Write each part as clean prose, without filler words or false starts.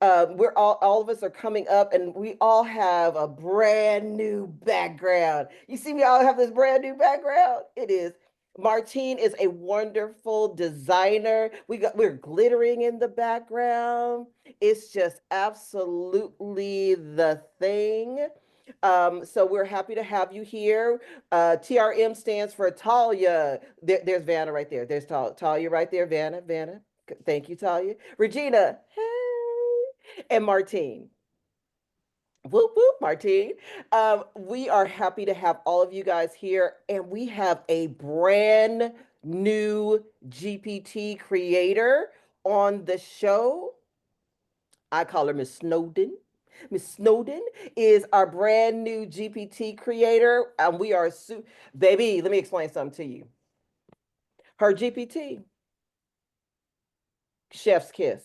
we're all of us are coming up, and we all have a brand new background. You see, we all have this brand new background. It is Martine is a wonderful designer. We're glittering in the background. It's just absolutely the thing. So we're happy to have you here. TRM stands for Talya. There's Vanna right there. There's Talya right there. Vanna. Thank you, Talya. Regina, hey, and Martine. Whoop whoop, Martine. We are happy to have all of you guys here, and we have a brand new GPT creator on the show. I call her Miss Snowden. Miss Snowden is our brand new GPT creator, and we are baby. Let me explain something to you. Her GPT, chef's kiss.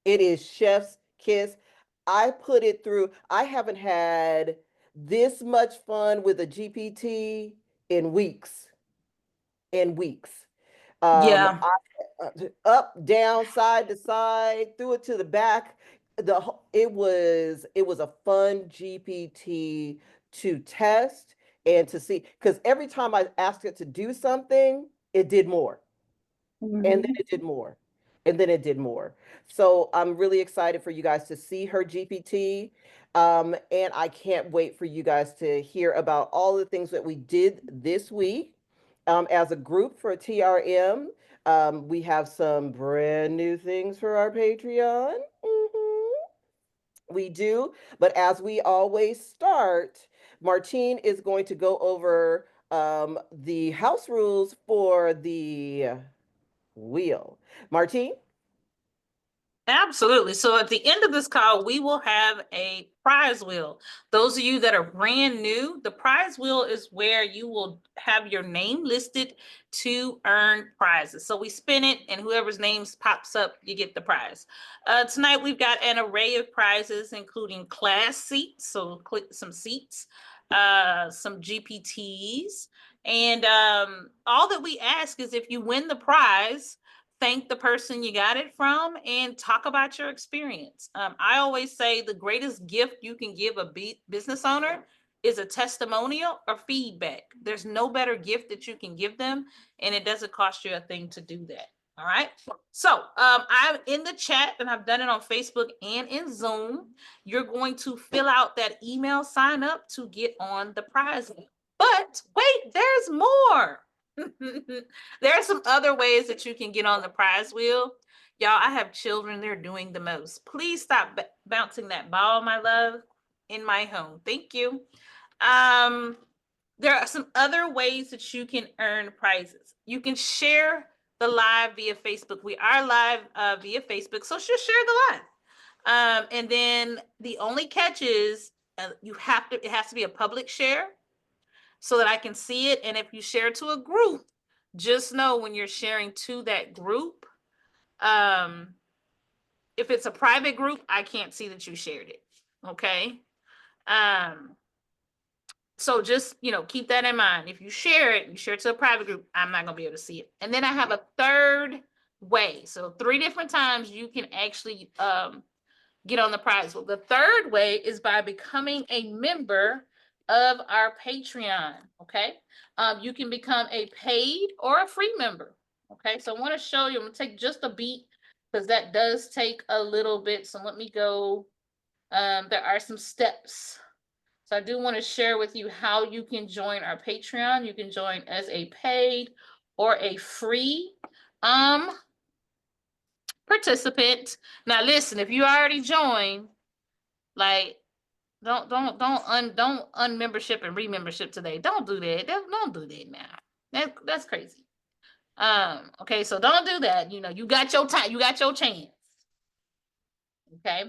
It is chef's kiss. I put it through. I haven't had this much fun with a GPT in weeks. In weeks. Yeah. Up, down, side to side, threw it to the back. It was a fun GPT to test and to see, because every time I asked it to do something, it did more, and then Mhm. it did more, and then it did more. So I'm really excited for you guys to see her GPT. And I can't wait for you guys to hear about all the things that we did this week as a group for TRM. We have some brand new things for our Patreon. We do, but as we always start, Martine is going to go over the house rules for the wheel. Martine? Absolutely. So at the end of this call, we will have a prize wheel. Those of you that are brand new, the prize wheel is where you will have your name listed to earn prizes. So we spin it, and whoever's names pops up, you get the prize. Tonight, we've got an array of prizes, including class seats, so click some seats, some GPTs, and all that we ask is if you win the prize, thank the person you got it from and talk about your experience. I always say the greatest gift you can give a business owner is a testimonial or feedback. There's no better gift that you can give them, and it doesn't cost you a thing to do that. All right. So I'm in the chat, and I've done it on Facebook and in Zoom. You're going to fill out that email sign up to get on the prize. But wait, there's more. There are some other ways that you can get on the prize wheel. Y'all, I have children, they're doing the most. Please stop bouncing that ball, my love, in my home. Thank you. Um, there are some other ways that you can earn prizes. You can share the live via Facebook. We are live via Facebook, so just share the live. And then the only catch is it has to be a public share so that I can see it. And if you share to a group, just know when you're sharing to that group, um, if it's a private group, I can't see that you shared it. Okay. Um, so just keep that in mind. If you share it, you share it to a private group, I'm not gonna be able to see it. And then I have a third way. So 3 different times you can actually get on the prize. Well, the third way is by becoming a member of our Patreon. Okay. You can become a paid or a free member. Okay. So I want to show you, I'm going to take just a beat because that does take a little bit. So let me go. There are some steps. So I do want to share with you how you can join our Patreon. You can join as a paid or a free um participant. Now listen, if you already joined, like don't unmembership and remembership today. Don't do that. Don't do that now. That's crazy. Okay, so don't do that. You got your time, you got your chance. Okay.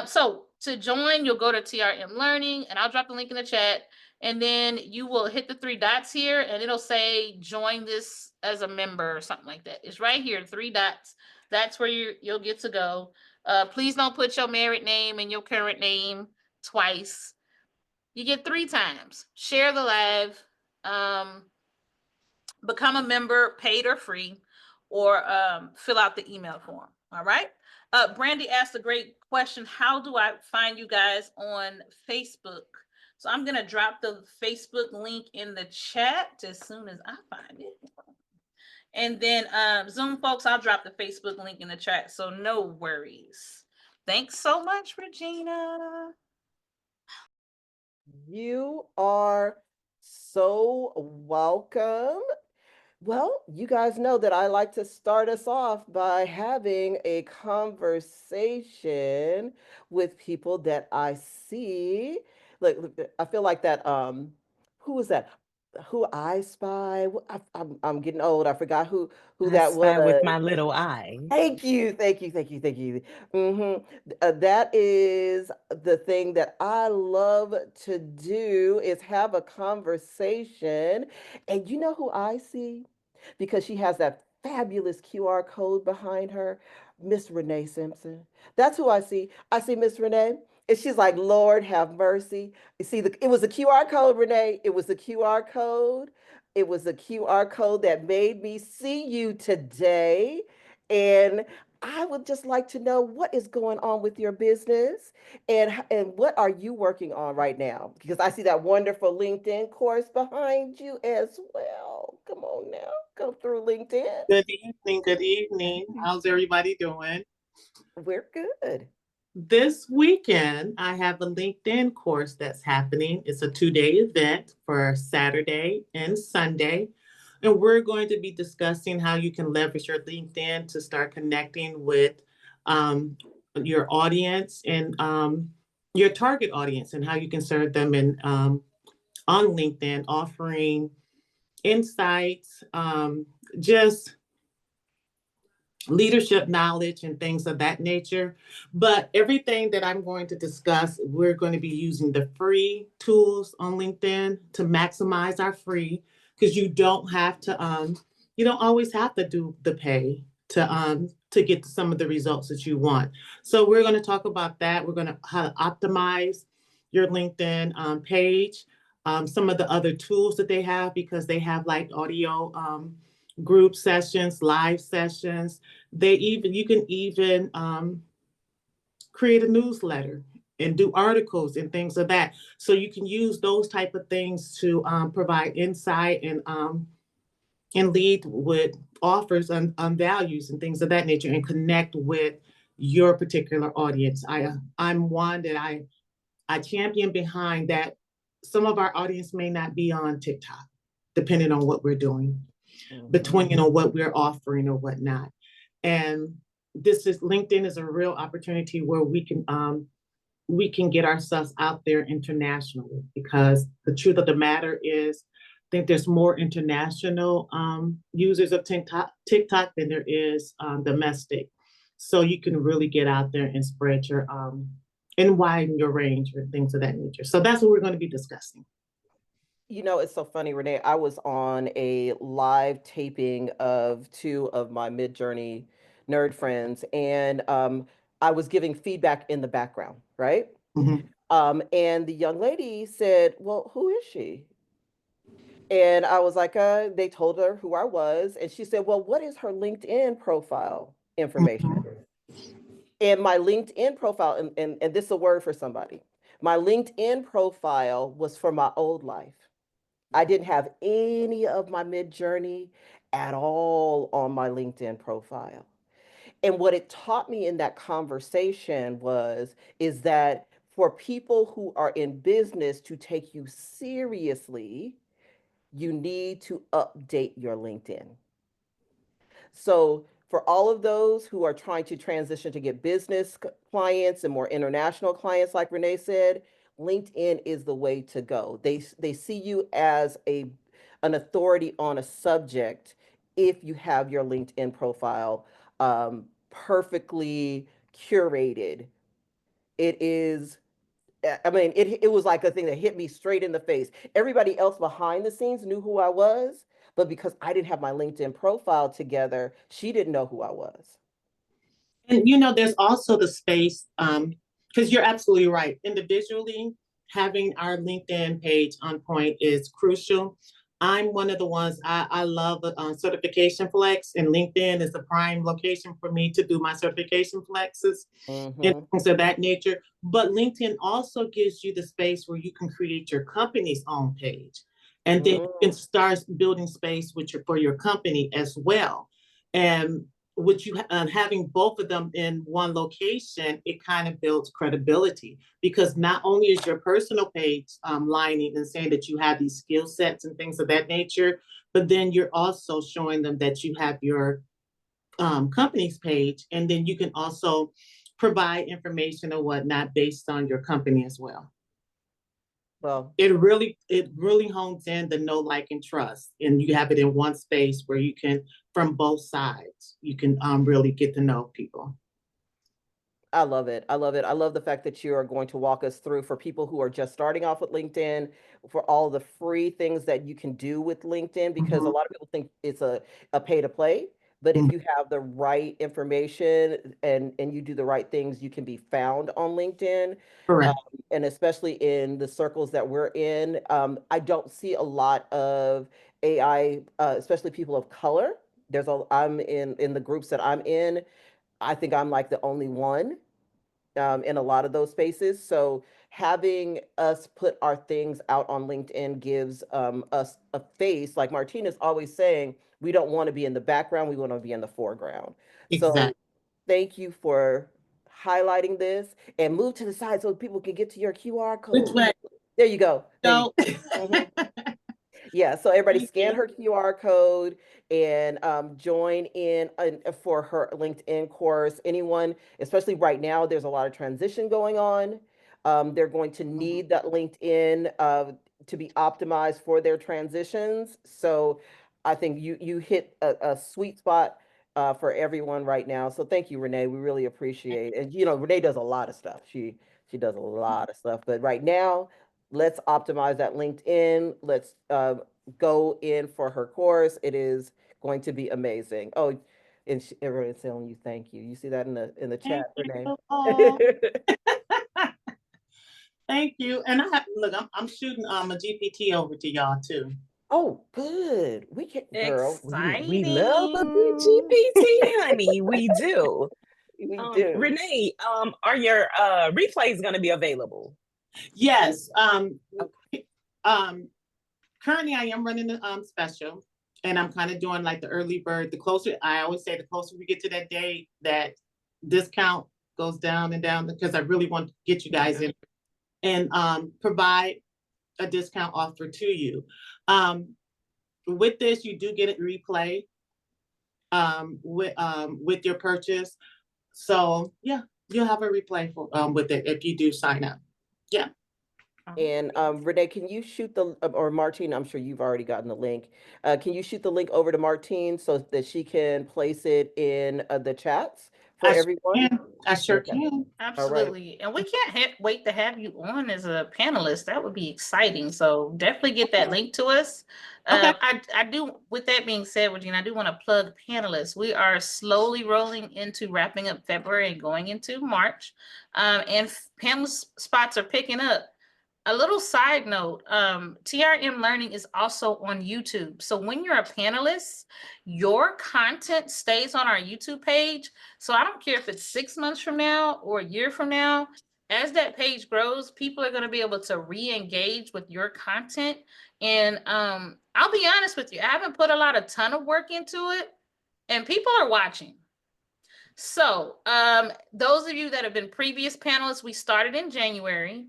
So to join, you'll go to TRM Learning, and I'll drop the link in the chat, and then you will hit the 3 dots here, and it'll say join this as a member or something like that. It's right here, 3 dots. That's where you'll get to go. Please don't put your married name and your current name twice. You get 3 times. Share the live, um, become a member, paid or free, or fill out the email form. All right. Brandy asked a great question. How do I find you guys on Facebook? So I'm gonna drop the Facebook link in the chat as soon as I find it. And then Zoom folks, I'll drop the Facebook link in the chat, so no worries. Thanks so much, Regina. You are so welcome. Well, you guys know that I like to start us off by having a conversation with people that I see. Look, I feel like that who was that? Who I spy? I'm getting old. I forgot who I that spy with was. my little eye. Thank you, thank you, thank you, thank you. That is the thing that I love to do is have a conversation. And you know who I see? Because she has that fabulous QR code behind her, Miss Renee Simpson. That's who I see. I see Miss Renee. And she's like, Lord have mercy. You see, it was a QR code, Renee. It was a QR code. It was a QR code that made me see you today. And I would just like to know what is going on with your business and what are you working on right now? Because I see that wonderful LinkedIn course behind you as well. Come on now, come through LinkedIn. Good evening. Good evening. How's everybody doing? We're good. This weekend, I have a LinkedIn course that's happening. It's a 2-day event for Saturday and Sunday. And we're going to be discussing how you can leverage your LinkedIn to start connecting with um, your audience and your target audience and how you can serve them on LinkedIn, offering insights, just leadership knowledge and things of that nature. But everything that I'm going to discuss, we're going to be using the free tools on LinkedIn to maximize our free, because you don't always have to do the pay to get some of the results that you want. So we're going to talk about that. We're going to how to optimize your LinkedIn page, some of the other tools that they have, because they have like audio group sessions, live sessions. You can even create a newsletter and do articles and things of that. So you can use those type of things to provide insight and lead with offers on values and things of that nature, and connect with your particular audience. I'm one that I champion behind that. Some of our audience may not be on TikTok, depending on what we're doing, between what we're offering or whatnot. And LinkedIn is a real opportunity where we can get ourselves out there internationally, because the truth of the matter is, I think there's more international users of TikTok than there is domestic. So you can really get out there and spread your and widen your range or things of that nature. So that's what we're going to be discussing. You know, it's so funny, Renee. I was on a live taping of two of my Midjourney nerd friends, and I was giving feedback in the background, right? Mhm. And the young lady said, "Well, who is she?" And I was like, they told her who I was, and she said, "Well, what is her LinkedIn profile information?" Mhm. And my LinkedIn profile, and this is a word for somebody. My LinkedIn profile was for my old life. I didn't have any of my Midjourney at all on my LinkedIn profile. And what it taught me in that conversation is that for people who are in business to take you seriously, you need to update your LinkedIn. So for all of those who are trying to transition to get business clients and more international clients, like Renee said, LinkedIn is the way to go. They see you as an authority on a subject if you have your LinkedIn profile perfectly curated. It is I mean, it was like a thing that hit me straight in the face. Everybody else behind the scenes knew who I was, but because I didn't have my LinkedIn profile together, she didn't know who I was. And there's also the space, because you're absolutely right. Individually, having our LinkedIn page on point is crucial. I'm one of the ones I love certification flex, and LinkedIn is the prime location for me to do my certification flexes and Mm-hmm. things of that nature. But LinkedIn also gives you the space where you can create your company's own page. And then you can Mm. start building space for your company as well. And with you having both of them in one location, it kind of builds credibility because not only is your personal page lining and saying that you have these skill sets and things of that nature, but then you're also showing them that you have your company's page, and then you can also provide information or whatnot based on your company as well. Well, It really hones in the know, like, and trust, and you have it in one space where you can, from both sides, you can really get to know people. I love it. I love it. I love the fact that you are going to walk us through for people who are just starting off with LinkedIn, for all the free things that you can do with LinkedIn, because a Mhm. lot of people think it's a pay to play. But if Mhm. you have the right information and you do the right things, you can be found on LinkedIn. Um, Correct. and especially in the circles that we're in, I don't see a lot of AI, especially people of color. I'm in the groups that I'm in. I think I'm like the only one in a lot of those spaces. So having us put our things out on LinkedIn gives us a face. Like Martine is always saying, we don't want to be in the background, we want to be in the foreground. So Exactly. thank you for highlighting this and move to the side so people can get to your QR Which code. way? There you go. There you So, go. Mhm. Yeah, so everybody thank scan you. her QR code and join in for her LinkedIn course. Anyone, especially right now, there's a lot of transition going on. They're going to Mhm. need that LinkedIn to be optimized for their transitions. So I think you hit a sweet spot for everyone right now. So thank you, Renee. We really appreciate it. And Renee does a lot of stuff. She does a lot of stuff. But right now, let's optimize that LinkedIn. Let's go in for her course. It is going to be amazing. Oh, and everyone is telling you thank you. You see that in the Thank chat, Renee. you. Oh, thank you. And look, I'm shooting a GPT over to y'all too. Oh, good. We can, girl. We love a good Exciting. GPT. Honey, we do. We do. Renee, are your replays going to be available? Yes. Okay. Um, Currently I am running a special, and I'm kind of doing like the early bird. The closer, I always say, the closer we get to that day, that discount goes down and down, because I really want to get you guys in and provide a discount offer to you. With this, you do get a replay with your purchase. So yeah, you'll have a replay with it if you do sign up. Yeah. And Renee, can you shoot or Martine, I'm sure you've already gotten the link. Can you shoot the link over to Martine so that she can place it in the chats for I sure everyone? can. I sure Okay. can. All right. Absolutely. And we can't wait to have you on as a panelist. That would be exciting. So definitely get that link to us. Okay. I do, with that being said, Regina, I do want to plug panelists. We are slowly rolling into wrapping up February and going into March. And panelist spots are picking up. A little side note, TRM Learning is also on YouTube. So when you're a panelist, your content stays on our YouTube page. So I don't care if it's 6 months from now or a year from now, as that page grows, people are going to be able to re-engage with your content. And I'll be honest with you, I haven't put a ton of work into it, and people are watching. So, those of you that have been previous panelists, we started in January.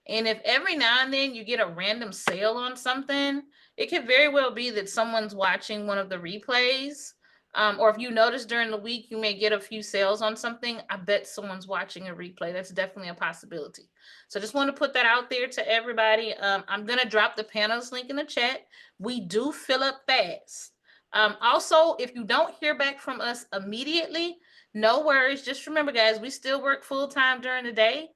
And if every now and then you get a random sale on something, it could very well be that someone's watching one of the replays. Or if you notice during the week, you may get a few sales on something. I bet someone's watching a replay. That's definitely a possibility. So just want to put that out there to everybody. I'm going to drop the panelist link in the chat. We do fill up fast. Also, if you don't hear back from us immediately, no worries. Just remember, guys, we still work full time during the day.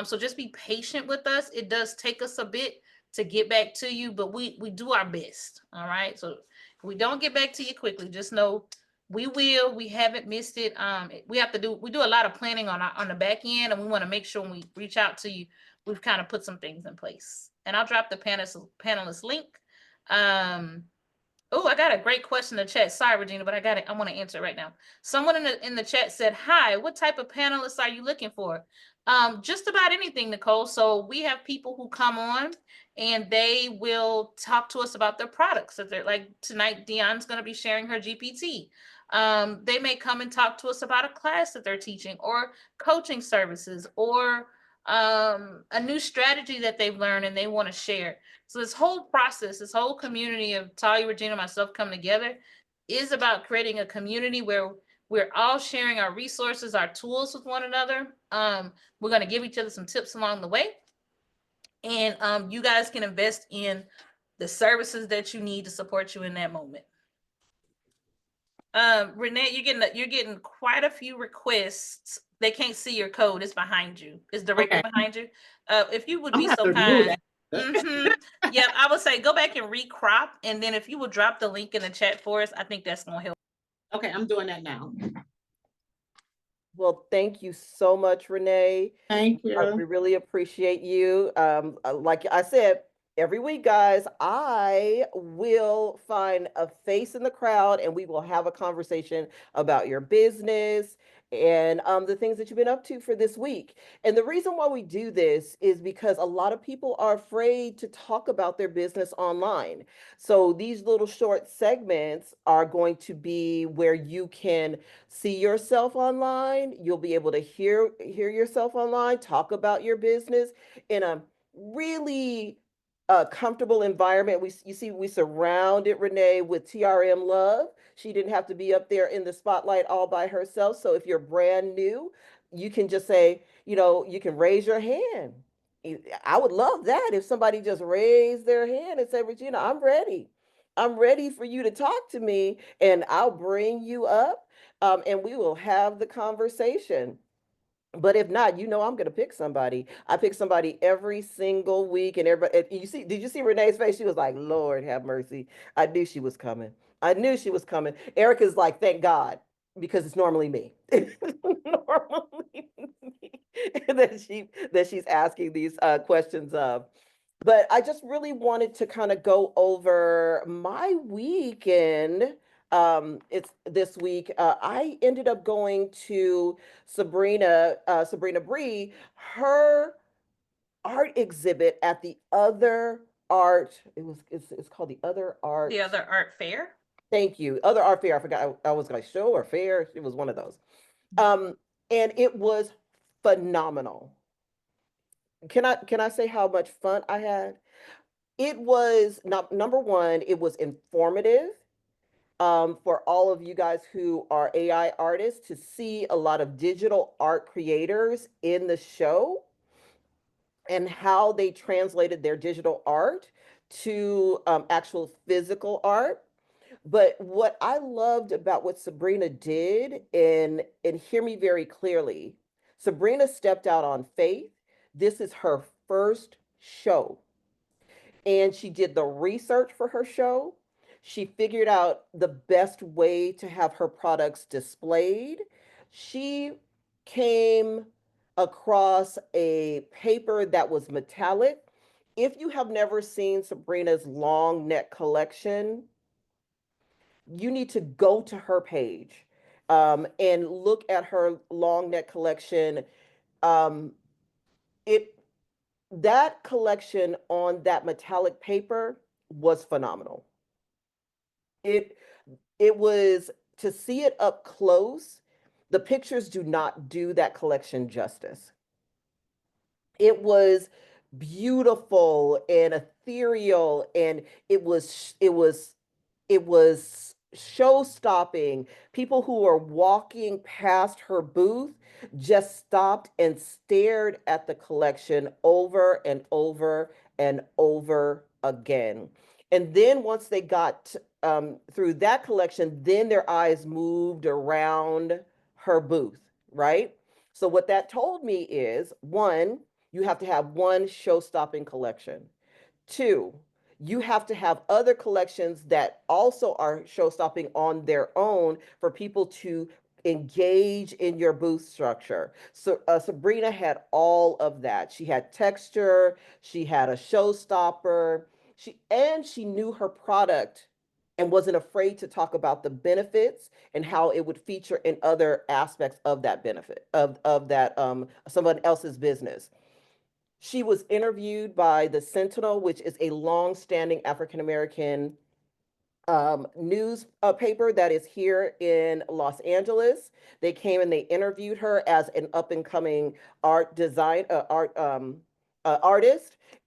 So just be patient with us. It does take us a bit to get back to you, but we do our best. All right. So if we don't get back to you quickly, just know we will. We haven't missed it. We do a lot of planning on the back end, and we want to make sure when we reach out to you, we've kind of put some things in place. And I'll drop the panelist link Oh, I got a great question in the chat. Sorry, Regina, but I got it. I want to answer it right now. Someone in the chat said, "Hi, what type of panelists are you looking for?" Just about anything, Nicole. So we have people who come on and they will talk to us about their products. So they're like tonight, Dion's going to be sharing her GPT. They may come and talk to us about a class that they're teaching or coaching services or a new strategy that they've learned and they want to share. So this whole process, this whole community of Talya, Regina, myself come together is about creating a community where we're all sharing our resources, our tools with one another. We're going to give each other some tips along the way. And you guys can invest in the services that you need to support you in that moment. Renee, you're getting quite a few requests. They can't see your code. It's behind you. It's directly behind you. If you would be so kind. Yeah, I would say go back and recrop, and then if you would drop the link in the chat for us, I think that's gonna help. Okay, I'm doing that now. Well, thank you so much, Renee. Thank you. We really appreciate you. Like I said, every week, guys, I will find a face in the crowd and we will have a conversation about your business and the things that you've been up to for this week. And the reason why we do this is because a lot of people are afraid to talk about their business online. So these little short segments are going to be where you can see yourself online. You'll be able to hear yourself online, talk about your business in a really comfortable environment. You see, we surrounded Renee with TRM love. She didn't have to be up there in the spotlight all by herself. So if you're brand new, you can just say, you can raise your hand. I would love that if somebody just raised their hand and said, Regina, I'm ready. I'm ready for you to talk to me and I'll bring you up and we will have the conversation. But if not, I'm going to pick somebody. I pick somebody every single week, and everybody. Did you see Renee's face? She was like, "Lord, have mercy." I knew she was coming. I knew she was coming. Erica's like, "Thank God," because it's normally me. Normally me. that she's asking these questions of. But I just really wanted to kind of go over my weekend. It's this week. I ended up going to Sabrina Bree, her art exhibit at the other art. It's called the other art. The other art fair. Thank you. Other art fair. I forgot I was like show or fair. It was one of those. And it was phenomenal. Can I say how much fun I had? It was not number one, it was informative for all of you guys who are AI artists to see a lot of digital art creators in the show and how they translated their digital art to actual physical art. But what I loved about what Sabrina did, and hear me very clearly, Sabrina stepped out on faith. This is her first show and she did the research for her show. She figured out the best way to have her products displayed. She came across a paper that was metallic. If you have never seen Sabrina's long neck collection, you need to go to her page and look at her long neck collection. It that collection on that metallic paper was phenomenal. It it was to see it up close. The pictures do not do that collection justice. It was beautiful and ethereal and it was show stopping. People who were walking past her booth just stopped and stared at the collection over and over and over again. And then once they got through that collection, then their eyes moved around her booth, right? So what that told me is one, you have to have one show stopping collection. Two, you have to have other collections that also are show stopping on their own for people to engage in your booth structure. So Sabrina had all of that. She had texture, she had a showstopper, She knew her product and wasn't afraid to talk about the benefits and how it would feature in other aspects of that benefit of that someone else's business. She was interviewed by the Sentinel, which is a long-standing African American news paper that is here in Los Angeles. They came and they interviewed her as an up and coming artist,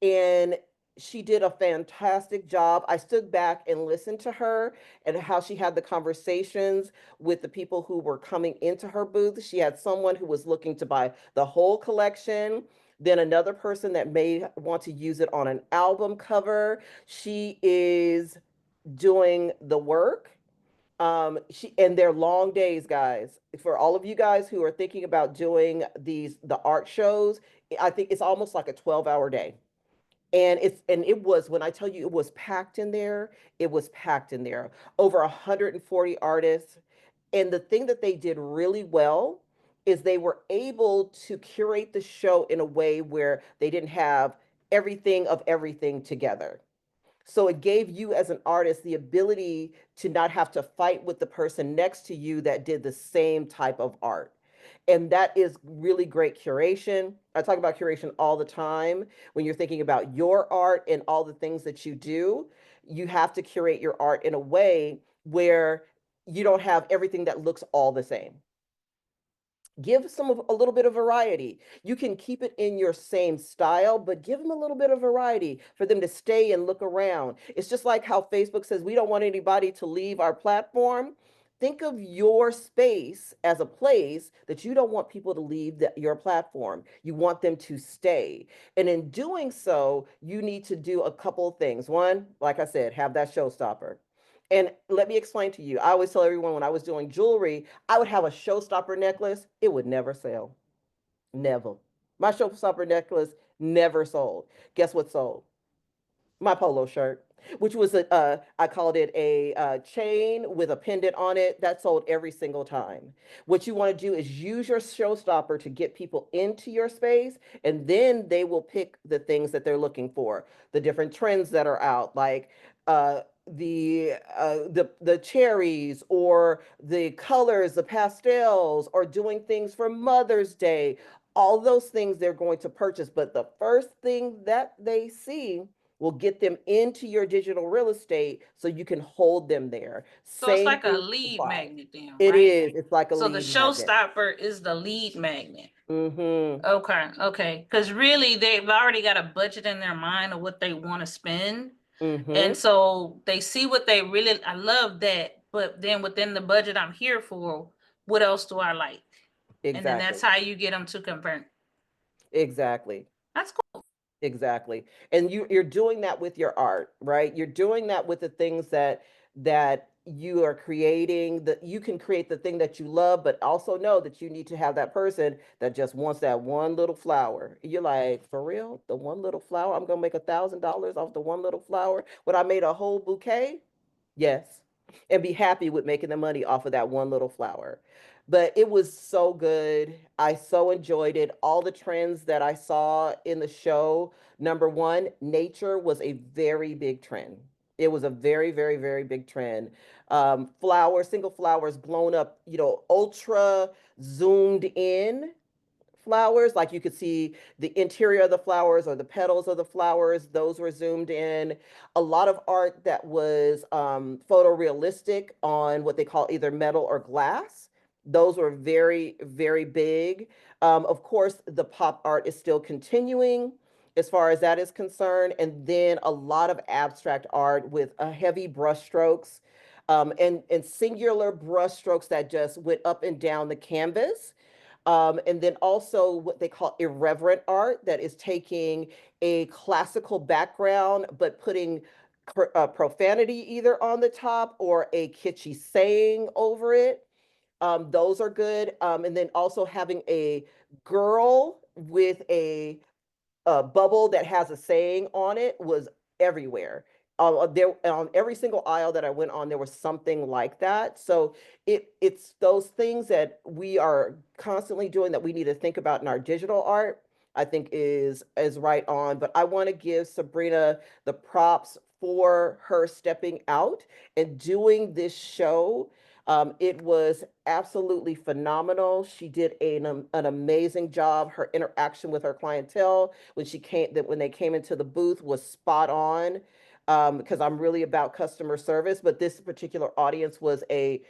and she did a fantastic job. I stood back and listened to her and how she had the conversations with the people who were coming into her booth. She had someone who was looking to buy the whole collection. Then another person that may want to use it on an album cover. She is doing the work. She and their long days, guys. For all of you guys who are thinking about doing the art shows, I think it's almost like a 12-hour day. And it was, when I tell you it was packed in there, it was packed in there. Over 140 artists. And the thing that they did really well is they were able to curate the show in a way where they didn't have everything of everything together. So it gave you as an artist the ability to not have to fight with the person next to you that did the same type of art. And that is really great curation. I talk about curation all the time. When you're thinking about your art and all the things that you do, you have to curate your art in a way where you don't have everything that looks all the same. Give some of a little bit of variety. You can keep it in your same style, but give them a little bit of variety for them to stay and look around. It's just like how Facebook says we don't want anybody to leave our platform. Think of your space as a place that you don't want people to leave your platform. You want them to stay. And in doing so, you need to do a couple of things. One, like I said, have that showstopper. And let me explain to you. I always tell everyone when I was doing jewelry, I would have a showstopper necklace. It would never sell. Never. My showstopper necklace never sold. Guess what sold? My polo shirt, which was I called it a chain with a pendant on it. That sold every single time. What you want to do is use your showstopper to get people into your space, and then they will pick the things that they're looking for, the different trends that are out, like uh, the cherries or the colors, the pastels, or doing things for Mother's Day. All those things they're going to purchase, but the first thing that they see will get them into your digital real estate so you can hold them there. So it's Same like a thing with lead supplies. magnet then, It right? is. It's like a So the lead magnet. showstopper is the lead magnet. Mm-hmm. Okay, okay. Because really, they've already got a budget in their mind of what they want to spend. Mm-hmm. And so they see what they really, I love that. But then within the budget I'm here for, what else do I like? And then Exactly. that's how you get them to convert. Exactly. That's cool. Exactly. And you're doing that with your art, right? You're doing that with the things that you are creating, that you can create the thing that you love, but also know that you need to have that person that just wants that one little flower. You're like, for real? The one little flower? I'm gonna make $1,000 off the one little flower when I made a whole bouquet? Yes. And be happy with making the money off of that one little flower. But it was so good. I so enjoyed it. All the trends that I saw in the show. Number one, nature was a very big trend. It was a very, very, very big trend. Flowers, single flowers blown up, ultra zoomed in flowers, like you could see the interior of the flowers or the petals of the flowers, those were zoomed in. A lot of art that was photorealistic on what they call either metal or glass. Those were very, very big. Of course, the pop art is still continuing as far as that is concerned. And then a lot of abstract art with a heavy brush strokes, and singular brush strokes that just went up and down the canvas. And then also what they call irreverent art, that is taking a classical background but putting profanity either on the top or a kitschy saying over it. Those are good. And then also having a girl with a bubble that has a saying on it was everywhere. There on every single aisle that I went on, there was something like that. So it's those things that we are constantly doing that we need to think about in our digital art. I think is right on. But I want to give Sabrina the props for her stepping out and doing this show. It was absolutely phenomenal. She did an amazing job. Her interaction with her clientele when they came into the booth was spot on. Because I'm really about customer service, but this particular audience was a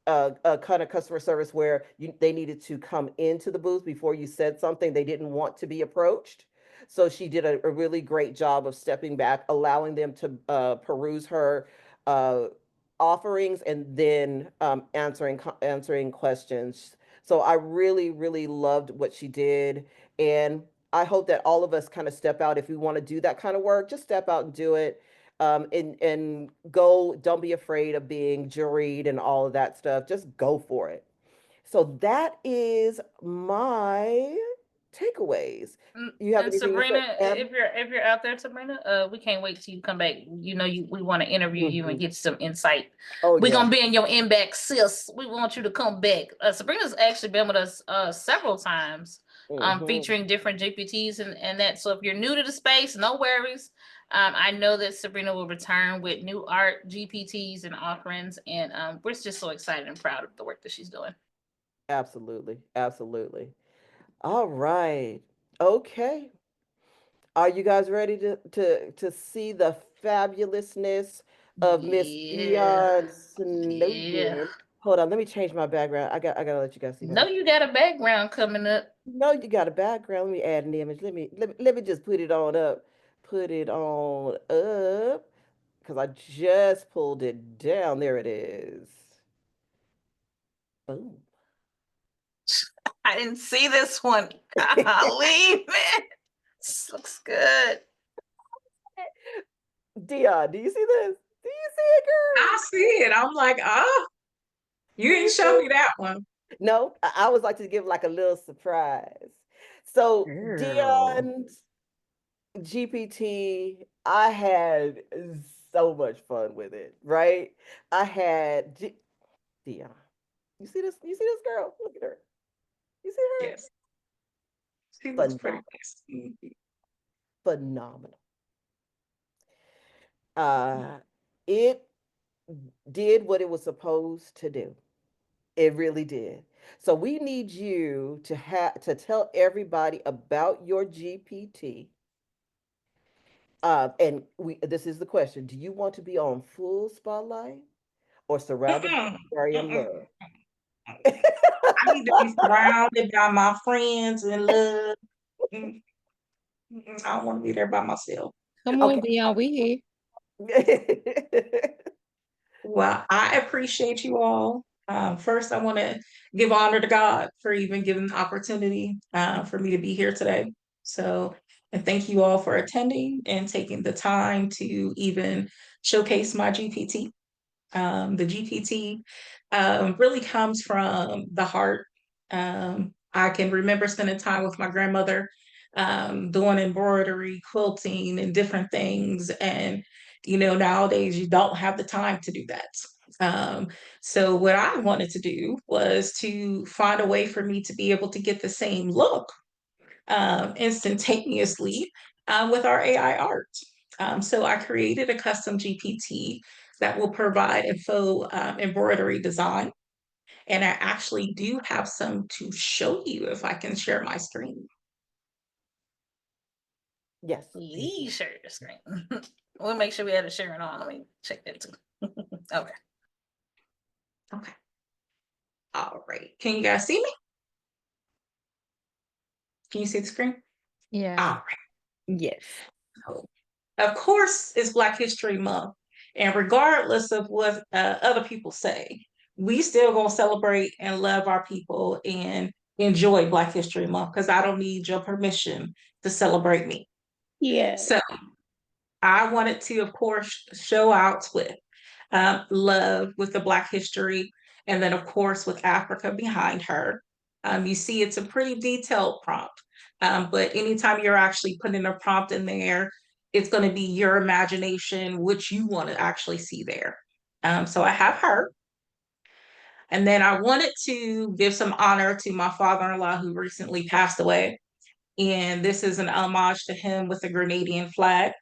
kind of customer service where they needed to come into the booth before you said something. They didn't want to be approached. So she did a really great job of stepping back, allowing them to peruse her uh, offerings and then answering questions. So I really, really loved what she did. And I hope that all of us kind of step out. If we want to do that kind of work, just step out and do it. And go, don't be afraid of being juried and all of that stuff. Just go for it. So that is my takeaways. You have And anything to say, Sabrina, Em? if you're out there, Sabrina, we can't wait till you come back. You know, we want to interview you and Mhm. get some insight. Oh We're yeah. gonna be in your inbox, sis. We want you to come back. Sabrina's actually been with us several times, Hmm. featuring different GPTs and that. So if you're new to the space, no worries. I know that Sabrina will return with new art, GPTs, and offerings, and we're just so excited and proud of the work that she's doing. Absolutely. Absolutely. All right. Okay. Are you guys ready to see the fabulousness of Miss Yeah, Dion yeah. Snowden? Hold on, let me change my background. I gotta let you guys see No, my. you got a background coming up. No, you got a background. Let me add an image. Let me just put it on up. Put it on up because I just pulled it down. There it is. Boom. I didn't see this one. Golly, man. This looks good. Dion, do you see this? Do you see it, girl? I see it. I'm like, oh, you Do didn't you show see me that one. No, I always like to give like a little surprise. So Girl. Dion's GPT, I had so much fun with it, right? I had Dion. You see this? You see this girl? Look at her. You see Yes. She her? looks pretty nice. Phenomenal. Uh, it did what it was supposed to do. It really did. So we need you to tell everybody about your GPT. And this is the question: do you want to be on full spotlight or surrounded by Mm-mm, fairy and mm-mm. love? I need to be surrounded by my friends and love. Mm, I don't want to be there by myself. Come on, Okay. Dion, we here. Well, I appreciate you all. First, I want to give honor to God for even giving the opportunity for me to be here today. So, and thank you all for attending and taking the time to even showcase my GPT. The GPT really comes from the heart. I can remember spending time with my grandmother, doing embroidery, quilting, and different things. And, nowadays you don't have the time to do that. So, what I wanted to do was to find a way for me to be able to get the same look instantaneously with our AI art. So I created a custom GPT that will provide a faux embroidery design. And I actually do have some to show you if I can share my screen. Yes, please do. Please share your screen. We'll make sure we have it sharing on. Let me check that too. Okay. Okay. All right. Can you guys see me? Can you see the screen? Yeah. All right. Yes. So, of course, it's Black History Month. And regardless of what other people say, we still gonna celebrate and love our people and enjoy Black History Month because I don't need your permission to celebrate me. Yeah. So I wanted to, of course, show out with love with the Black history, and then, of course, with Africa behind her. You see, it's a pretty detailed prompt, but anytime you're actually putting a prompt in there, it's going to be your imagination, which you want to actually see there. So I have her. And then I wanted to give some honor to my father in law who recently passed away. And this is an homage to him with the Grenadian flag.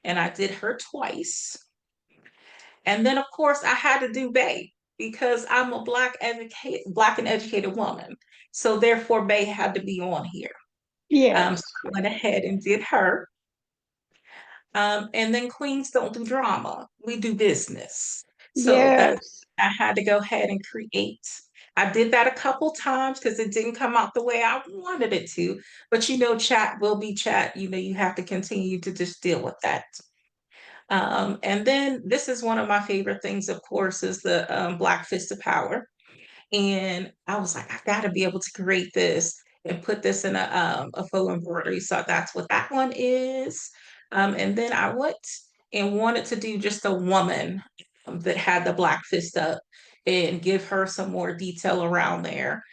And I did her twice. And then, of course, I had to do Bay because I'm a Black and educated woman. So therefore, Bay had to be on here. Yes. So I went ahead and did her. And then Queens don't do drama. We do business. So that Yes. I had to go ahead and create. I did that a couple times because it didn't come out the way I wanted it to. But chat will be chat. You have to continue to just deal with that. And then this is one of my favorite things, of course, is the Black Fist of Power. And I was like, I gotta be able to create this and put this in a faux embroidery. So that's what that one is. And then I went and wanted to do just a woman that had the black fist up and give her some more detail around there.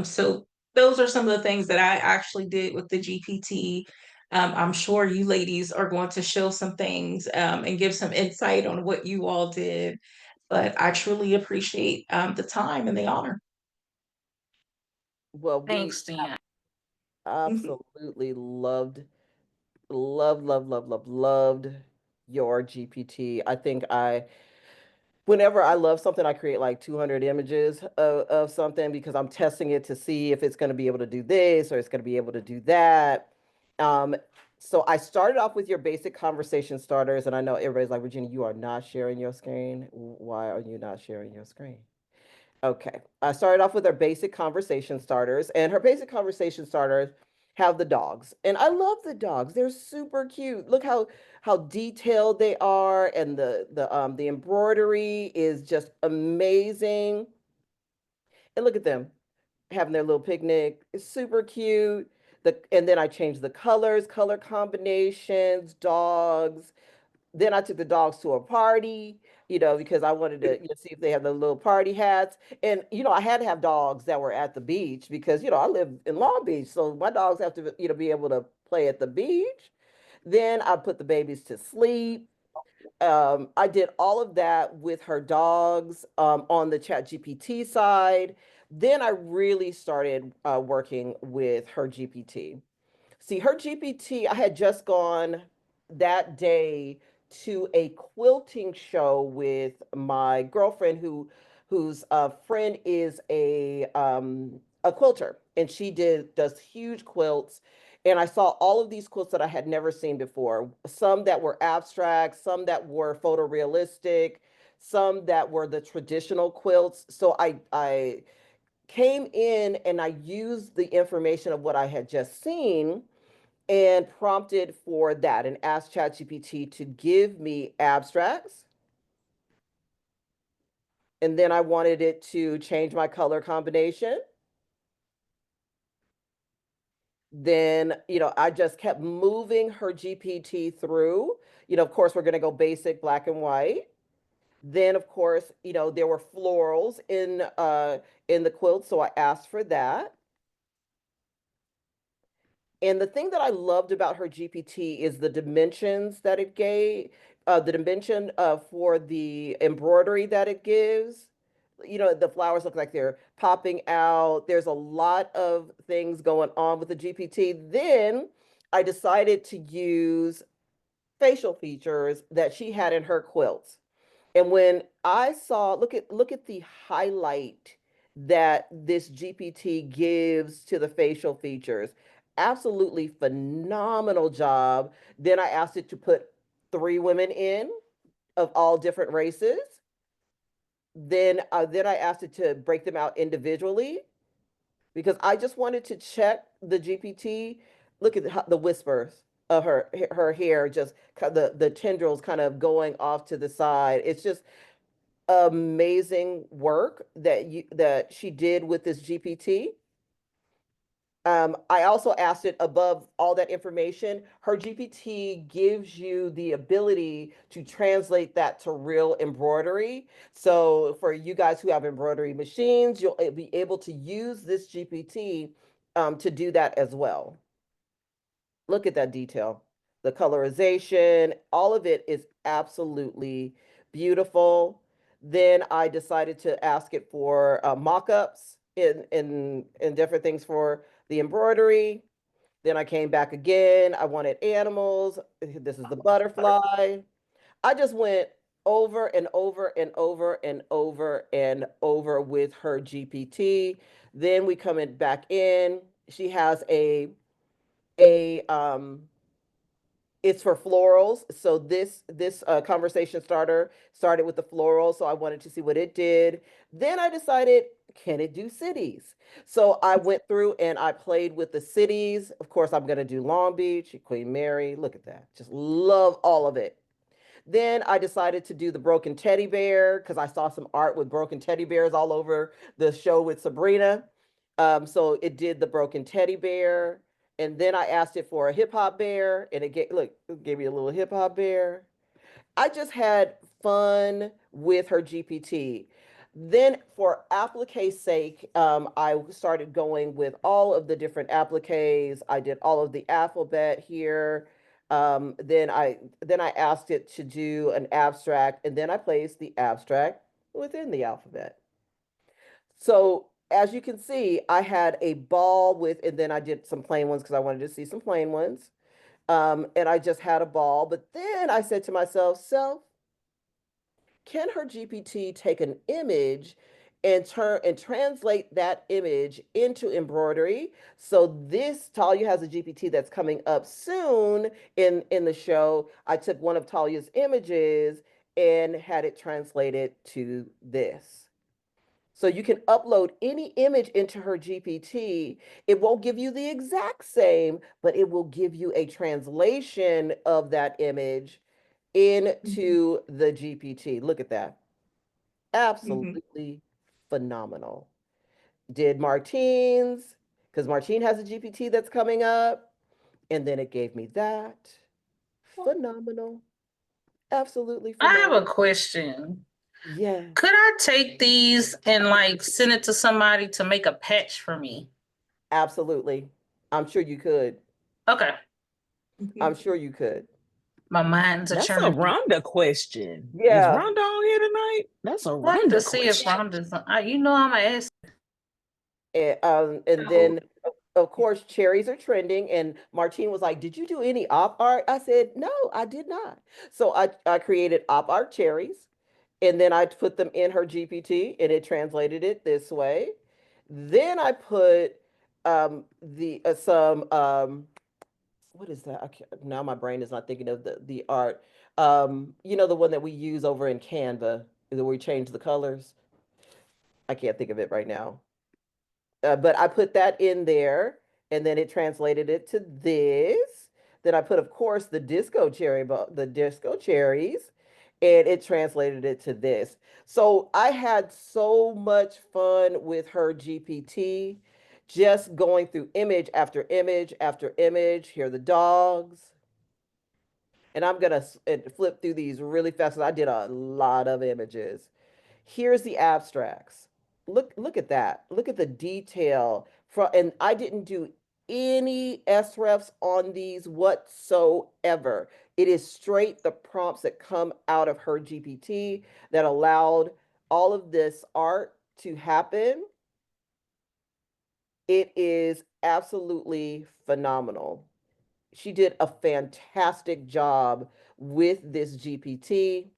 So those are some of the things that I actually did with the GPT. I'm sure you ladies are going to show some things and give some insight on what you all did, but I truly appreciate the time and the honor. Well, we Thanks, Tina. Mhm. absolutely loved your GPT. I think whenever I love something, I create like 200 images of something because I'm testing it to see if it's going to be able to do this or it's going to be able to do that. Um, so I started off with your basic conversation starters, and I know everybody's like, Regina, you are not sharing your screen. Why are you not sharing your screen? Okay. I started off with her basic conversation starters, and her basic conversation starters have the dogs. And I love the dogs. They're super cute. Look how detailed they are, and the embroidery is just amazing. And look at them having their little picnic. It's super cute. And then I changed the colors, color combinations, dogs. Then I took the dogs to a party, because I wanted to see if they had the little party hats. And, I had to have dogs that were at the beach because, I live in Long Beach. So my dogs have to, be able to play at the beach. Then I put the babies to sleep. I did all of that with her dogs on the Chat GPT side. Then I really started working with her GPT. See, her GPT, I had just gone that day to a quilting show with my girlfriend whose friend is a quilter, and she does huge quilts. And I saw all of these quilts that I had never seen before. Some that were abstract, some that were photorealistic, some that were the traditional quilts. So I came in and I used the information of what I had just seen and prompted for that and asked ChatGPT to give me abstracts. And then I wanted it to change my color combination. Then, I just kept moving her GPT through. Of course, we're going to go basic black and white. Then, of course, there were florals in the quilt, so I asked for that. And the thing that I loved about her GPT is the dimensions that it gave, the dimension for the embroidery that it gives. The flowers look like they're popping out. There's a lot of things going on with the GPT. Then I decided to use facial features that she had in her quilts. And when I saw, look at the highlight that this GPT gives to the facial features. Absolutely phenomenal job. Then I asked it to put 3 women in of all different races. Then I asked it to break them out individually because I just wanted to check the GPT. Look at the whispers of her hair, just the tendrils kind of going off to the side. It's just amazing work that she did with this GPT. I also asked it above all that information. Her GPT gives you the ability to translate that to real embroidery. So for you guys who have embroidery machines, you'll be able to use this GPT to do that as well. Look at that detail. The colorization, all of it is absolutely beautiful. Then I decided to ask it for mock-ups and different things for the embroidery. Then I came back again. I wanted animals. This is the butterfly. I just went over and over and over and over and over with her GPT. Then we come in back in. She has a it's for florals. So this conversation starter started with the florals. So I wanted to see what it did. Then I decided, can it do cities? So I went through and I played with the cities. Of course, I'm gonna do Long Beach, Queen Mary. Look at that. Just love all of it. Then I decided to do the broken teddy bear because I saw some art with broken teddy bears all over the show with Sabrina. So it did the broken teddy bear. And then I asked it for a hip hop bear, and it gave me a little hip hop bear. I just had fun with her GPT. Then, for applique's sake, I started going with all of the different appliques. I did all of the alphabet here. Then I asked it to do an abstract, and then I placed the abstract within the alphabet. So as you can see, I had a ball with, and then I did some plain ones because I wanted to see some plain ones. And I just had a ball. But then I said to myself, self, can her GPT take an image and turn and translate that image into embroidery? So this Talia has a GPT that's coming up soon in the show. I took one of Talia's images and had it translated to this. So you can upload any image into her GPT. It won't give you the exact same, but it will give you a translation of that image Mhm. into the GPT. Look at that. Mhm. Absolutely phenomenal. Did Martine's, because Martine has a GPT that's coming up, and then it gave me that. Phenomenal. Absolutely I have a phenomenal. question. Yes, Could I take these and like send it to somebody to make a patch for me? absolutely. I'm sure you could. Okay. I'm Mhm. sure you could. My mind's a That's a churning. Rhonda question. Is Yeah. Rhonda on here tonight? That's a I have to Rhonda see if question. Rhonda's. You know I'm gonna ask. And Oh, then, of course, cherries are trending. And Martine was like, "Did you do any op art?" I said, "No, I did not." So I created op art cherries, and then I put them in her GPT, and it translated it this way. Then I put the some what is that? I can't, now my brain is not thinking of the art. The one that we use over in Canva, where we change the colors. I can't think of it right now. But I put that in there, and then it translated it to this. Then I put, of course, the disco cherries, and it translated it to this. So I had so much fun with her GPT, just going through image after image. Here are the dogs, and I'm gonna flip through these really fast. 'Cause I did a lot of images. Here's the abstracts. Look at that. Look at the detail from, and I didn't do any SREFs on these whatsoever. It is straight the prompts that come out of her GPT that allowed all of this art to happen. It is absolutely phenomenal. She did a fantastic job with this GPT.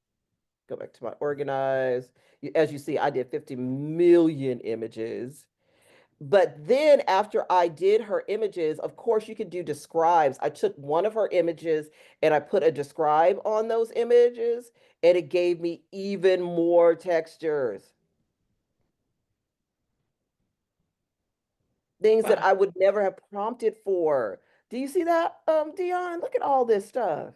Go back to my organize. As you see, I did 50 million images. But then after I did her images, of course, you could do describes. I took one of her images and I put a describe on those images, and it gave me even more textures, things that wow. I would never have prompted for. Do you see that, Dion? Look at all this stuff.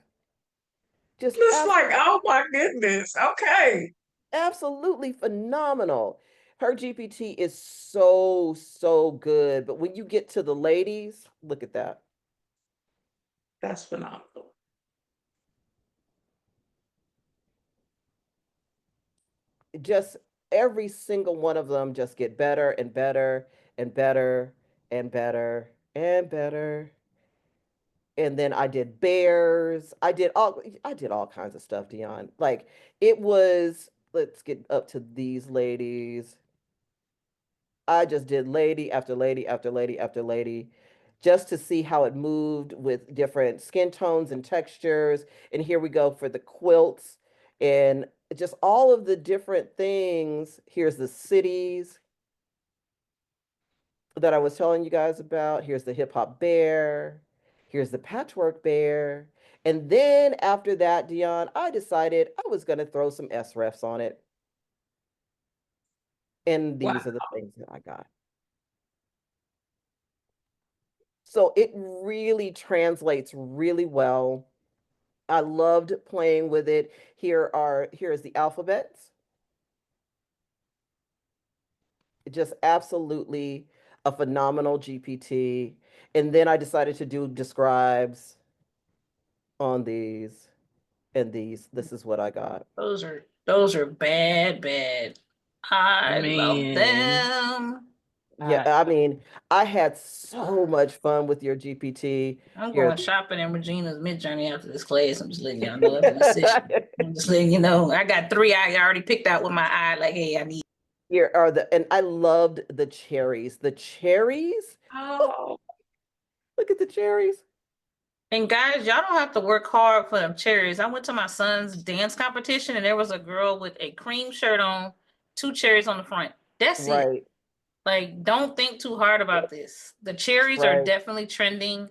Just Just like, absolutely oh my goodness. Okay. absolutely phenomenal. Her GPT is so, so good. But when you get to the ladies, look at that. That's phenomenal. Just every single one of them just get better and better and better and better and better. And then I did bears. I did all kinds of stuff, Dion. Like it was, let's get up to these ladies. I just did lady after lady after lady after lady just to see how it moved with different skin tones and textures. And here we go for the quilts and just all of the different things. Here's the cities that I was telling you guys about. Here's the hip hop bear. Here's the patchwork bear. And then after that, Dion, I decided I was going to throw some SREFs on it. And Wow. these are the things that I got. So it really translates really well. I loved playing with it. Here's the alphabets. Just absolutely a phenomenal GPT. And then I decided to do describes on these and these. This is what I got. Those are bad, bad. I love Man. them. Yeah, I mean, I had so much fun with your GPT. I'm Here. going shopping in Regina's Midjourney after this class. I'm just letting y'all know after this session. I'm just letting you know. I got 3 I already picked out with my eye. Like, hey, I need. Here are and I loved the cherries. The cherries. Oh, Look at the cherries. And guys, y'all don't have to work hard for them cherries. I went to my son's dance competition and there was a girl with a cream shirt on, 2 cherries on the front. That's it. Right, Like, don't think too hard about this. The cherries are right. definitely trending.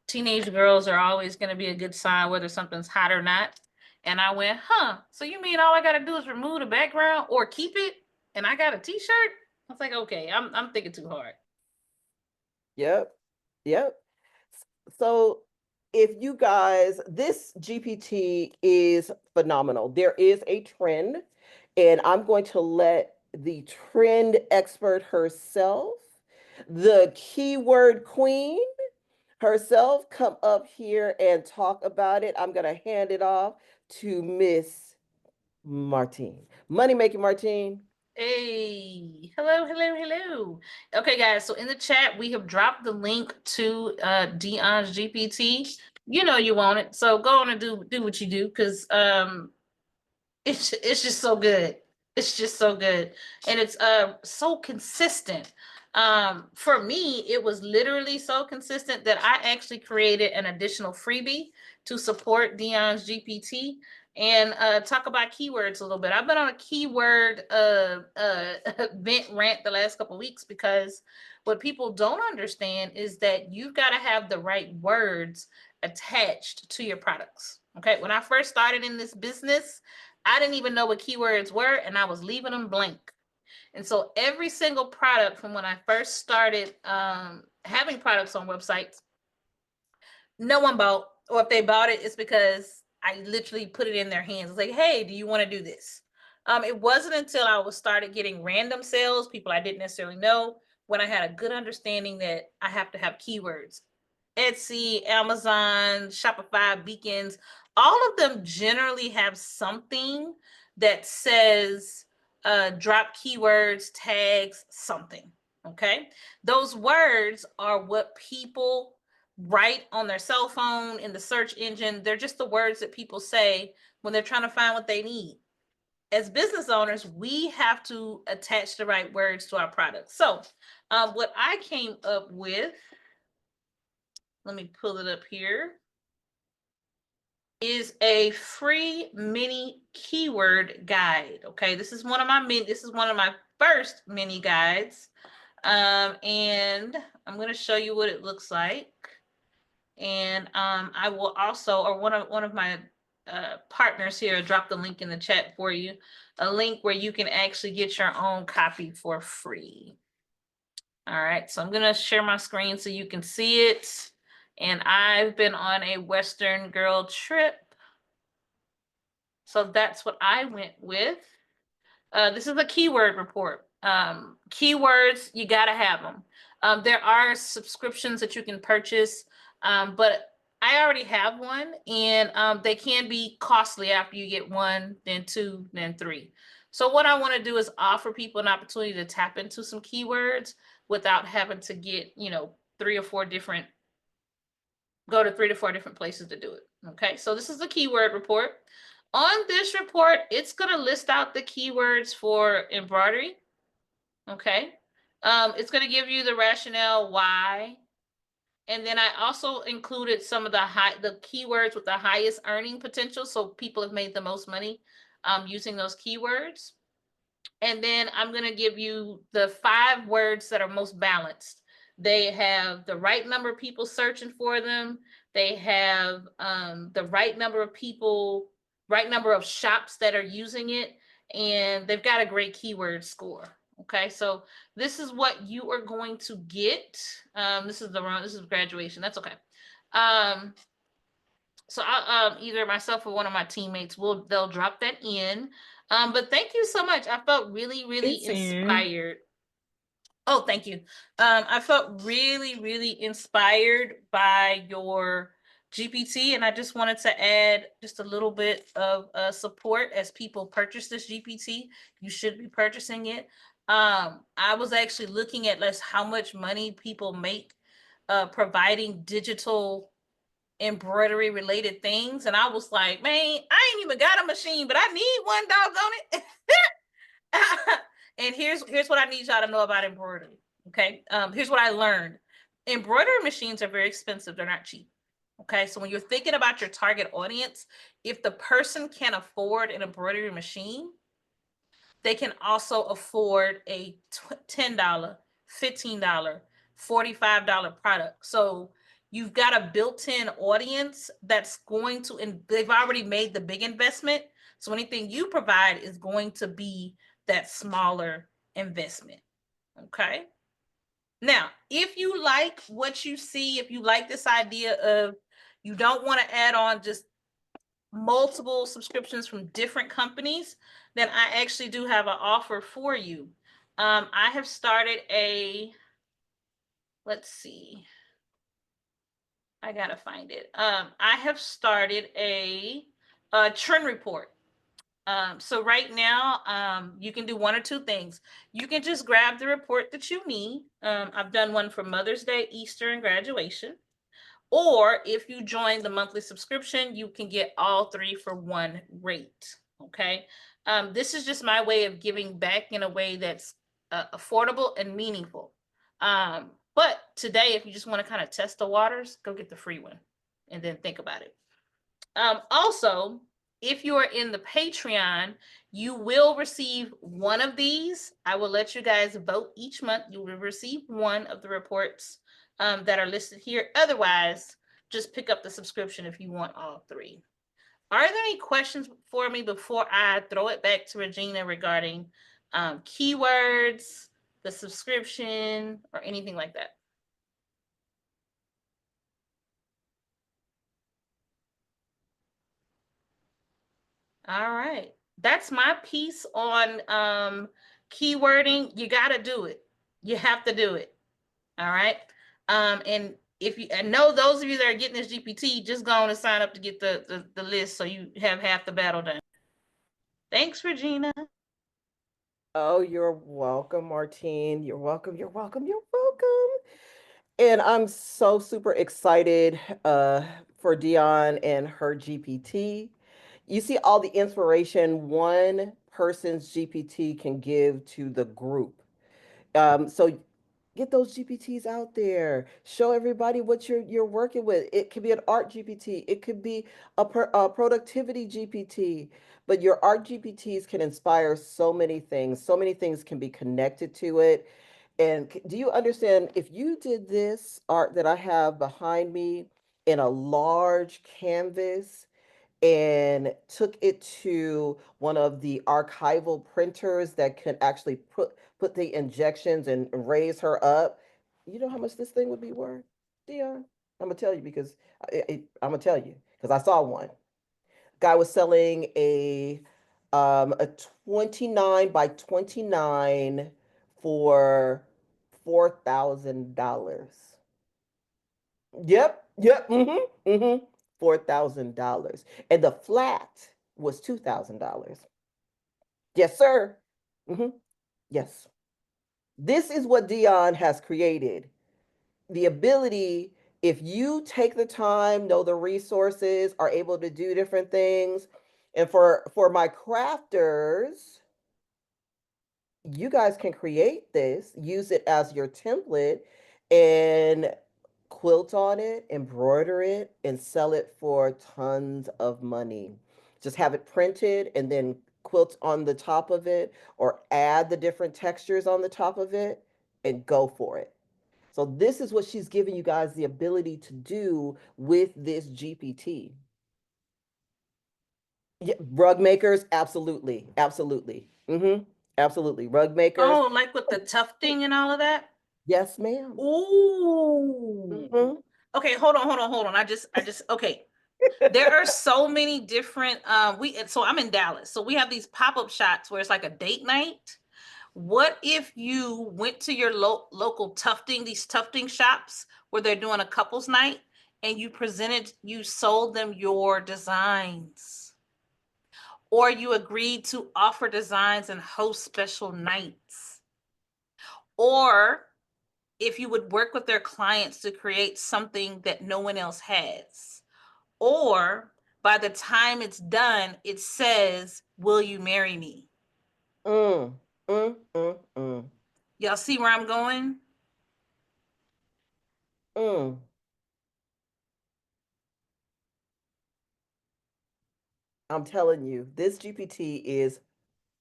Teenage girls are always going to be a good sign whether something's hot or not. And I went, huh, so you mean all I got to do is remove the background or keep it? And I got a t-shirt? I was like, okay, I'm thinking too hard. Yep. Yep. So if you guys, this GPT is phenomenal. There is a trend, and I'm going to let the trend expert herself, the keyword queen herself, come up here and talk about it. I'm going to hand it off to Miss Martine. Money making Martine. Hey, hello, hello, hello. Okay, guys, so in the chat, we have dropped the link to Dion's GPT. You know you want it, so go on and do what you do, because it's just so good. It's just so good. And it's so consistent. For me, it was literally so consistent that I actually created an additional freebie to support Dion's GPT and talk about keywords a little bit. I've been on a keyword vent rant the last couple of weeks because what people don't understand is that you've got to have the right words attached to your products. Okay, when I first started in this business, I didn't even know what keywords were, and I was leaving them blank. And so every single product from when I first started having products on websites, no one bought, or if they bought it, it's because I literally put it in their hands. It's like, hey, do you want to do this? It wasn't until I was started getting random sales, people I didn't necessarily know, when I had a good understanding that I have to have keywords. Etsy, Amazon, Shopify, Beacons, all of them generally have something that says drop keywords, tags, something. Okay. Those words are what people write on their cell phone in the search engine. They're just the words that people say when they're trying to find what they need. As business owners, we have to attach the right words to our products. So what I came up with, let me pull it up here, is a free mini keyword guide. Okay, this is one of my first mini guides. And I'm going to show you what it looks like. And I will also, or one of my partners here, drop the link in the chat for you, a link where you can actually get your own copy for free. All right, so I'm gonna share my screen so you can see it. And I've been on a Western girl trip. So that's what I went with. This is a keyword report. Keywords, you gotta have them. There are subscriptions that you can purchase, but I already have one, and they can be costly after you get 1, then 2, then 3. So what I want to do is offer people an opportunity to tap into some keywords without having to get, 3 or 4 different, go to 3 to 4 different places to do it. Okay, so this is the keyword report. On this report, it's going to list out the keywords for embroidery. Okay. It's going to give you the rationale why. And then I also included some of the keywords with the highest earning potential. So people have made the most money using those keywords. And then I'm going to give you the 5 words that are most balanced. They have the right number of people searching for them. They have the right number of people, right number of shops that are using it. And they've got a great keyword score. Okay, so this is what you are going to get. This is graduation. That's okay. So I'll either myself or one of my teammates they'll drop that in. But thank you so much. I felt really, really It's in. inspired. Oh, thank you. I felt really, really inspired by your GPT, and I just wanted to add just a little bit of support as people purchase this GPT. You should be purchasing it. I was actually looking at how much money people make providing digital embroidery related things, and I was like, man, I ain't even got a machine, but I need one, doggone it. And here's what I need y'all to know about embroidery. Okay, here's what I learned. Embroidery machines are very expensive. They're not cheap. Okay, so when you're thinking about your target audience, if the person can afford an embroidery machine, they can also afford a $10, $15, $45 product. So you've got a built-in audience that's going to, and they've already made the big investment. So anything you provide is going to be that smaller investment. Okay. Now, if you like what you see, if you like this idea of you don't want to add on just multiple subscriptions from different companies, then I actually do have an offer for you. I have started let's see. I gotta find it. I have started a trend report. So right now, you can do one or two things. You can just grab the report that you need. I've done one for Mother's Day, Easter, and graduation. Or if you join the monthly subscription, you can get all 3 for one rate. Okay. This is just my way of giving back in a way that's affordable and meaningful. But today, if you just want to kind of test the waters, go get the free one and then think about it. Also, if you are in the Patreon, you will receive one of these. I will let you guys vote each month. You will receive one of the reports that are listed here. Otherwise, just pick up the subscription if you want all 3. Are there any questions for me before I throw it back to Regina regarding keywords, the subscription, or anything like that? All right. That's my piece on keywording. You got to do it. You have to do it. All right. And if you know those of you that are getting this GPT, just go on and sign up to get the list so you have half the battle done. Thanks, Regina. Oh, you're welcome, Martine. You're welcome. You're welcome. You're welcome. And I'm so super excited for Dion and her GPT. You see all the inspiration one person's GPT can give to the group. So get those GPTs out there. Show everybody what you're working with. It could be an art GPT. It could be a productivity GPT. But your art GPTs can inspire so many things. So many things can be connected to it. And do you understand if you did this art that I have behind me in a large canvas and took it to one of the archival printers that can actually put the injections and raise her up, you know how much this thing would be worth, Dion? I'm gonna tell you because I'm gonna tell you because I saw one. Guy was selling a 29 by 29 for $4,000. Yep, $4,000. And the flat was $2,000. Yes, sir. hmm Yes. This is what Dion has created. The ability, if you take the time, know the resources, are able to do different things. And for my crafters, you guys can create this, use it as your template, and quilt on it, embroider it, and sell it for tons of money. Just have it printed and then quilt on the top of it, or add the different textures on the top of it and go for it. So this is what she's giving you guys the ability to do with this GPT. Yeah, rug makers, absolutely, absolutely. Absolutely. Rug makers. Oh, like with the tufting and all of that? Yes, ma'am. Ooh. hmm Okay, hold on. Okay. There are so many different so I'm in Dallas. So we have these pop-up shops where it's like a date night. What if you went to your local these tufting shops where they're doing a couples night, and you sold them your designs, or you agreed to offer designs and host special nights, or if you would work with their clients to create something that no one else has, or by the time it's done, it says, "Will you marry me?" Mm, mm. Y'all see where I'm going? Mm. I'm telling you, this GPT is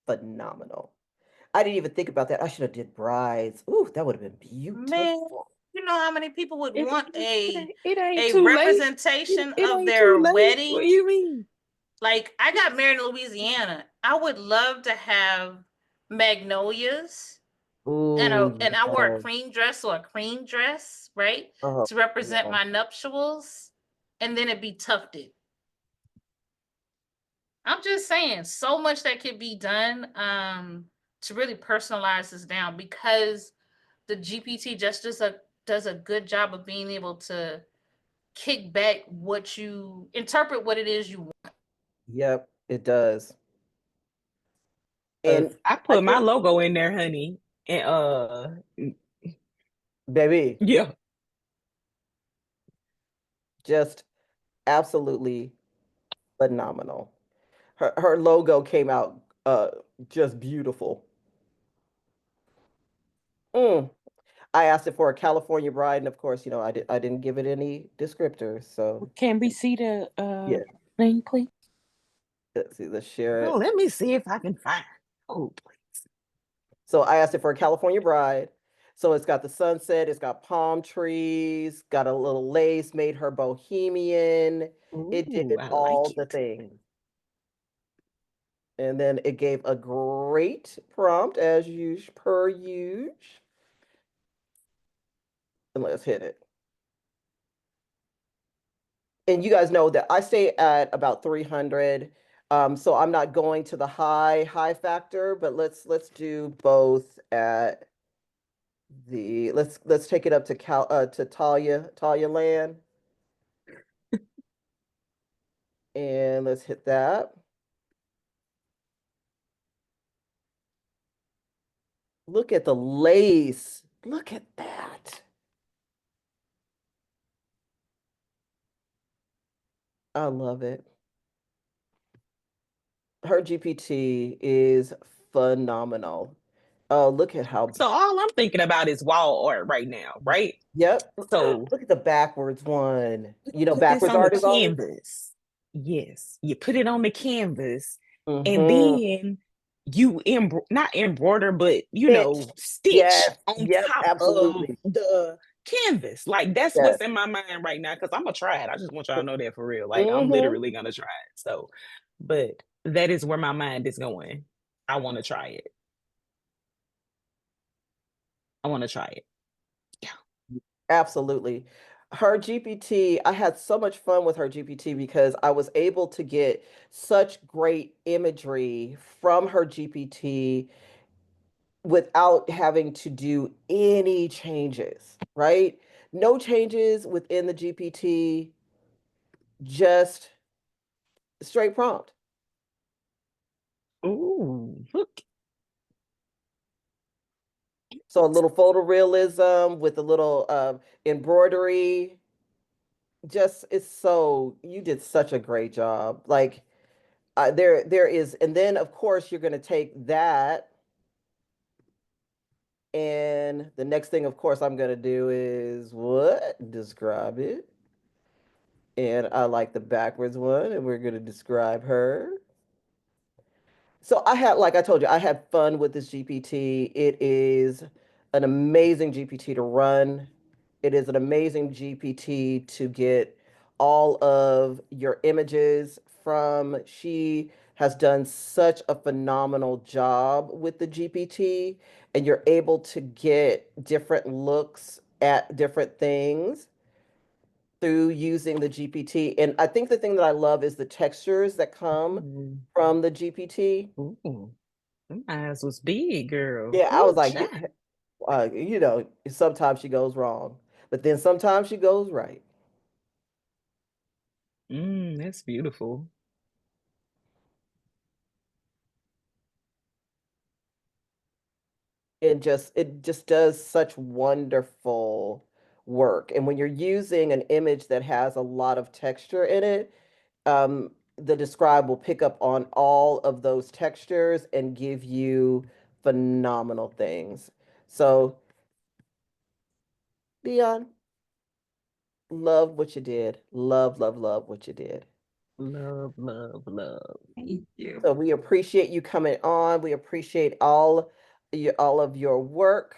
phenomenal. I didn't even think about that. I should have did brides. Ooh, that would have been Man, beautiful. you know how many people would It, want it ain't a too late. representation It of ain't too their late. What do wedding? you mean? Like, I got married in Louisiana. I would love to have magnolias, Ooh, and I wore a yes. cream dress or a cream dress, right? Oh, To represent yeah. my nuptials, and then it'd be tufted. I'm just saying, so much that could be done to really personalize this down, because the GPT just does a good job of being able to kick back what you interpret what it is you want. Yep, it does. 'Cause And I I put my think, logo in there, honey. And baby, yeah. just absolutely phenomenal. Her logo came out just beautiful. Mm. I asked it for a California bride, and of course, I didn't give it any descriptors. So Can we see the yeah, thing, please? let's see, let's share Oh, it. let me see if I can find. Oh, please. So I asked it for a California bride. So it's got the sunset, it's got palm trees, got a little lace, made her bohemian. It Ooh, did I all like the it. things. And then it gave a great prompt as usual, per usual. And let's hit it. And you guys know that I stay at about 300. So I'm not going to the high factor, but let's do both at the let's take it up to to Talya land, and let's hit that. Look at the lace. Look at that. I love it. Her GPT is phenomenal. Oh, look at how, So all I'm thinking about is wall art right now, right? yep. So Look at the backwards one. you put this Backwards on the art is always. canvas. Yes, you put it on the canvas, and Mm-hmm. then you not embroider, but Stitch. stitch Yes. on Yep. top of Absolutely. the canvas. Like that's Yes. what's in my mind right now. Because I'm gonna try it. I just want y'all to know that for real. Like I'm Mm-hmm. literally gonna try it. So, but that is where my mind is going. I want to try it. I want to try it. Yeah. Absolutely. Her GPT, I had so much fun with her GPT because I was able to get such great imagery from her GPT without having to do any changes, right? No changes within the GPT, just straight prompt. Ooh, look. So a little photorealism with a little embroidery. Just it's so you did such a great job. Like there is, and then of course you're going to take that And the next thing, of course, I'm going to do is what? Describe it. And I like the backwards one, and we're going to describe her. So I had, like I told you, I had fun with this GPT. It is an amazing GPT to run. It is an amazing GPT to get all of your images from. She has done such a phenomenal job with the GPT, and you're able to get different looks at different things through using the GPT. And I think the thing that I love is the textures that come Ooh, from the GPT. ooh, them eyes was big, girl. Yeah, I was Ooh, like, child. yeah, sometimes she goes wrong, but then sometimes she goes right. That's beautiful. It just does such wonderful work. And when you're using an image that has a lot of texture in it, the Describe will pick up on all of those textures and give you phenomenal things. So, Dion, love what you did. Love, love, love what you did. Love, love, love. Thank you. So we appreciate you coming on. We appreciate all of your work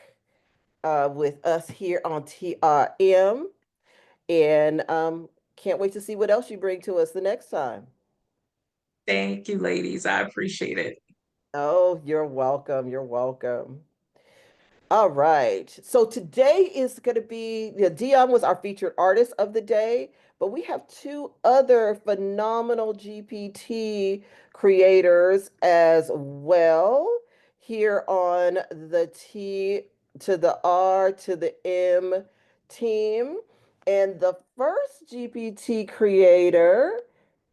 with us here on TRM, and can't wait to see what else you bring to us the next time. Thank you, ladies. I appreciate it. Oh, you're welcome. You're welcome. All right. So today is going to be, Dion was our featured artist of the day, but we have two other phenomenal GPT creators as well here on the T to the R to the M team. And the first GPT creator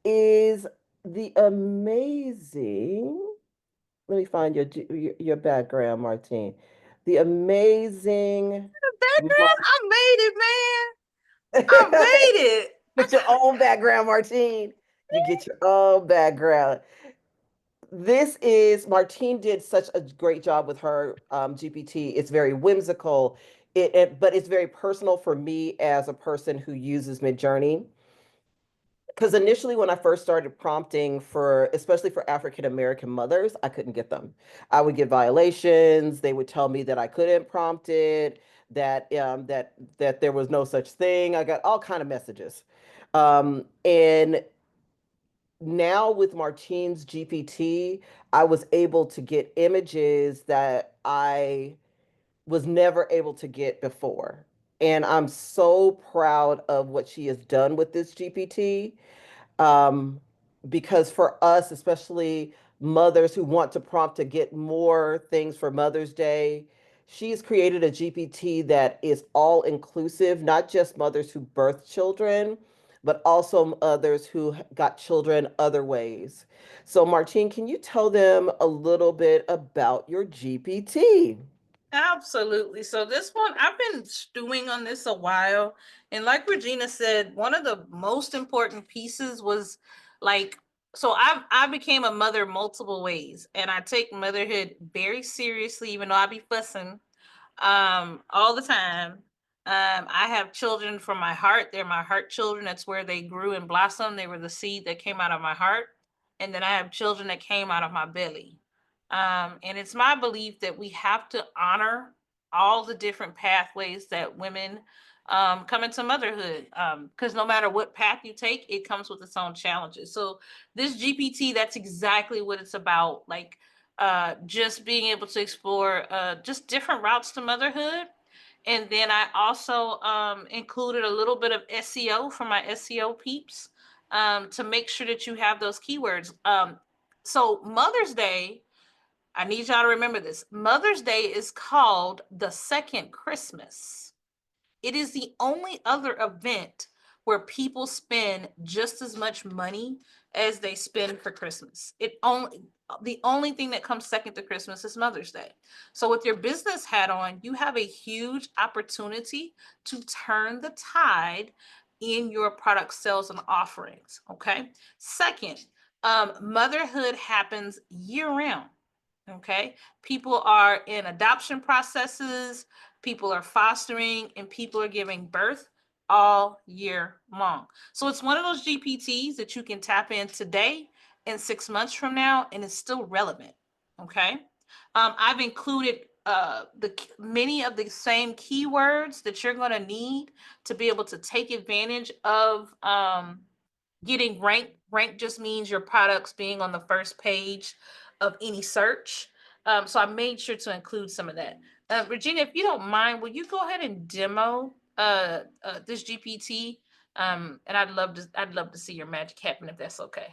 is the amazing, let me find your background, Martine. The amazing Background, I made it, man. I Mar- made it. Get your own background, Martine. You get your own background. This is Martine did such a great job with her GPT. It's very whimsical, but it's very personal for me as a person who uses Midjourney. Because initially, when I first started prompting for, especially for African American mothers, I couldn't get them. I would get violations. They would tell me that I couldn't prompt it, that there was no such thing. I got all kind of messages, and now with Martine's GPT, I was able to get images that I was never able to get before, and I'm so proud of what she has done with this GPT, um, because for us, especially mothers who want to prompt to get more things for Mother's Day, she's created a GPT that is all inclusive, not just mothers who birth children, but also others who got children other ways. So, Martine, can you tell them a little bit about your GPT? Absolutely. So this one, I've been stewing on this a while. And like Regina said, one of the most important pieces was like, so I became a mother multiple ways, and I take motherhood very seriously, even though I be fussing all the time. I have children from my heart. They're my heart children. That's where they grew and blossomed. They were the seed that came out of my heart. And then I have children that came out of my belly. And it's my belief that we have to honor all the different pathways that women come into motherhood. Because no matter what path you take, it comes with its own challenges. So this GPT, that's exactly what it's about. Like just being able to explore just different routes to motherhood. And then I also included a little bit of SEO for my SEO peeps to make sure that you have those keywords. So Mother's Day, I need y'all to remember this. Mother's Day is called the second Christmas. It is the only other event where people spend just as much money as they spend for Christmas. The only thing that comes second to Christmas is Mother's Day. So with your business hat on, you have a huge opportunity to turn the tide in your product sales and offerings. Okay. Second, motherhood happens year round. Okay. People are in adoption processes, people are fostering, and people are giving birth all year long. So it's one of those GPTs that you can tap in today and 6 months from now, and it's still relevant. Okay. I've included the many of the same keywords that you're going to need to be able to take advantage of getting ranked. Rank just means your products being on the first page of any search. So I made sure to include some of that. Regina, if you don't mind, will you go ahead and demo this GPT? And I'd love to see your magic happen if that's okay.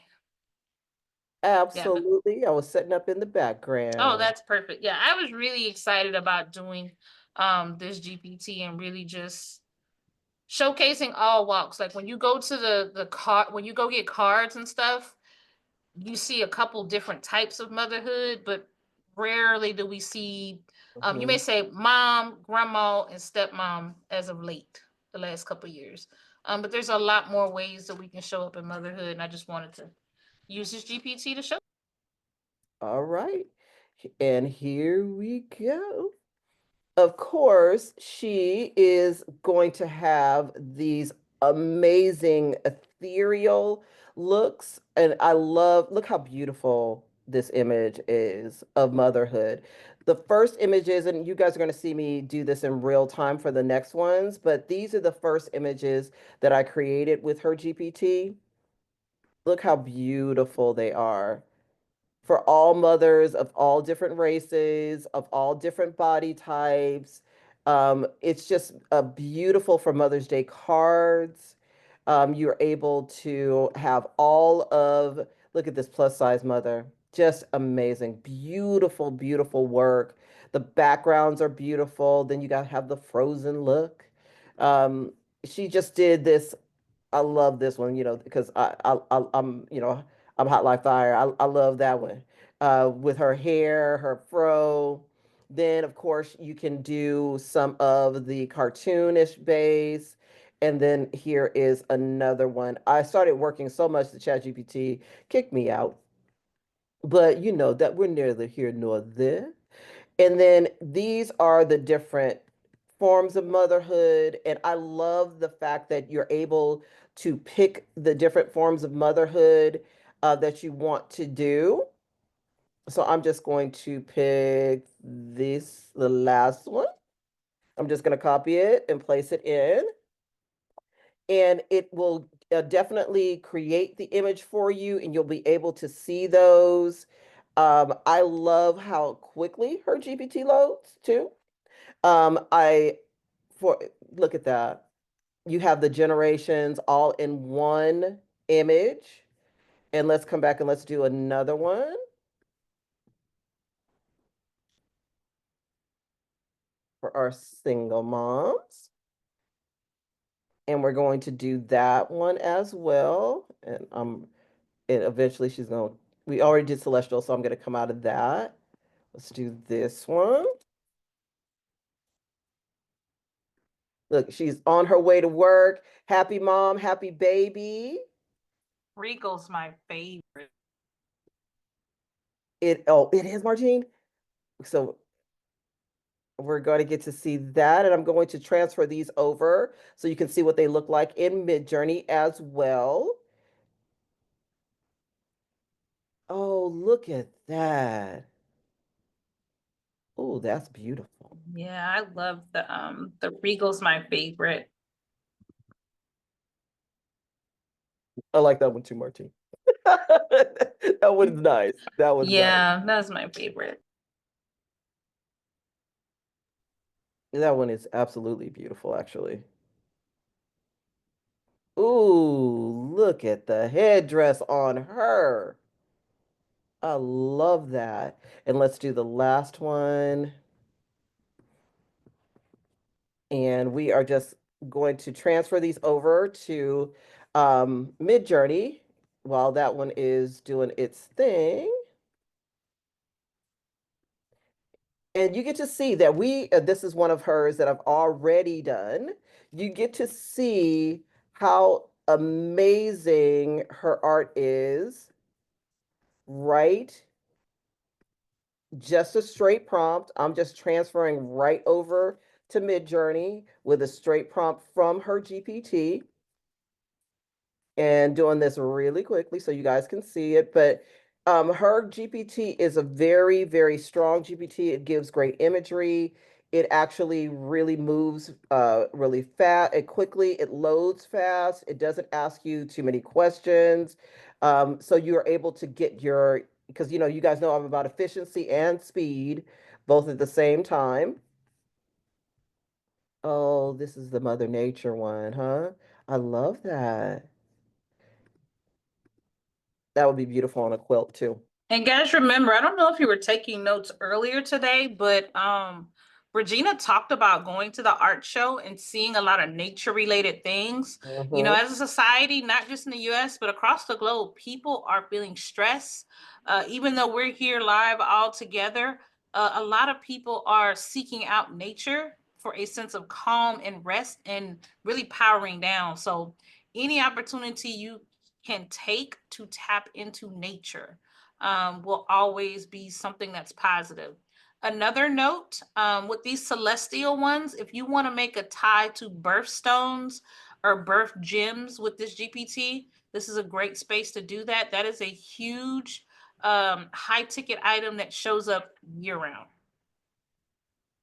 Yeah. Absolutely. I was setting up in the Oh, background. that's perfect. Yeah, I was really excited about doing this GPT and really just showcasing all walks. Like when you go to the car, when you go get cards and stuff, you see a couple different types of motherhood, but rarely do we see, you may Mhm. say mom, grandma, and stepmom as of late, the last couple of years. But there's a lot more ways that we can show up in motherhood, and I just wanted to use this GPT to show. All right. And here we go. Of course, she is going to have these amazing ethereal looks. And I love, look how beautiful this image is of motherhood. The first images, and you guys are going to see me do this in real time for the next ones, but these are the first images that I created with her GPT. Look how beautiful they are for all mothers of all different races, of all different body types. It's just beautiful for Mother's Day cards. You're able to have all of, look at this plus size mother, just amazing. Beautiful, beautiful work. The backgrounds are beautiful. Then you got to have the frozen look. Um, she just did this. I love this one, because I'm hot like fire. I love that one. With her hair, her fro. Then, of course, you can do some of the cartoonish base. And then here is another one. I started working so much that ChatGPT kicked me out. But you know that we're neither here nor there. And then these are the different forms of motherhood. And I love the fact that you're able to pick the different forms of motherhood that you want to do. So I'm just going to pick this, the last one. I'm just going to copy it and place it in. And it will definitely create the image for you, and you'll be able to see those. I love how quickly her GPT loads too. I for look at that. You have the generations all in one image. And let's come back and let's do another one for our single moms. And we're going to do that one as well. And eventually she's going to, we already did celestial, so I'm going to come out of that. Let's do this one. Look, she's on her way to work. Happy mom, happy baby. Regal's my favorite. It is Martine. So we're going to get to see that, and I'm going to transfer these over so you can see what they look like in Midjourney as well. Oh, look at that. Oh, that's beautiful. Yeah, I love the Regal's my favorite. I like that one too, Martine. That one's nice. That one's nice. Yeah, that's my favorite. That one is absolutely beautiful, actually. Ooh, look at the headdress on her. I love that. And let's do the last one. And we are just going to transfer these over to Midjourney while that one is doing its thing. And you get to see that this is one of hers that I've already done. You get to see how amazing her art is, right? just a straight prompt. I'm just transferring right over to Midjourney with a straight prompt from her GPT and doing this really quickly so you guys can see it. But her GPT is a very, very strong GPT. It gives great imagery. It actually really moves really fast and quickly. It loads fast. It doesn't ask you too many questions. So you're able to get your, because you guys know I'm about efficiency and speed both at the same time. Oh, this is the Mother Nature one, huh? I love that. That would be beautiful on a quilt too. And guys, remember, I don't know if you were taking notes earlier today, but Regina talked about going to the art show and seeing a lot of nature related things. You know, Mhm. as a society, not just in the US, but across the globe, people are feeling stress. Even though we're here live all together, a lot of people are seeking out nature for a sense of calm and rest and really powering down. So, any opportunity you can take to tap into nature will always be something that's positive. Another note with these celestial ones, if you want to make a tie to birthstones or birth gems with this GPT, this is a great space to do that. That is a huge high ticket item that shows up year round.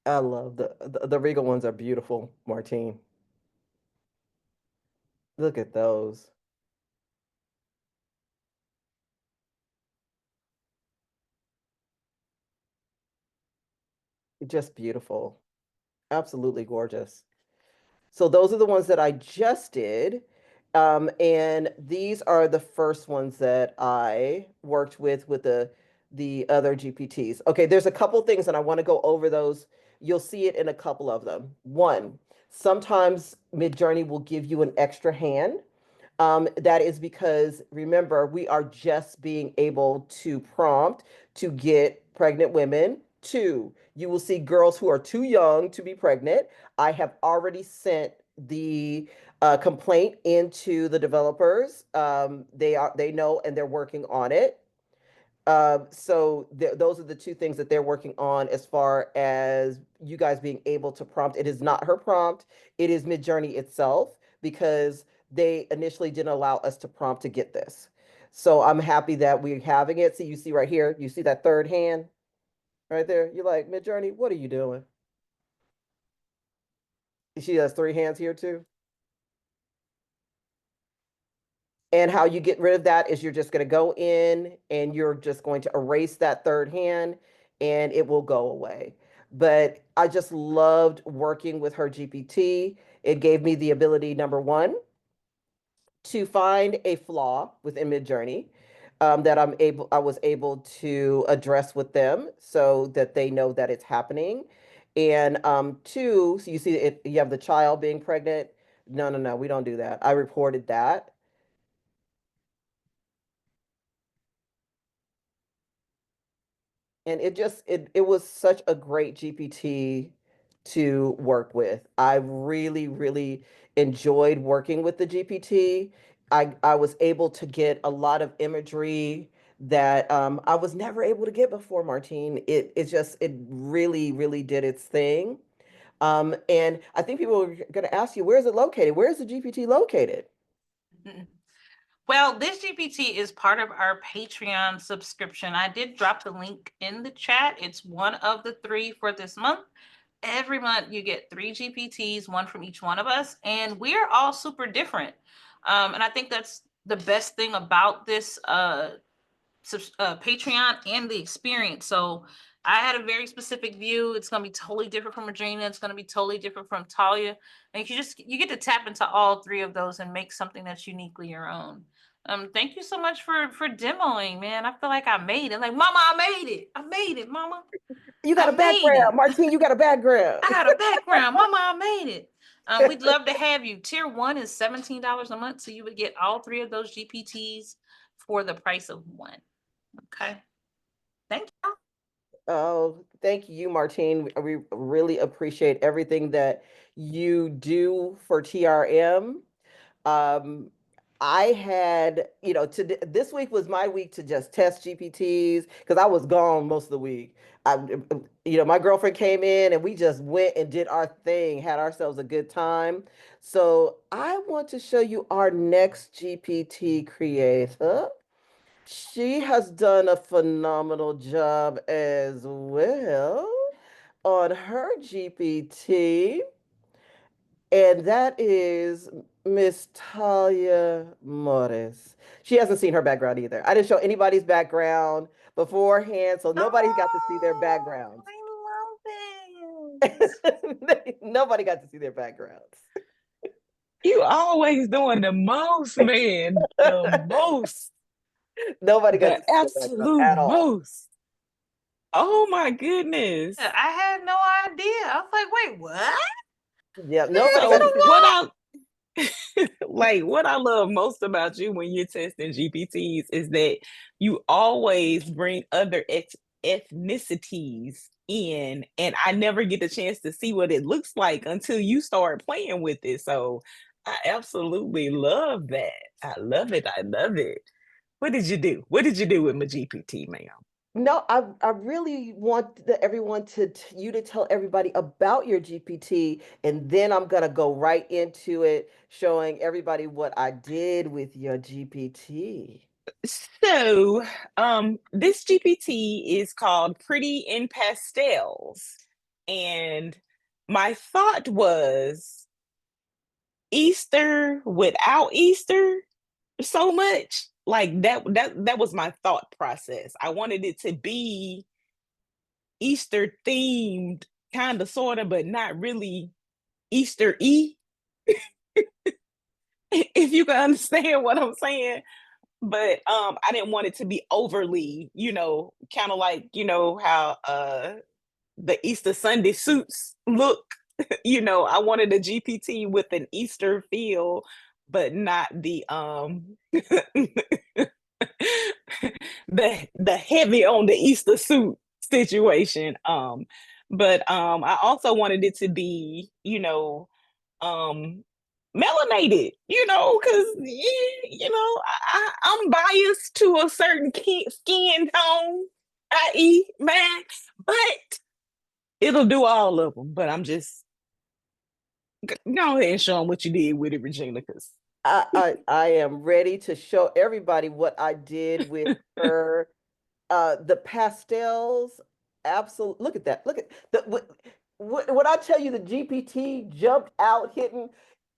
I love the regal ones are beautiful, Martine. Look at those. Just beautiful. Absolutely gorgeous. So those are the ones that I just did. And these are the first ones that I worked with the other GPTs. Okay, there's a couple things and I want to go over those. You'll see it in a couple of them. One, sometimes Midjourney will give you an extra hand. That is because remember, we are just being able to prompt to get pregnant women. Two, you will see girls who are too young to be pregnant. I have already sent the complaint into the developers. They know and they're working on it. So those are the two things that they're working on as far as you guys being able to prompt. It is not her prompt, it is Midjourney itself because they initially didn't allow us to prompt to get this. So I'm happy that we're having it. See, you see right here, you see that third hand right there? You're like, Midjourney, what are you doing? She has three hands here too. And how you get rid of that is you're just going to go in and you're just going to erase that third hand and it will go away. But I just loved working with her GPT. It gave me the ability, number one, to find a flaw within Midjourney that I was able to address with them so that they know that it's happening. And two, so you see it, you have the child being pregnant. No, no, no, we don't do that. I reported that. And it was such a great GPT to work with. I really, really enjoyed working with the GPT. I was able to get a lot of imagery that I was never able to get before, Martine. It really, really did its thing. And I think people are going to ask you, where is it located? Where is the GPT located? Well, this GPT is part of our Patreon subscription. I did drop the link in the chat. It's one of the three for this month. Every month you get three GPTs, one from each one of us, and we're all super different. And I think that's the best thing about this Patreon and the experience. So I had a very specific view. It's going to be totally different from Regina. It's going to be totally different from Talya. And you get to tap into all three of those and make something that's uniquely your own. Thank you so much for demoing, man. I feel like I made it. Like, Mama, I made it. I made it, Mama. You got I a made background, it. Martine. You got a background. I got a background. Mama, I made it. We'd love to have you. Tier 1 is $17 a month. So you would get all three of those GPTs for the price of one. Okay. Thank you. Oh, thank you, Martine. We really appreciate everything that you do for TRM. Um, I had, this week was my week to just test GPTs because I was gone most of the week. I, my girlfriend came in and we just went and did our thing, had ourselves a good time. So I want to show you our next GPT creator. She has done a phenomenal job as well on her GPT. And that is Miss Talya Morris. She hasn't seen her background either. I didn't show anybody's background beforehand, so nobody's got to see their Oh, backgrounds. I love it. Nobody got to see their backgrounds. You always doing the most, man. The most. Nobody got The to see their background absolute at all. most. Oh my goodness. Yeah, I had no idea. I was like, wait, what? Yeah, nobody got to So see. what I like what I love most about you when you're testing GPTs is that you always bring other ethnicities in, and I never get the chance to see what it looks like until you start playing with it. So I absolutely love that. I love it. I love it. What did you do? What did you do with my GPT, ma'am? No, I really want everyone you to tell everybody about your GPT, and then I'm gonna go right into it, showing everybody what I did with your GPT. So, this GPT is called Pretty in Pastels. And my thought was Easter without Easter so much. Like that was my thought process. I wanted it to be Easter themed, kind of sort of, but not really Easter y, if you can understand what I'm saying. But I didn't want it to be overly, kind of like, how the Easter Sunday suits look. I wanted a GPT with an Easter feel, but not the heavy on the Easter suit situation. But I also wanted it to be, um melanated, because I'm biased to a certain skin tone, i.e. man, but it'll do all of them. But I'm just go ahead and show them what you did with it, Regina, because I am ready to show everybody what I did with her. The pastels, absolute. Look at that. Look at the when I tell you the GPT jumped out hitting.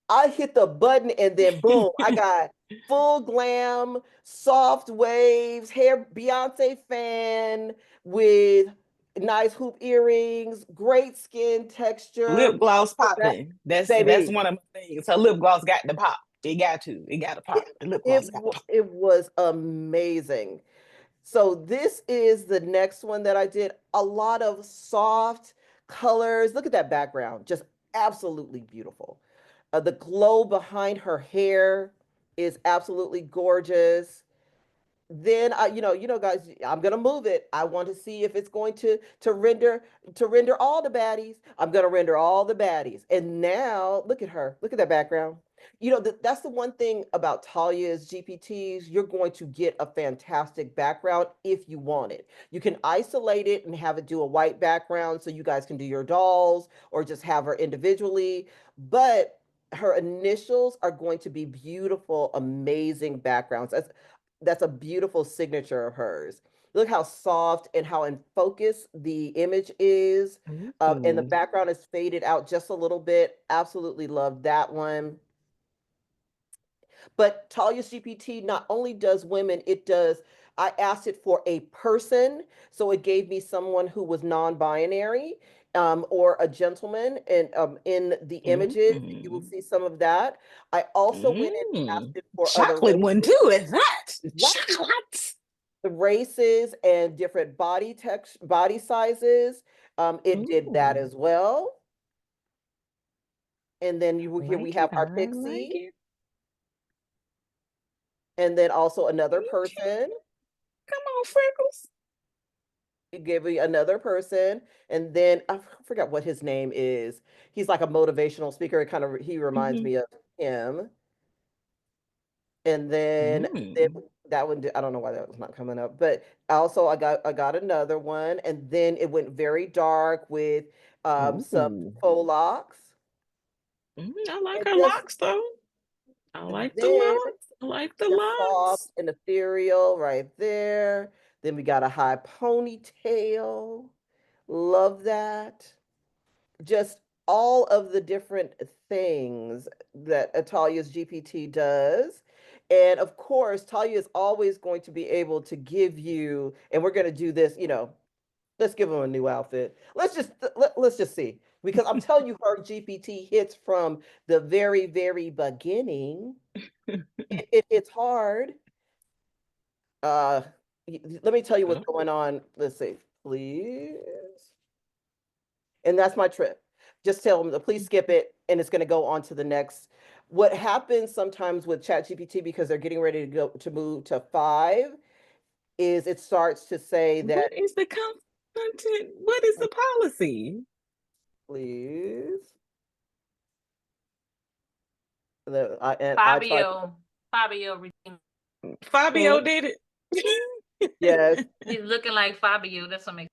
I hit the button and then boom, I got full glam, soft waves, hair Beyonce fan with nice hoop earrings, great skin texture. lip gloss That popping. That's baby, one of my things. Her lip gloss got to pop. It got to. It got to it, pop. The lip gloss got to pop. it was amazing. So this is the next one that I did. A lot of soft colors. Look at that background, just absolutely beautiful. The glow behind her hair is absolutely gorgeous. Then guys, I'm gonna move it. I want to see if it's going to render all the baddies. I'm gonna render all the baddies. And now look at her. Look at that background. That's the one thing about Talia's GPTs. You're going to get a fantastic background if you want it. You can isolate it and have it do a white background so you guys can do your dolls or just have her individually. But her initials are going to be beautiful, amazing backgrounds. That's a beautiful signature of hers. Look how soft and how in focus the image is. And the Ooh. background is faded out just a little bit. Absolutely love that one. But Talia's GPT not only does women, I asked it for a person. So it gave me someone who was non-binary, or a gentleman. And in the images, you will Mm. see some of that. I also went in and asked Mm. it for other Chocolate one races. too, is that? Right. Chocolate. The races and different body sizes. It did that Ooh. as well. And then here we Like it. have our I like pixie, it. and then also another Okay. person. Come on, Freckles. It gave me another person, and then I forgot what his name is. He's like a motivational speaker. He reminds Mhm. me of him. And then Mm. that one, I don't know why that was not coming up, but also I got another one, and then it went very dark with some Ooh. faux locks. I like And her just locks though. I like the then locks. I like the just soft locks. and ethereal right there. Then we got a high ponytail. Love that. Just all of the different things that Atalia's GPT does. And of course, Talia is always going to be able to give you, and we're going to do this, let's give them a new outfit. Let's just see. Because I'm telling you, her GPT hits from the very, very beginning. It hits hard. Uh, Let me tell you what's Oh, going on. Let's see, please. And that's my trip. Just tell them to please skip it, and it's going to go on to the next. What happens sometimes with ChatGPT, because they're getting ready to move to 5, is it starts to say that what is the content? What is the policy? please. And I tried. Fabio, Regina. Fabio did it. Yes. He's looking like Fabio. That's what makes.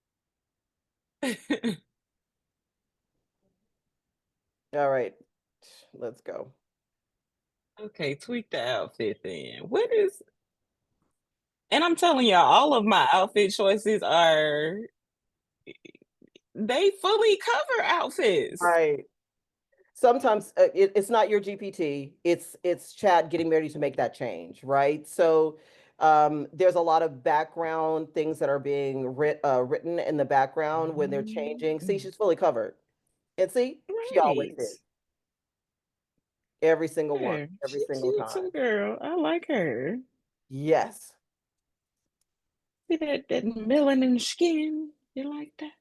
All right. Let's go. Okay, tweak the outfit then. What is, and I'm telling y'all, all of my outfit choices are, they fully cover outfits. Right. Sometimes it's not your GPT. It's chat getting ready to make that change, right? So there's a lot of background things that are being written in the background when they're changing. See, Mm, she's fully covered. And see, she always right. is. Every single one, Her. every She single cute time. too, girl. I like her. Yes. See that melanin skin? You like that?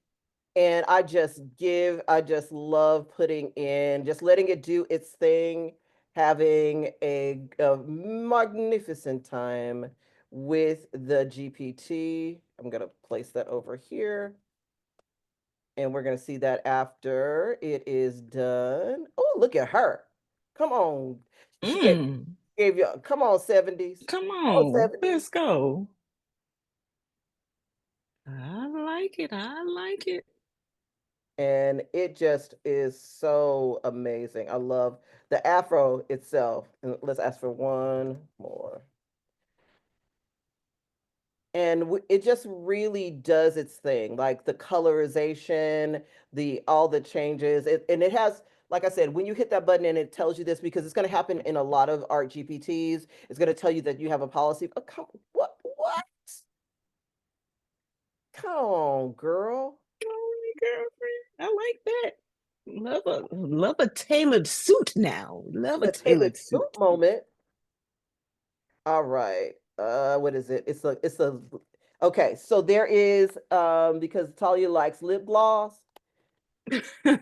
And I just love putting in, just letting it do its thing, having a magnificent time with the GPT. I'm going to place that over here. And we're going to see that after it is done. Oh, look at her. Come on. She Mm, gave you, come on, 70s. come Come on, on, 70s. let's go. I like it. I like it. And it just is so amazing. I love the afro itself. And let's ask for one more. And it just really does its thing, like the colorization, the all the changes. And it has, like I said, when you hit that button and it tells you this, because it's going to happen in a lot of art GPTs, it's going to tell you that you have a policy. Oh, what? What? Come on, girl. Oh, girlfriend. I like that. Love a tailored suit now. Love a A tailored tailored suit suit. moment. All right. What is it? It's a okay, so there is because Talia likes lip gloss, you just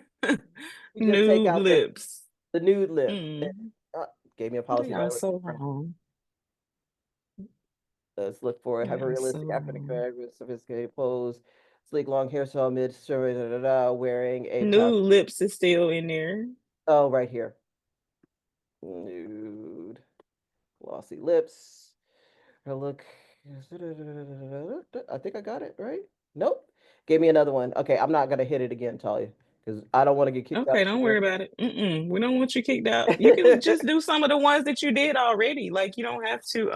take Nude out lips. the nude lips. Mm, Uh, Gave me a they policy are violation. so wrong. Let's look for a They are so hyper-realistic African wrong. character, sophisticated pose, sleek long hairstyle, wearing a pouch. Nude lips is still in there. Oh, right here. Nude, glossy lips. Her look. I think I got it right. Nope. Gave me another one. Okay, I'm not gonna hit it again, Talia, because I don't want to get kicked out Okay, of don't worry here. about it. We don't want you kicked out. You can just do some of the ones that you did already. Like you don't have to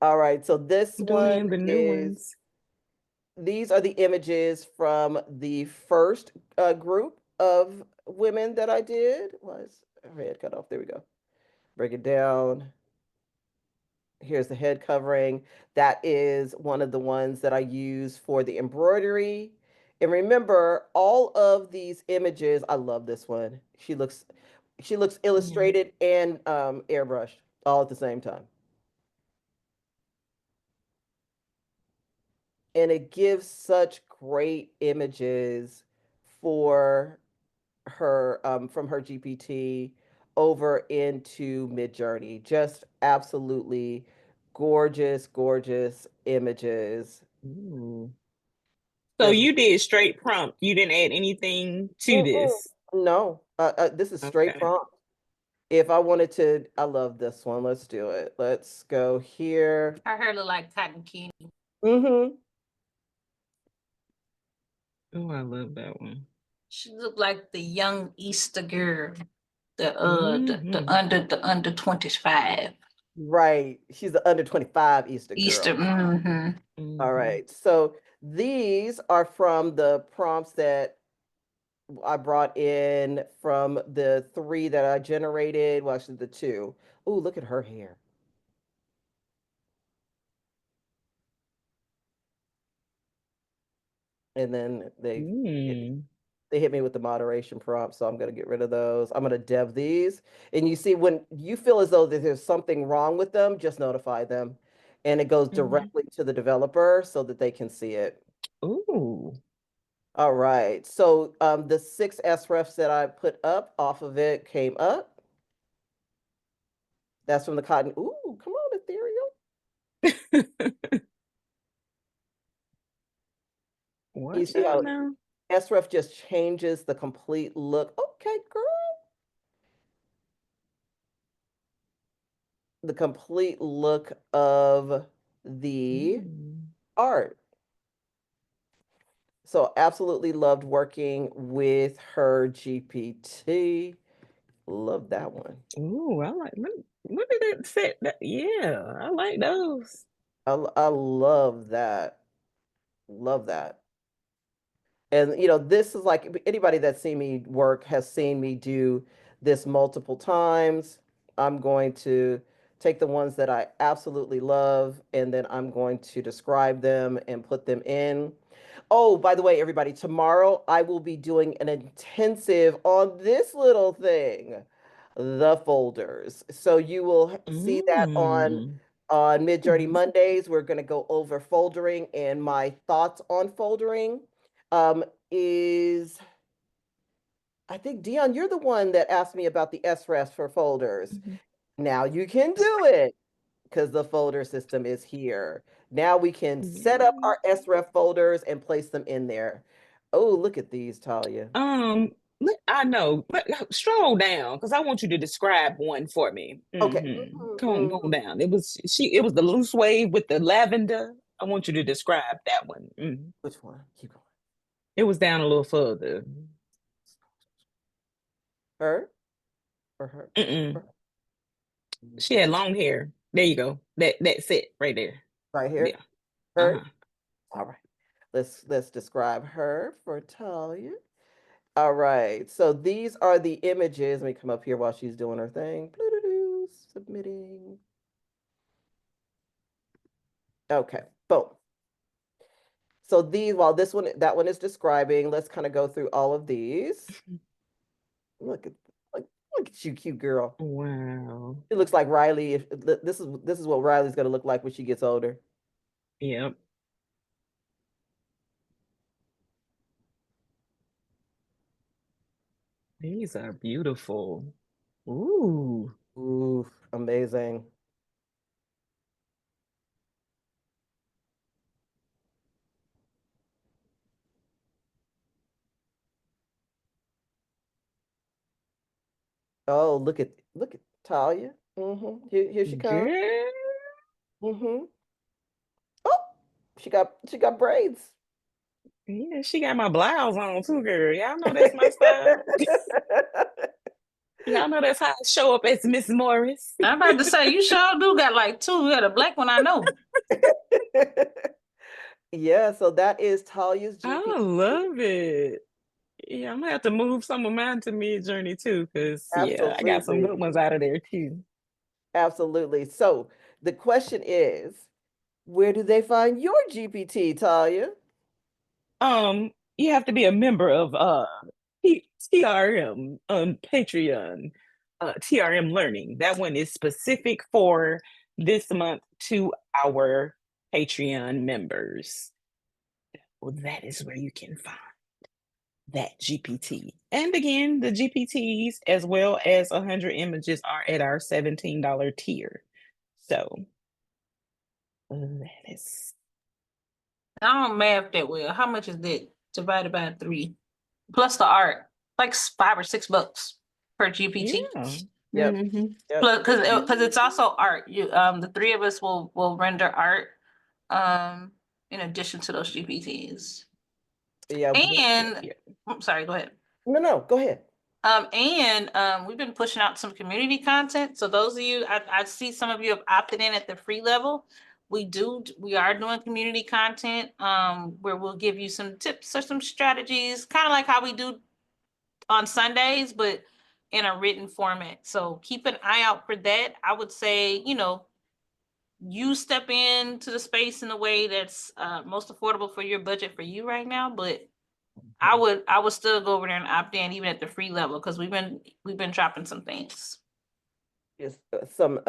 All right, so this do any one of the new is, ones. these are the images from the first group of women that I did. Was her head cut off? There we go. Break it down. Here's the head covering. That is one of the ones that I use for the embroidery. And remember, all of these images, I love this one. She looks Yeah. illustrated and airbrushed all at the same time. And it gives such great images for her from her GPT over into Midjourney. Just absolutely gorgeous, gorgeous images. Ooh. So Just you did straight prompt. You didn't add anything to mm-mm. this. No, this is straight Okay. prompt. if I wanted to, I love this one. Let's do it. Let's go here. Her hair look like cotton candy. Mm-hmm. Oh, I love that one. She looked like the young Easter girl, the Mhm. under 25 Right. She's the under 25 Easter girl. Easter. Mm-hmm. All right. So these are from the prompts that I brought in from the 3 that I generated. Well, actually, the 2. Oh, look at her hair. And then they hit me with the moderation prompt, so I'm going to get rid of those. I'm going to dev these. And you see, when you feel as though that there's something wrong with them, just notify them. And it goes directly to the developer so that they can see it. Ooh. All right. So the 6 SREFs that I put up off of it came up. That's from the cotton. Ooh, come on, Ethereal. You Watch see how out now. SREF just changes the complete look. Okay, girl. The complete look of the art. So absolutely loved working with her GPT. Love that one. Ooh, I like. Look at that set. Yeah, I like those. I love that. Love that. And this is like anybody that's seen me work has seen me do this multiple times. I'm going to take the ones that I absolutely love and then I'm going to describe them and put them in. Oh, by the way, everybody, tomorrow I will be doing an intensive on this little thing, the folders. So you will see that on Midjourney Mondays. We're going to go over foldering and my thoughts on foldering. Is I think Dion, you're the one that asked me about the SRES for folders. Now you can do it because the folder system is here. Now we can set up our SREF folders and place them in there. Oh, look at these, Talya. I know. Stroll down because I want you to describe one for me. Okay. Go down. It was the loose wave with the lavender. I want you to describe that one. Which one? Keep going. It was down a little further. Her or her? Or she had long hair. There you go. That's it right there. Right here. Yeah. Her. All right. Let's describe her for Talya. All right. So these are the images. Let me come up here while she's doing her thing. Submitting. Okay. Boom. So these, while that one is describing, let's kind of go through all of these. Look at you, cute girl. Wow. It looks like Riley. This is what Riley's gonna look like when she gets older. Yep. These are beautiful. Ooh. Ooh, amazing. Oh, look at Talya. Here she comes. Girl. Mm-hmm. Oh, she got braids. Yeah, she got my blouse on too, girl. Y'all know that's my style. Y'all know that's how I show up as Miss Morris. I'm about to say, you sure do got like 2. You got a black one, I know. Yeah, so that is Talya's GPT. I love it. Yeah, I'm gonna have to move some of mine to Midjourney too, because yeah, I got some Absolutely. good ones out of there too. Absolutely. So the question is, where do they find your GPT, Talya? You have to be a member of TRM on Patreon, TRM Learning. That one is specific for this month to our Patreon members. Well, that is where you can find that GPT. And again, the GPTs as well as 100 images are at our $17 tier. So that is. I don't math that well. How much is that divided by 3? Plus the art, like $5 or $6 per GPT. Yeah. Yep. Mhm. Yep. Because it's also art. The three of us will render art in addition to those GPTs. Yeah. And I'm sorry, go ahead. No, go ahead. We've been pushing out some community content. So those of you, I see some of you have opted in at the free level. We are doing community content where we'll give you some tips or some strategies, kind of like how we do on Sundays, but in a written format. So keep an eye out for that. I would say, you step into the space in a way that's most affordable for your budget for you right now, but I would still go over there and opt in even at the free level because we've been dropping some things. Is some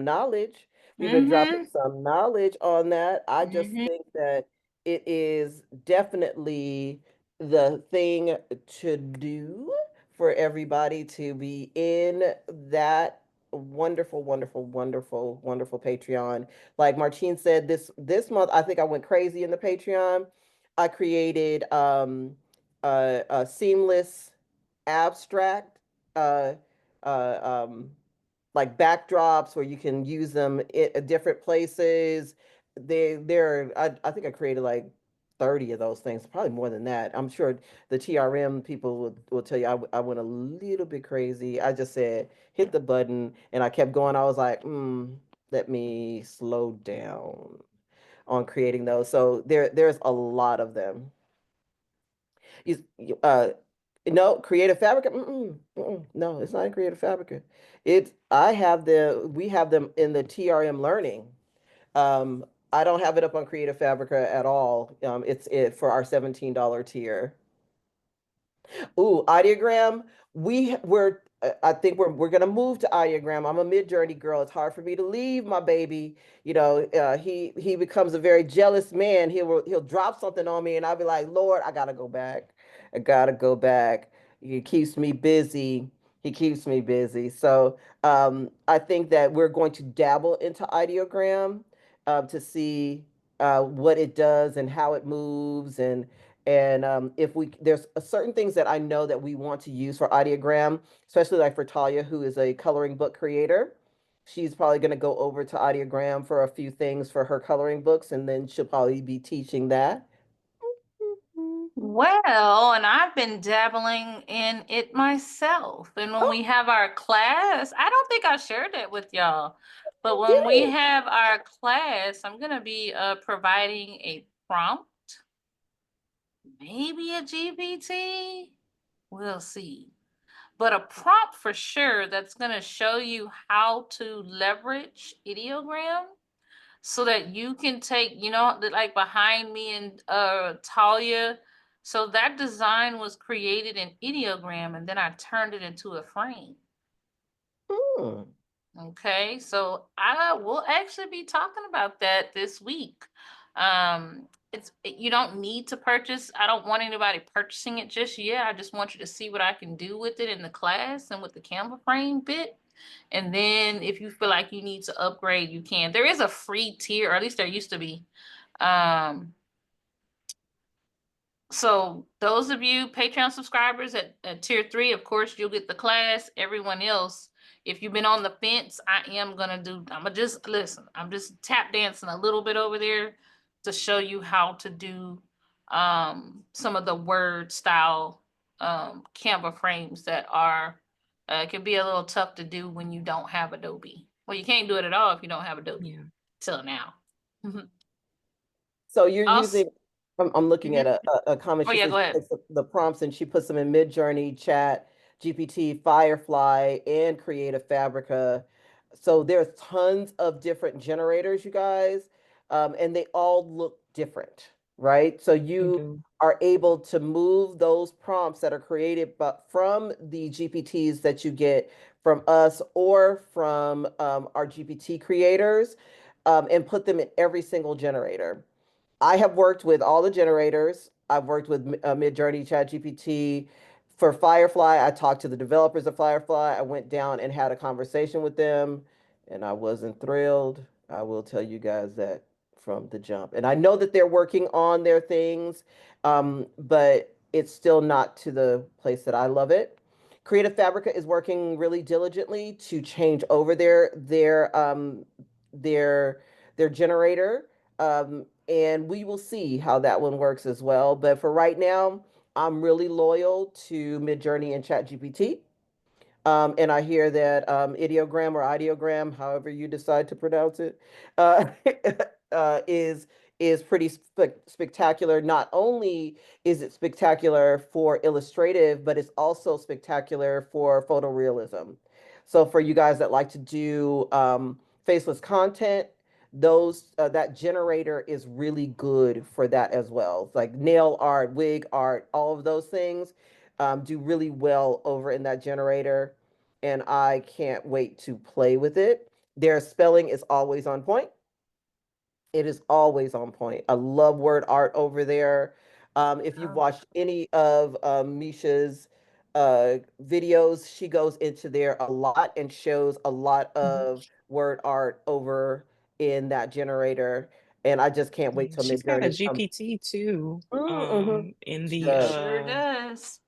knowledge. We've been dropping Mm-hmm. some knowledge on that. I just Mm-hmm. think that it is definitely the thing to do for everybody to be in that wonderful, wonderful, wonderful, wonderful Patreon. Like Martine said, this month I think I went crazy in the Patreon. I created a seamless abstract uh um like backdrops where you can use them at different places. I think I created like 30 of those things, probably more than that. I'm sure the TRM people will tell you I went a little bit crazy. I just said hit the button and I kept going. I was like, let me slow down on creating those. So there's a lot of them. You, no, Creative Fabrica. No, it's not in Creative Fabrica. We have them in the TRM Learning. Um, I don't have it up on Creative Fabrica at all. It's it for our $17 tier. Ooh, ideogram. I think we're gonna move to ideogram. I'm a Midjourney girl. It's hard for me to leave my baby. He becomes a very jealous man. He'll drop something on me, and I'll be like, Lord, I gotta go back. I gotta go back. He keeps me busy. He keeps me busy. So I think that we're going to dabble into ideogram to see what it does and how it moves and if there's certain things that I know that we want to use for ideogram, especially like for Talya, who is a coloring book creator. She's probably going to go over to ideogram for a few things for her coloring books, and then she'll probably be teaching that. Well, and I've been dabbling in it myself. And when Oh, we have our class, I don't think I shared that with y'all, but you when we did. have our class, I'm gonna be providing a prompt, maybe a GPT. We'll see. But a prompt for sure that's gonna show you how to leverage ideogram so that you can take, like behind me and Talya. So that design was created in ideogram and then I turned it into a frame. Hmm. Okay, so I will actually be talking about that this week. You don't need to purchase. I don't want anybody purchasing it just yet. I just want you to see what I can do with it in the class and with the Canva frame bit. And then if you feel like you need to upgrade, you can. There is a free tier, or at least there used to be. Um, so those of you Patreon subscribers at tier 3, of course, you'll get the class. Everyone else, if you've been on the fence, I'm gonna just listen. I'm just tap dancing a little bit over there to show you how to do some of the word style Canva frames that are can be a little tough to do when you don't have Adobe. Well, you can't do it at all if you don't have Adobe Yeah. till now. So you're Also, using, I'm looking at a comment. oh She yeah, says go she ahead. takes the prompts and she puts them in Midjourney, Chat, GPT, Firefly, and Creative Fabrica. So there's tons of different generators, you guys, and they all look different, right? So They you do. are able to move those prompts that are created but from the GPTs that you get from us or from our GPT creators, and put them in every single generator. I have worked with all the generators. I've worked with Midjourney, ChatGPT. For Firefly, I talked to the developers of Firefly. I went down and had a conversation with them, and I wasn't thrilled. I will tell you guys that from the jump. And I know that they're working on their things, but it's still not to the place that I love it. Creative Fabrica is working really diligently to change over their their generator. And we will see how that one works as well. But for right now, I'm really loyal to Midjourney and ChatGPT. And I hear that ideogram or ideogram, however you decide to pronounce it, uh, is pretty spectacular. Not only is it spectacular for illustrative, but it's also spectacular for photorealism. So for you guys that like to do faceless content, those that generator is really good for that as well. Like nail art, wig art, all of those things do really well over in that generator, and I can't wait to play with it. Their spelling is always on point. It is always on point. I love word art over there. If you've Oh. watched any of Misha's videos, she goes into there a lot and shows a lot of word art over in that generator. And I just can't wait till She's got a Midjourney comes. GPT too, Mm-hmm. in She the does. Sure does.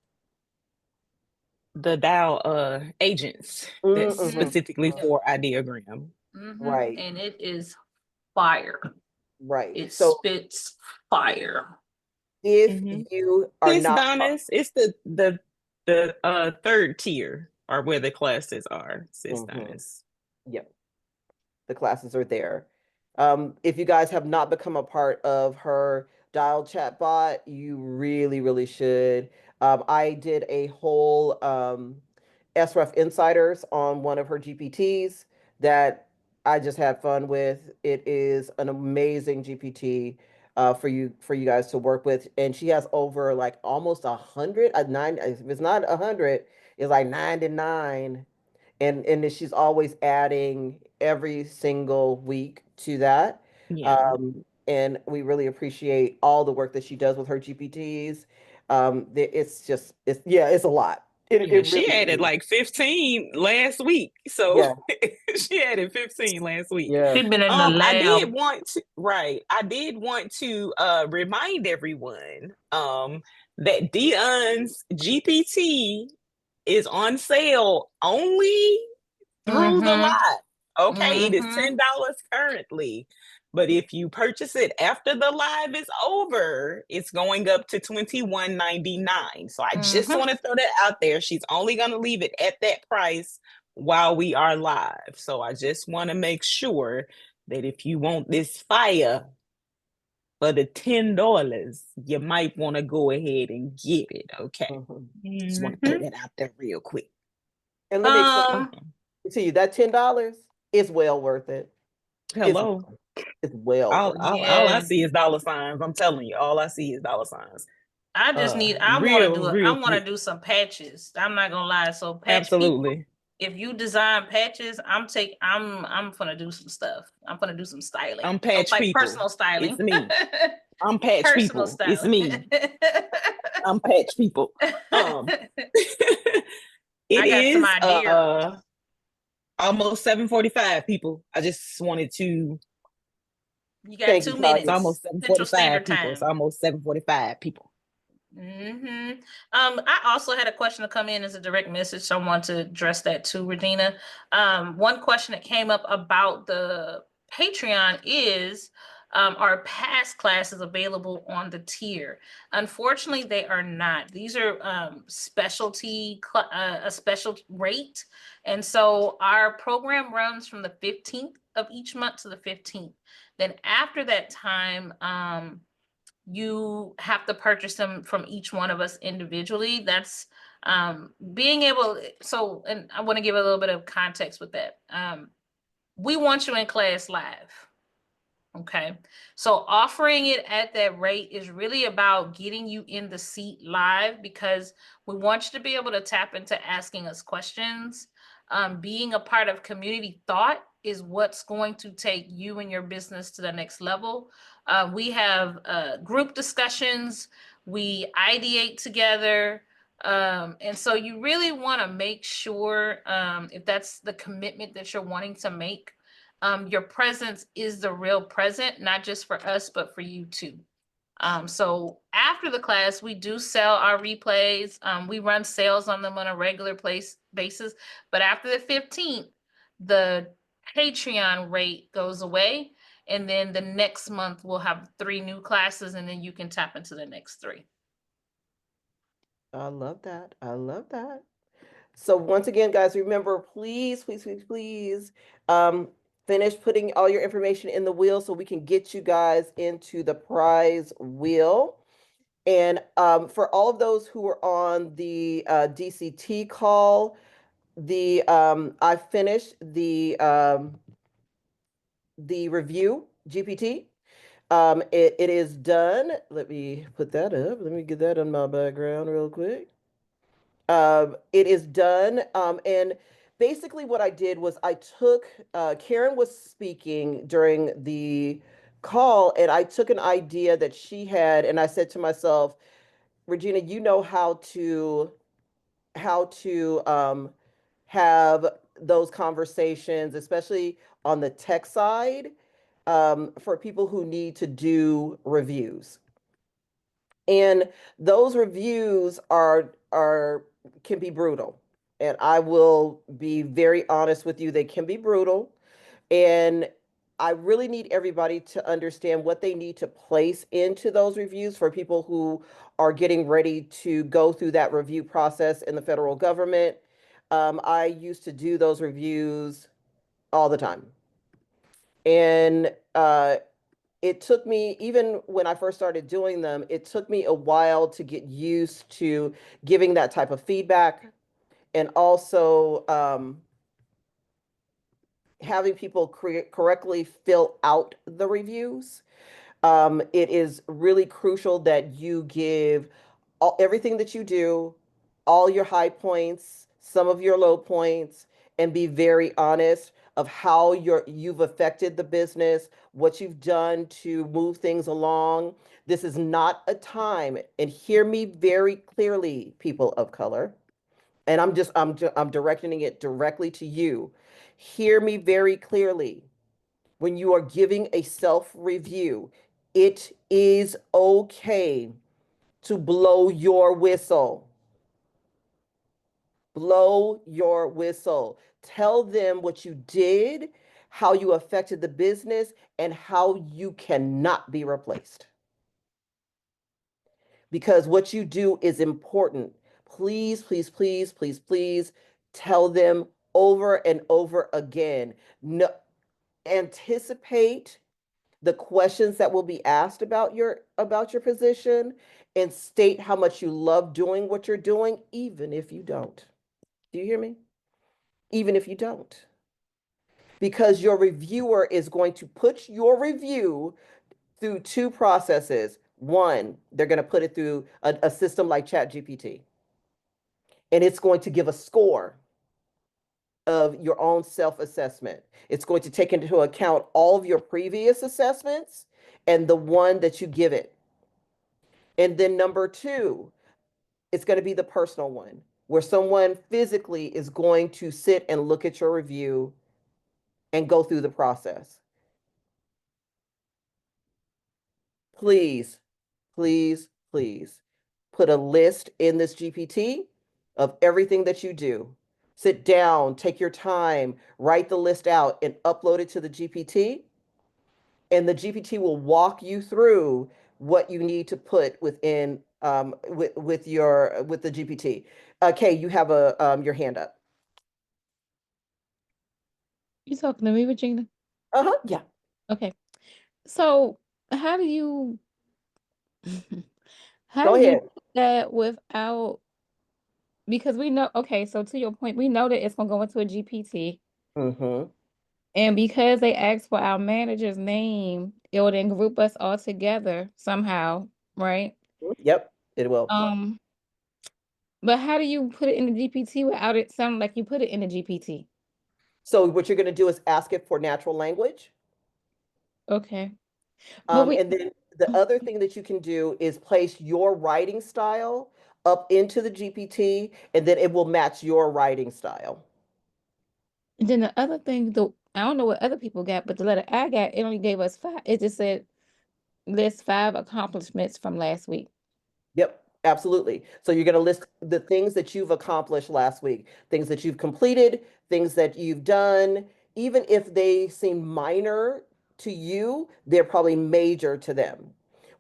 DAO agents that's Mm-hmm. specifically for ideogram. Right, And it is fire. right. It So spits fire. if Mm-hmm. you are Cis not, Donis, it's the third tier are where the classes are. Cis Mhm. Donis. Yep, the classes are there. If you guys have not become a part of her dial chat bot, you really, really should. I did a whole SREF Insiders on one of her GPTs that I just had fun with. It is an amazing GPT for you guys to work with, and she has over like almost 100, nine. If it's not 100, it's like 99, and then she's always adding every single week to that. Yeah. And we really appreciate all the work that she does with her GPTs. It's just it's a lot. Yeah, It she really added is. like 15 last week. So Yeah, she added 15 last week. yeah. She's been in the I did lab. want to, right. I did want to remind everyone that Dion's GPT is on sale only through the Mm-hmm. live. Okay, it is Mm-hmm. $10 currently. But if you purchase it after the live is over, it's going up to $21.99. So I just Mm-hmm. want to throw that out there. She's only going to leave it at that price while we are live. So I just want to make sure that if you want this fire for the $10, you might want to go ahead and get it. Okay. Mhm. Just want to throw Mm-hmm. that out there real quick. And let me explain Um, to you that $10 is well worth it. It's Hello. it's well worth it. All I yeah. see is dollar signs. I'm telling you, all I see is dollar signs. I just need Real, I real want to quick. do some patches. I'm not gonna lie. So patch people, Absolutely. if you design patches, I'm gonna do some stuff. I'm gonna do some styling. I'm So patch like people. personal It's styling. me. I'm patch Personal people. It's styling. me. I'm patch people. Um, it I got some is ideas. almost 7:45, people. I just wanted to. You got Thank you, two It's Talya. minutes almost Central Standard 7:45, people. It's Time. almost 7:45, people. Mm-hmm. I also had a question to come in as a direct message, so I want to address that too, Regina. One question that came up about the Patreon is, are past classes available on the tier? Unfortunately, they are not. These are a special rate, and so our program runs from the 15th of each month to the 15th. Then after that time, you have to purchase them from each one of us individually. That's being able, so, and I want to give a little bit of context with that. We want you in class live. Okay. So offering it at that rate is really about getting you in the seat live, because we want you to be able to tap into asking us questions. Being a part of community thought is what's going to take you and your business to the next level. We have group discussions, we ideate together. And so you really want to make sure, if that's the commitment that you're wanting to make, your presence is the real present, not just for us, but for you too. So after the class, we do sell our replays. We run sales on them on a regular basis. But after the 15th, the Patreon rate goes away. And then the next month we'll have 3 new classes, and then you can tap into the next 3. I love that. I love that. So once again, guys, remember, please, please, please, please, um, finish putting all your information in the wheel so we can get you guys into the prize wheel. And for all of those who are on the DCT call, I finished the review GPT. It is done. Let me put that up. Let me get that on my background real quick. It is done. And basically, what I did was I took, Karen was speaking during the call, and I took an idea that she had, and I said to myself, Regina, you know how to have those conversations, especially on the tech side, for people who need to do reviews. And those reviews are can be brutal. And I will be very honest with you, they can be brutal. And I really need everybody to understand what they need to place into those reviews for people who are getting ready to go through that review process in the federal government. I used to do those reviews all the time. And it took me, even when I first started doing them, it took me a while to get used to giving that type of feedback, and also having people correctly fill out the reviews. It is really crucial that you give everything that you do, all your high points, some of your low points, and be very honest of how you've affected the business, what you've done to move things along. This is not a time, and hear me very clearly, people of color, and I'm directing it directly to you. Hear me very clearly. When you are giving a self review, it is okay to blow your whistle. Blow your whistle. Tell them what you did, how you affected the business, and how you cannot be replaced. Because what you do is important. Please, please, please, please, please tell them over and over again. No, anticipate the questions that will be asked about your position, and state how much you love doing what you're doing, even if you don't. Do you hear me? Even if you don't. Because your reviewer is going to put your review through 2 processes. One, they're going to put it through a system like ChatGPT, and it's going to give a score of your own self-assessment. It's going to take into account all of your previous assessments and the one that you give it. And then number 2, it's going to be the personal one, where someone physically is going to sit and look at your review and go through the process. Please, please, please put a list in this GPT of everything that you do. Sit down, take your time, write the list out, and upload it to the GPT. And the GPT will walk you through what you need to put within with the GPT. Okay, you have your hand up. You talking to me, Regina? Uh-huh. Yeah. Okay. So how do you how Go do you ahead. do that without, because we know, okay, so to your point, we know that it's gonna go into a GPT, Mm-hmm. and because they asked for our manager's name, it will then group us all together somehow, right? Yep, it will. Um, but how do you put it in the GPT without it sounding like you put it in the GPT? So what you're going to do is ask it for natural language. Okay. But we And then the other thing that you can do is place your writing style up into the GPT, and then it will match your writing style. And then the other thing, I don't know what other people got, but the letter I got, it only gave us 5. It just said list 5 accomplishments from last week. Yep, absolutely. So you're going to list the things that you've accomplished last week, things that you've completed, things that you've done. Even if they seem minor to you, they're probably major to them.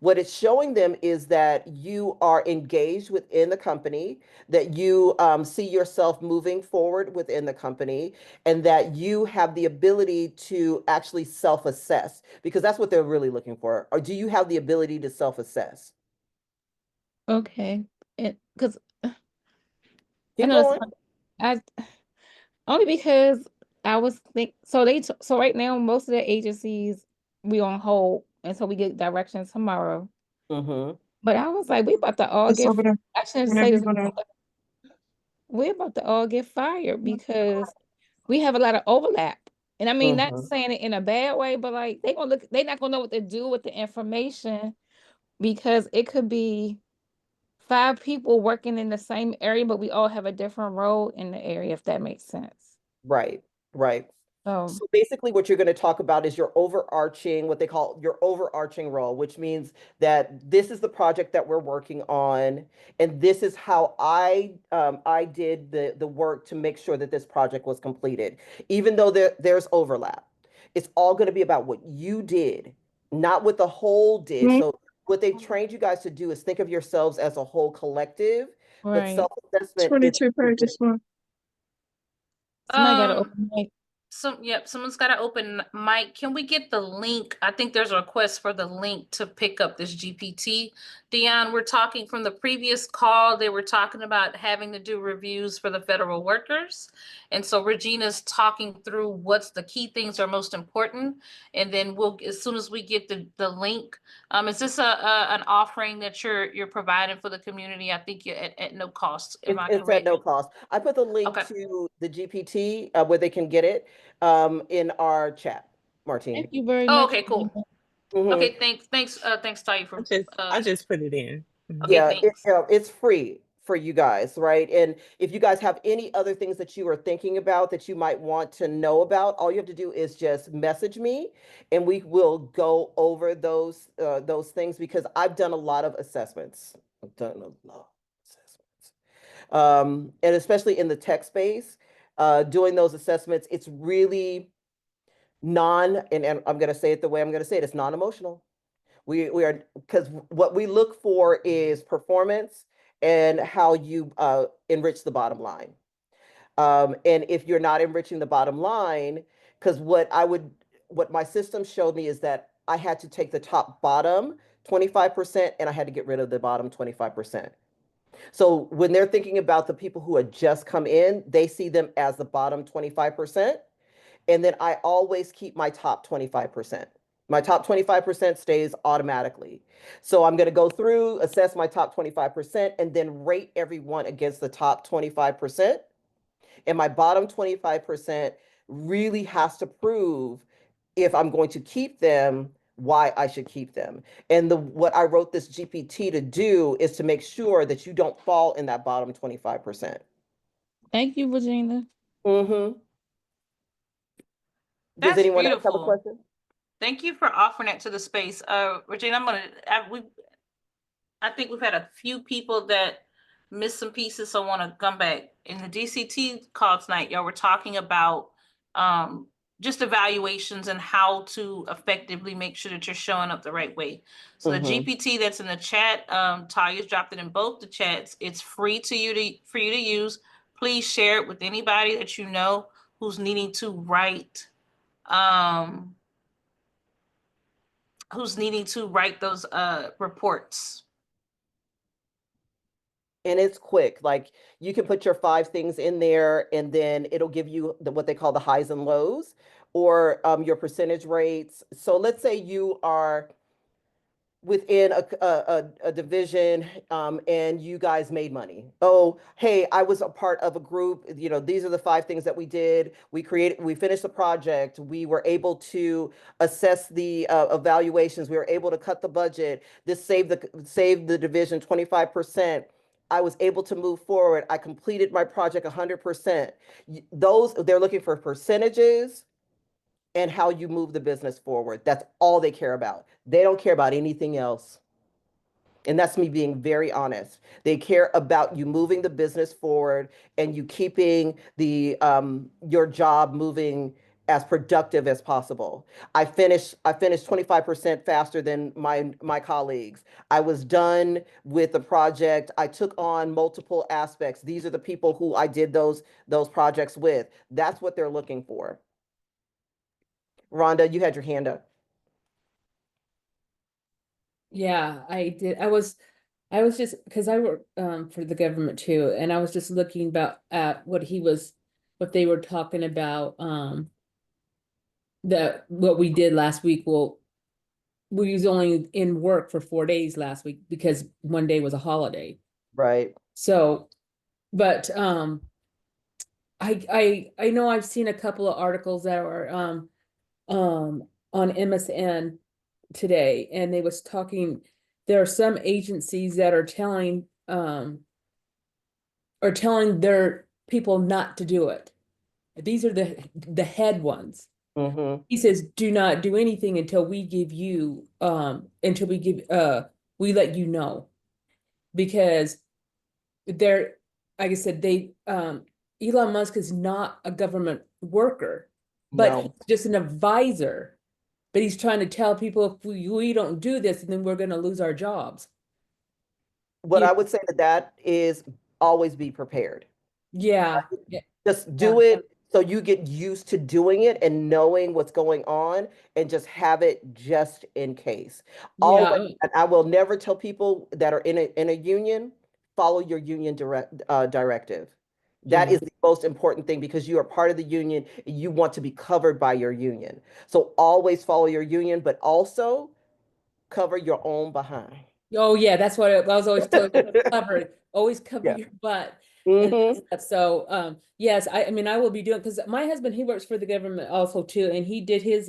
What it's showing them is that you are engaged within the company, that you see yourself moving forward within the company, and that you have the ability to actually self-assess, because that's what they're really looking for. Or do you have the ability to self-assess? Okay. And because I Keep know it's going. I only because I was so right now most of the agencies we on hold until we get directions tomorrow. Mm-hmm. But I was like, we about to all It's get over there. I shouldn't say Whenever this. you're gonna. We're about to all get fired because we have a lot of overlap. And I mean, not Mm-hmm. saying it in a bad way, but like they not gonna know what to do with the information because it could be 5 people working in the same area, but we all have a different role in the area, if that makes sense. Right, right. So So basically, what you're going to talk about is your overarching, what they call your overarching role, which means that this is the project that we're working on, and this is how I did the work to make sure that this project was completed. Even though there's overlap, it's all going to be about what you did, not what the whole did. Hmm? So what they've trained you guys to do is think of yourselves as a whole collective, but right. self-assessment is 22 specific. pages long. Somebody gotta Um, open mic. Yep, someone's got to open mic. Can we get the link? I think there's a request for the link to pick up this GPT. Dion, we're talking from the previous call. They were talking about having to do reviews for the federal workers. And so Regina's talking through what's the key things are most important. And then as soon as we get the link, is this an offering that you're providing for the community? I think you're at no cost. Am I It's at correct? no cost. I put the link Okay. to the GPT where they can get it in our chat, Thank Martine. you very Oh, much. okay, cool. Hmm. Okay, thanks, Talya, for I just put it in. okay, Yeah, thanks. it's free for you guys, right? And if you guys have any other things that you are thinking about that you might want to know about, all you have to do is just message me, and we will go over those things because I've done a lot of assessments. I've done a lot of assessments. And especially in the tech space, doing those assessments, it's really and I'm going to say it the way I'm going to say it, it's non-emotional. We are, because what we look for is performance and how you enrich the bottom line. And if you're not enriching the bottom line, because what my system showed me is that I had to take the top bottom 25% and I had to get rid of the bottom 25%. So when they're thinking about the people who had just come in, they see them as the bottom 25%. And then I always keep my top 25%. My top 25% stays automatically. So I'm going to go through, assess my top 25%, and then rate everyone against the top 25%. And my bottom 25% really has to prove if I'm going to keep them, why I should keep them. And what I wrote this GPT to do is to make sure that you don't fall in that bottom 25%. Thank you, Regina. Mm-hmm. Does That's anyone else have a beautiful. question? Thank you for offering that to the space. Regina, I think we've had a few people that missed some pieces, so I want to come back. In the DCT call tonight, y'all were talking about um, just evaluations and how to effectively make sure that you're showing up the right way. So the Mm-hmm. GPT that's in the chat, Talya's dropped it in both the chats. It's free for you to use. Please share it with anybody that you know who's needing to um, write those reports. And it's quick. Like you can put your 5 things in there, and then it'll give you what they call the highs and lows, or your percentage rates. So let's say you are within a division, and you guys made money. Oh, hey, I was a part of a group. These are the 5 things that we did. We finished the project. We were able to assess the evaluations. We were able to cut the budget. This saved the division 25%. I was able to move forward. I completed my project 100%. Those, they're looking for percentages, and how you move the business forward. That's all they care about. They don't care about anything else. And that's me being very honest. They care about you moving the business forward and you keeping the your job moving as productive as possible. I finished 25% faster than my colleagues. I was done with the project. I took on multiple aspects. These are the people who I did those projects with. That's what they're looking for. Rhonda, you had your hand up. Yeah, I did. I was just because I work for the government too, and I was just looking about at what they were talking about that what we did last week. Well, we was only in work for 4 days last week because one day was a holiday. Right. So, but I know I've seen a couple of articles that are on MSN today, and they was talking. There are some agencies that are telling their people not to do it. These are the head ones. Mm-hmm. He says, do not do anything until we give you until we let you know, because they're, like I said, they Elon Musk is not a government worker, but he's No. just an advisor. But he's trying to tell people if we don't do this, then we're going to lose our jobs. What I would say to that is always be prepared. Yeah, yeah, Just yeah, do it so you get used to doing it and knowing what's going on and just have it just in case. Always, yeah, and I will never tell people that are in a union, follow your union directive. That yeah. is the most important thing because you are part of the union. You want to be covered by your union. So always follow your union, but also cover your own behind. Oh yeah, that's what I was always told. Always cover Yeah. your butt and Hmm. stuff. So yes, I mean I will be doing, because my husband, he works for the government also too, and he did his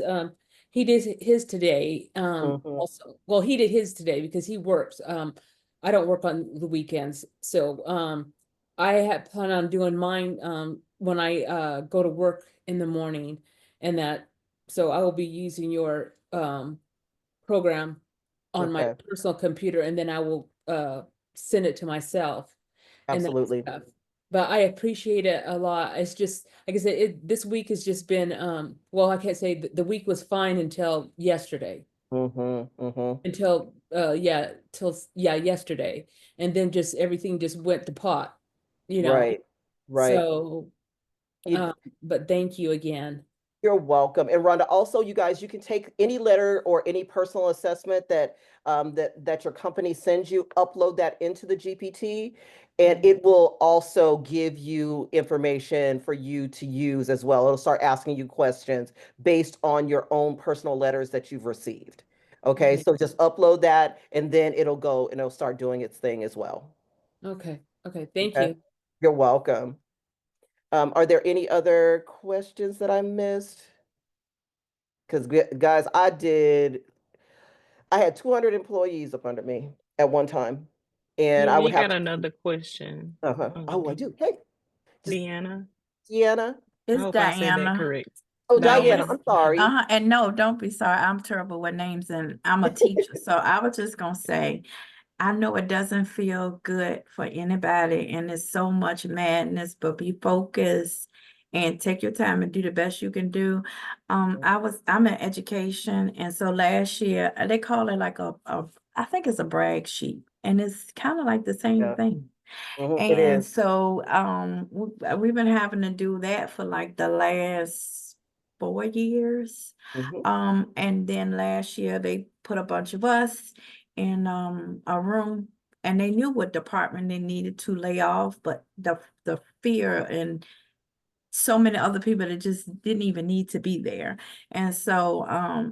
today. Hmm. Also, well, he did his today because he works. I don't work on the weekends, so I had planned on doing mine when I go to work in the morning, and that, so I will be using your program on my Okay. personal computer, and then I will send it to myself and that Absolutely. stuff. But I appreciate it a lot. It's just, like I said, this week has just been well, I can't say the week was fine until yesterday. Hmm. Hmm. Until yesterday. And then just everything just went to pot, you know. Right. Right. So You, but thank you again. you're welcome. And Rhonda, also, you guys, you can take any letter or any personal assessment that your company sends you, upload that into the GPT, and Mhm. it will also give you information for you to use as well. It'll start asking you questions based on your own personal letters that you've received. Okay, Okay. so just upload that, and then it'll go and it'll start doing its thing as well. Okay. Okay. Thank Okay, you. you're welcome. Are there any other questions that I missed? Because guys, I had 200 employees up under me at one time, and Yeah, I would you have got to. another question. Oh, I do. Hey, just Deanna. Deanna. I It's hope I said that Diana. correct. Oh, Diana. Diana. Yes. I'm sorry. And no, don't be sorry. I'm terrible with names and I'm a teacher. So I was just gonna say, I know it doesn't feel good for anybody and it's so much madness, but be focused and take your time and do the best you can do. I'm in education, and so last year they call it like a I think it's a brag sheet, and it's kind of like the same Yeah, thing. it And is. so we've been having to do that for like the last 4 years. Mhm. And then last year they put a bunch of us in a room, and they knew what department they needed to lay off, but the fear and so many other people that just didn't even need to be there. And so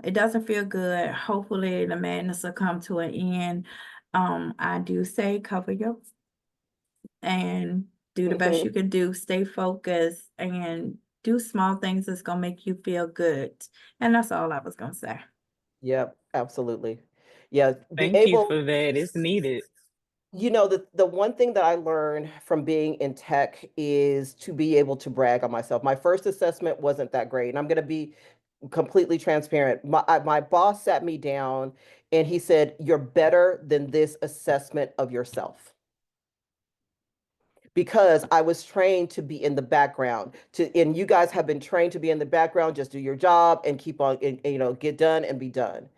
it doesn't feel good. Hopefully the madness will come to an end. I do say cover your and do the best you can do, stay focused, and do small things that's gonna make you feel good. And that's all I was gonna say. Yep, absolutely. Yeah, be Thank you able. for that. It's needed. The one thing that I learned from being in tech is to be able to brag on myself. My first assessment wasn't that great, and I'm going to be completely transparent. My boss sat me down and he said, "You're better than this assessment of yourself." Because I was trained to be in the background and you guys have been trained to be in the background, just do your job and keep on, get done and be done.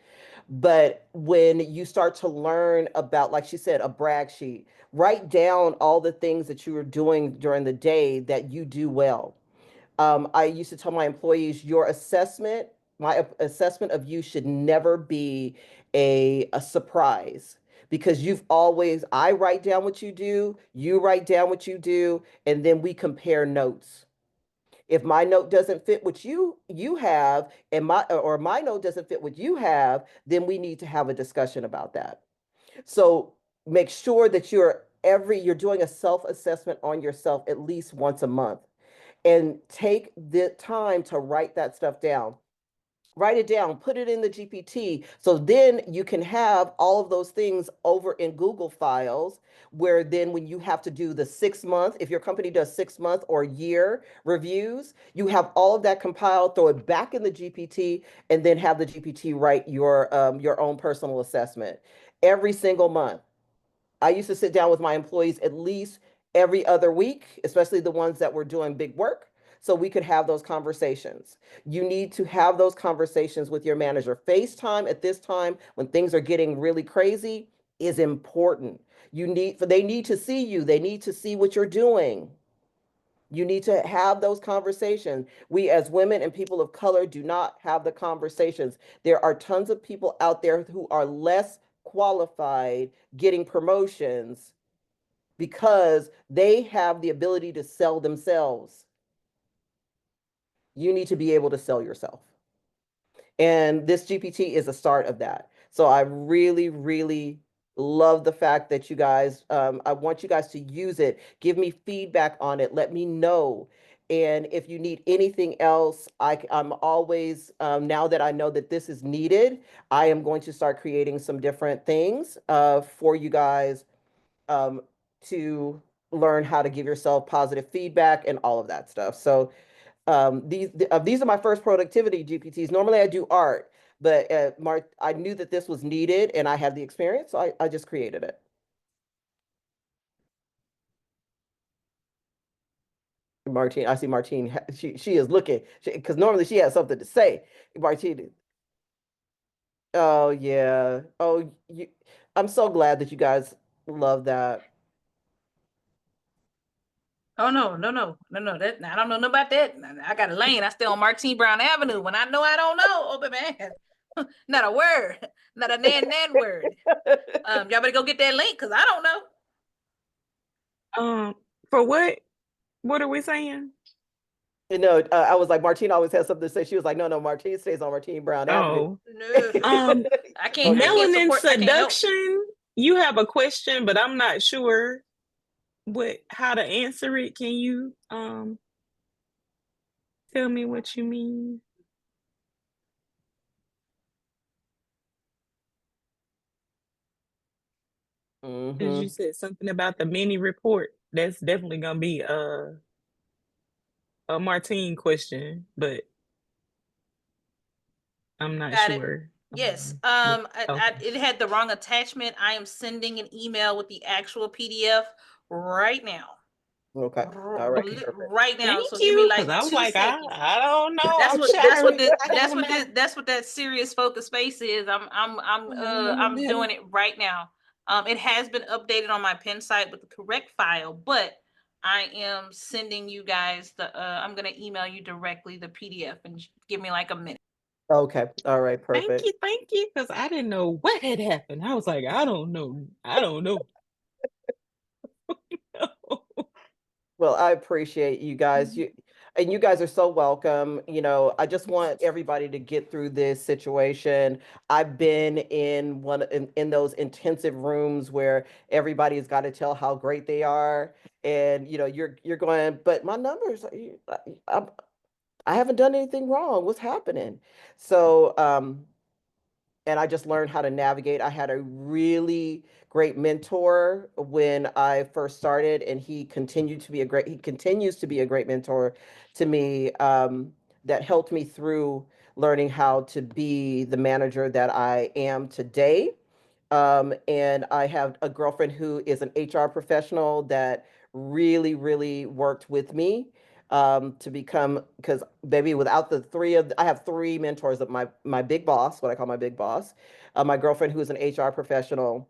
But when you start to learn about, like she said, a brag sheet, write down all the things that you are doing during the day that you do well. I used to tell my employees, my assessment of you should never be a surprise because I write down what you write down what you do, and then we compare notes. If my note doesn't fit what you have, and my note doesn't fit what you have, then we need to have a discussion about that. So make sure that you're doing a self-assessment on yourself at least once a month, and take the time to write that stuff down. Write it down, put it in the GPT. So then you can have all of those things over in Google files, where then when you have to do the 6 month, if your company does 6 month or year reviews, you have all of that compiled, throw it back in the GPT, and then have the GPT write your own personal assessment every single month. I used to sit down with my employees at least every other week, especially the ones that were doing big work, so we could have those conversations. You need to have those conversations with your manager. FaceTime at this time when things are getting really crazy is important. They need to see you. They need to see what you're doing. You need to have those conversations. We, as women and people of color, do not have the conversations. There are tons of people out there who are less qualified getting promotions because they have the ability to sell themselves. You need to be able to sell yourself. And this GPT is a start of that. So I really, really love the fact that I want you guys to use it. Give me feedback on it. Let me know. And if you need anything else, I'm always, now that I know that this is needed, I am going to start creating some different things for you guys um, to learn how to give yourself positive feedback and all of that stuff. So these are my first productivity GPTs. Normally I do art, but I knew that this was needed and I had the experience, so I just created it. Martine, I see Martine. She is looking because normally she has something to say. Martine, oh yeah, I'm so glad that you guys love that. Oh no. That I don't know about that. I got a lane. I stay on Martine Brown Avenue. When I know I don't know, open man. Not a word. Not a nan word. Y'all better go get that link because I don't know. For what? What are we saying? I was like, Martine always has something to say. She was like, no, Martine stays on Martine Brown Avenue. Oh. No. I can't Melanin support. I can't help. seduction. You have a question, but I'm not sure how to answer it. Can you tell me what you mean? Because you said something about the mini report. That's definitely gonna be a Martine question, but I'm not Got it. sure. Yes. Okay. It had the wrong attachment. I am sending an email with the actual PDF right now. Okay. All right. Perfect. Right now. Thank So give me you, because like I was 2 like, seconds. I don't know. That's I'm what that's what trying. the, I that's don't what know. that's what that serious focus space is. I'm better. doing it right now. It has been updated on my pen site with the correct file, but I am sending you guys I'm gonna email you directly the PDF and give me like a minute. Okay. All right. Perfect. Thank you, because I didn't know what had happened. I was like, I don't know. Well, I appreciate you guys. You guys are so welcome. I just want everybody to get through this situation. I've been in those intensive rooms where everybody's got to tell how great they are, and you're going, but my numbers, I, I haven't done anything wrong. What's happening? So, and I just learned how to navigate. I had a really great mentor when I first started, and he continues to be a great mentor to me, that helped me through learning how to be the manager that I am today. And I have a girlfriend who is an HR professional that really, really worked with me to become, because baby, without the three of, I have three mentors of my big boss, what I call my big boss, my girlfriend who is an HR professional,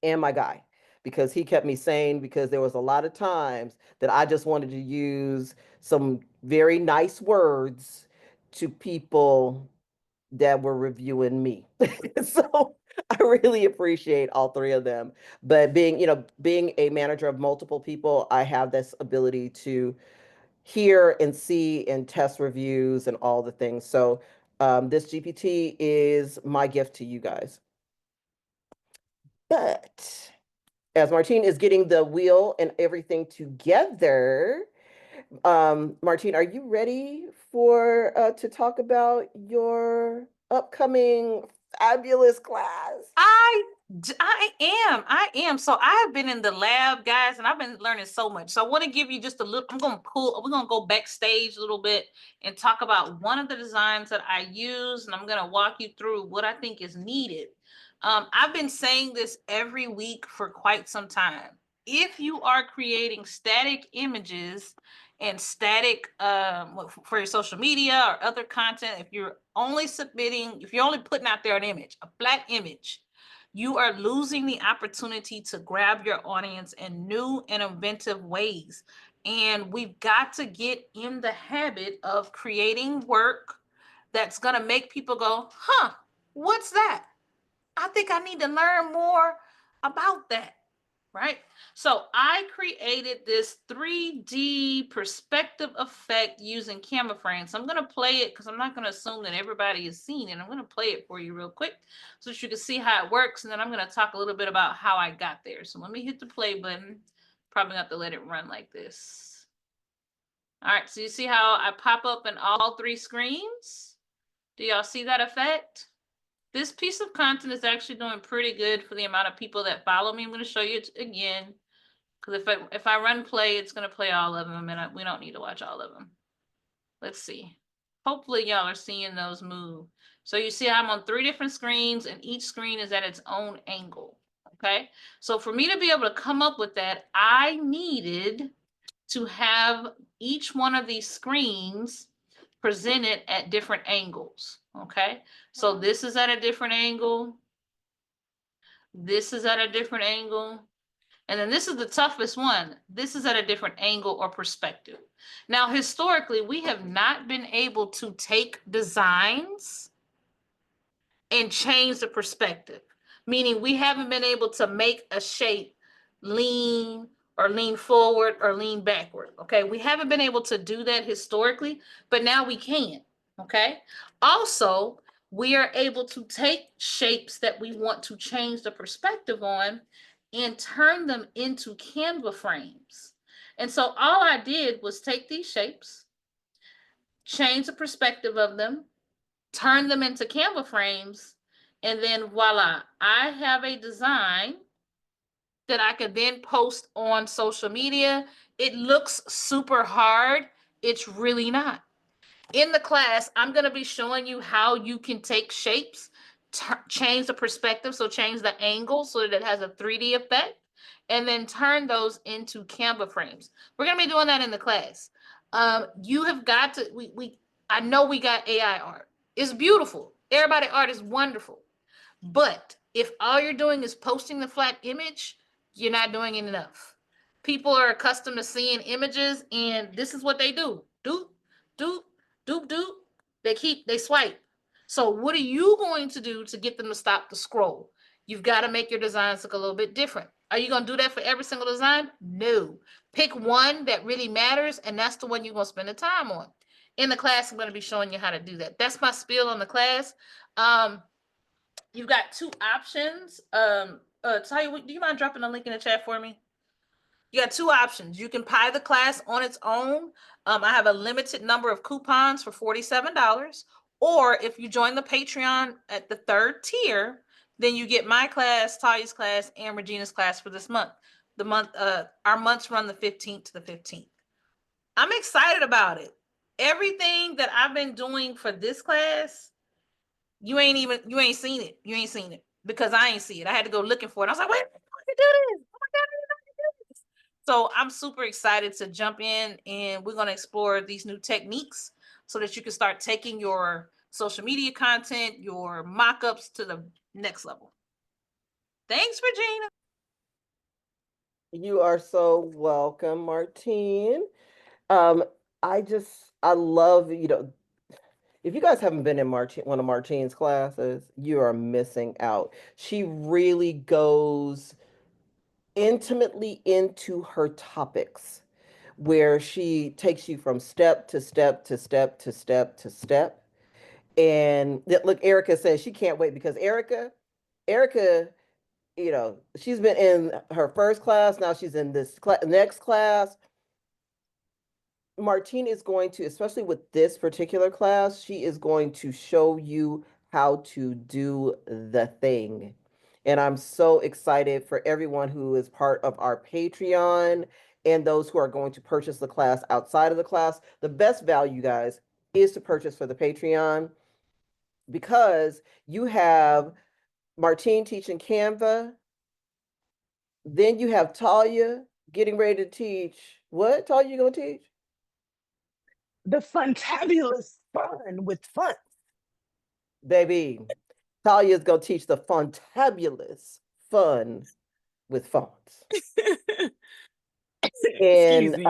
and my guy, because he kept me sane, because there was a lot of times that I just wanted to use some very nice words to people that were reviewing me. So I really appreciate all three of them. But being a manager of multiple people, I have this ability to hear and see and test reviews and all the things. So this GPT is my gift to you guys. But as Martine is getting the wheel and everything together, Martine, are you ready for to talk about your upcoming fabulous class? I am. So I have been in the lab, guys, and I've been learning so much. So I want to give you just a little, we're going to go backstage a little bit and talk about one of the designs that I use, and I'm going to walk you through what I think is needed. I've been saying this every week for quite some time. If you are creating static images and static for your social media or other content, if you're only putting out there an image, a flat image, you are losing the opportunity to grab your audience in new and inventive ways. And we've got to get in the habit of creating work that's going to make people go, huh, what's that? I think I need to learn more about that. Right? So I created this 3D perspective effect using camera frames. So I'm going to play it because I'm not going to assume that everybody has seen it. I'm going to play it for you real quick so that you can see how it works. And then I'm going to talk a little bit about how I got there. So let me hit the play button. Probably have to let it run like this. All right. So you see how I pop up in all three screens? Do y'all see that effect? This piece of content is actually doing pretty good for the amount of people that follow me. I'm going to show you it again. Because if I run play, it's going to play all of them, and we don't need to watch all of them. Let's see. Hopefully y'all are seeing those move. So you see I'm on 3 different screens, and each screen is at its own angle. Okay. So for me to be able to come up with that, I needed to have each one of these screens presented at different angles. Okay. So this is at a different angle. This is at a different angle. And then this is the toughest one. This is at a different angle or perspective. Now, historically, we have not been able to take designs and change the perspective, meaning we haven't been able to make a shape lean or lean forward or lean backward. Okay, we haven't been able to do that historically, but now we can. Okay, also, we are able to take shapes that we want to change the perspective on and turn them into Canva frames. And so all I did was take these shapes, change the perspective of them, turn them into Canva frames, and then voila, I have a design that I could then post on social media. It looks super hard. It's really not. In the class, I'm going to be showing you how you can take shapes, change the perspective, so change the angle so that it has a 3D effect, and then turn those into Canva frames. We're going to be doing that in the class. You have got to, I know we got AI art. It's beautiful. Everybody art is wonderful. But if all you're doing is posting the flat image, you're not doing enough. People are accustomed to seeing images, and this is what they do. Doop, doop, doop, doop. They swipe. So what are you going to do to get them to stop the scroll? You've got to make your designs look a little bit different. Are you going to do that for every single design? No. Pick one that really matters, and that's the one you're going to spend the time on. In the class, I'm going to be showing you how to do that. That's my spiel on the class. You've got 2 options. Talya, do you mind dropping a link in the chat for me? You got 2 options. You can buy the class on its own. I have a limited number of coupons for $47. Or if you join the Patreon at the 3rd tier, then you get my class, Talya's class, and Regina's class for this month. Our months run the 15th to the 15th. I'm excited about it. everything that I've been doing for this class, you ain't seen it. You ain't seen it because I ain't see it. I had to go looking for it. I was like, wait, I can do this. Oh my God, I didn't know I can do this. So I'm super excited to jump in, and we're going to explore these new techniques so that you can start taking your social media content, your mock-ups to the next level. Thanks, Regina. You are so welcome, Martine. Um, I love, if you guys haven't been in one of Martine's classes, you are missing out. She really goes intimately into her topics, where she takes you from step to step to step to step to step. And look, Erica says she can't wait because Erica, she's been in her first class. Now she's in this next class. Martine is going to, especially with this particular class, she is going to show you how to do the thing. And I'm so excited for everyone who is part of our Patreon and those who are going to purchase the class outside of the class. The best value, guys, is to purchase for the Patreon because you have Martine teaching Canva. Then you have Talya getting ready to teach. What, Talya, you going to teach? The Funtabulous Fun with Fun. Baby, Talya is going to teach the Funtabulous Fun with fonts. Excuse And me.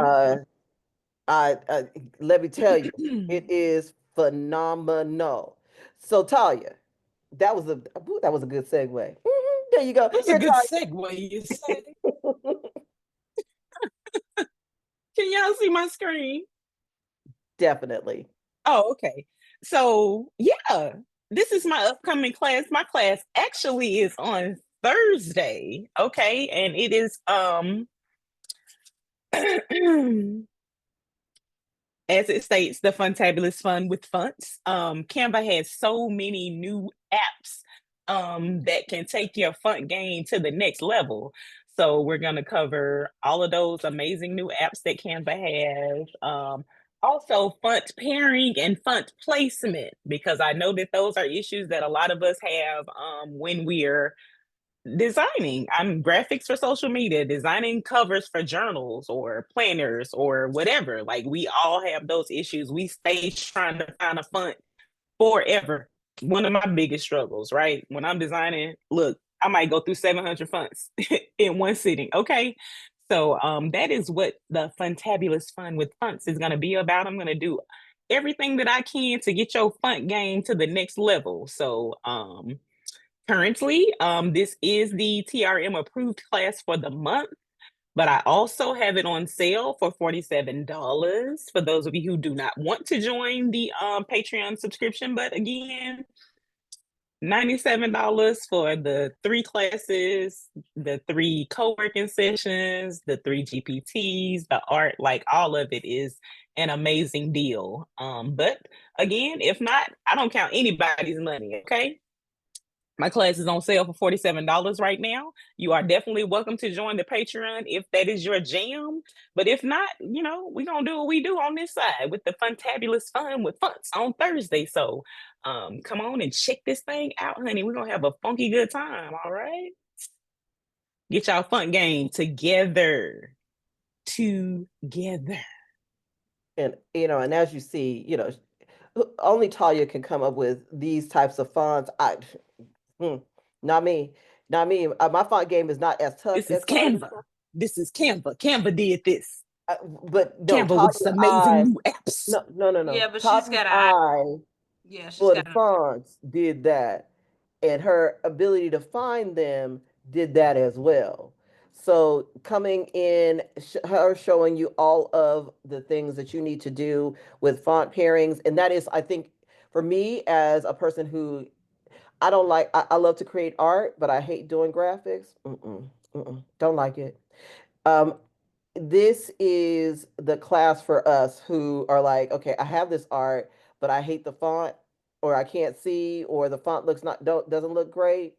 let me tell you, it is phenomenal. So Talya, that was a good segue. There you go. That's a Here, good segue, you say. Talya. Can y'all see my screen? Definitely. Oh, okay. So yeah, this is my upcoming class. My class actually is on Thursday. Okay, and it is as it states, the Funtabulous Fun with Fonts. Canva has so many new apps that can take your font game to the next level. So we're going to cover all of those amazing new apps that Canva has. Also, font pairing and font placement, because I know that those are issues that a lot of us have when we're designing. I'm graphics for social media, designing covers for journals or planners or whatever. Like, we all have those issues. We stay trying to find a font forever. One of my biggest struggles, right? When I'm designing, look, I might go through 700 fonts in one sitting. Okay. So that is what the Funtabulous Fun with Fonts is going to be about. I'm going to do everything that I can to get your font game to the next level. So currently, this is the TRM approved class for the month, but I also have it on sale for $47 for those of you who do not want to join the Patreon subscription. But again, $97 for the 3 classes, the 3 co-working sessions, the 3 GPTs, the art, like all of it is an amazing deal. But again, if not, I don't count anybody's money, okay? My class is on sale for $47 right now. You are definitely welcome to join the Patreon if that is your jam. But if not, we're going to do what we do on this side with the Funtabulous Fun with Fonts on Thursday. So come on and check this thing out, honey. We're going to have a funky good time, all right? Get y'all fun game together. Together. And as you see, only Talya can come up with these types of fonts. Not me. Not me. My font game is not as tough This is as Talya. Canva. This is Canva. Canva did this. But no, Canva with Talya's some amazing eye. new apps. No. Yeah, but she's Talya's got a eye yeah, she's for the got a fonts did that, and her ability to find them did that as well. So coming in, her showing you all of the things that you need to do with font pairings, and that is, I think, for me as a person who I don't like, I love to create art, but I hate doing graphics. Don't like it. Um, this is the class for us who are like, okay, I have this art, but I hate the font, or I can't see, or the font looks not don't doesn't look great.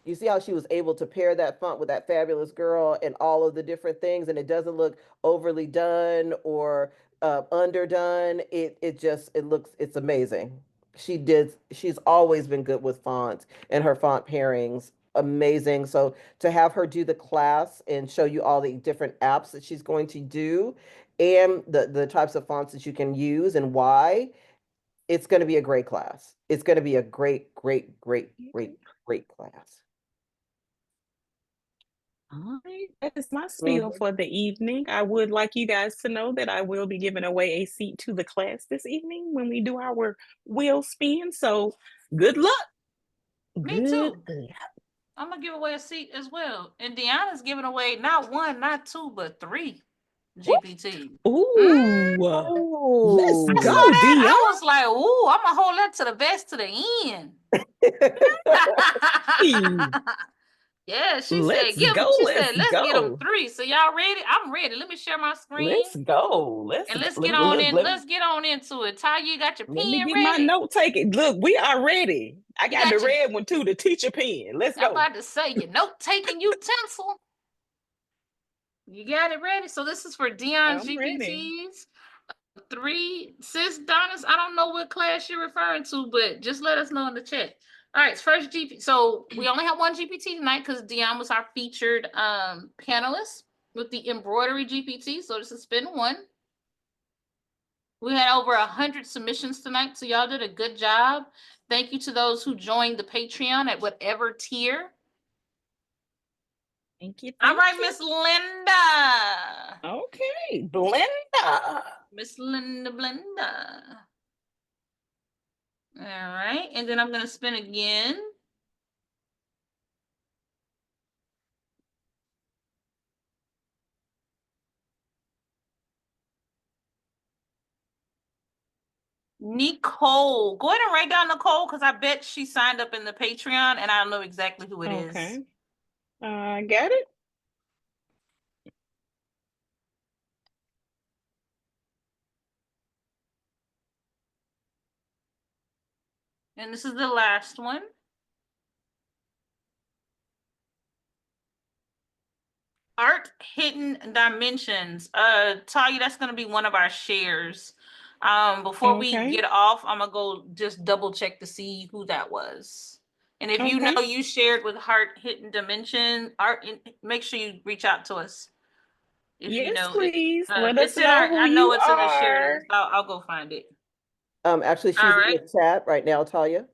You see how she was able to pair that font with that fabulous girl and all of the different things, and it doesn't look overly done or underdone. It's amazing. She's always been good with fonts and her font pairings. Amazing. So to have her do the class and show you all the different apps that she's going to do and the types of fonts that you can use and why, it's going to be a great class. It's going to be a great, great, great, great, great class. All right, that is my spiel for the evening. I would like you guys to know that I will be giving away a seat to the class this evening when we do our wheel spin. So good luck. Me too. I'm gonna give away a seat as well. And Deanna's giving away not one, not two, but three GPT. Ooh, let's Oh. go, I Dion. was like, ooh, I'm gonna hold that to the best to the end. Yeah, she said, Let's go. she Let's said, let's get them go. three. So y'all ready? I'm ready. Let me share my screen. Let's go. Let's And go. let's get on in. Let's get on into it. Talya, you got your Let me pen get my ready? note taking. Look, we are ready. I got the red one too, the teacher pen. Let's I'm go. about to say your note taking utensil. You got it ready. So this is for Dion's I'm ready. GPTs. Three, sis Donis, I don't know what class you're referring to, but just let us know in the chat. All right, first GPT. So we only have one GPT tonight because Dion was our featured panelist with the embroidery GPT. So this is spin one. We had over 100 submissions tonight, so y'all did a good job. Thank you to those who joined the Patreon at whatever tier. Thank you. All right, Miss Linda. Okay, Blenda. Miss Linda Blenda. All right, and then I'm gonna spin again. Nicole. Go ahead and write down Nicole because I bet she signed up in the Patreon and I know exactly who it is. Okay. I got it. And this is the last one. Art Hidden Dimensions. Talya, that's gonna be one of our shares. Before we get off, I'm gonna go just double check to see who that was. And if you know you shared with Heart Hidden Dimension, make sure you reach out to us. If yes, you know, please. Let us it's in know our. who I know you it's in the share are. list. I'll go find it. Actually, she's in the chat right now, Talya.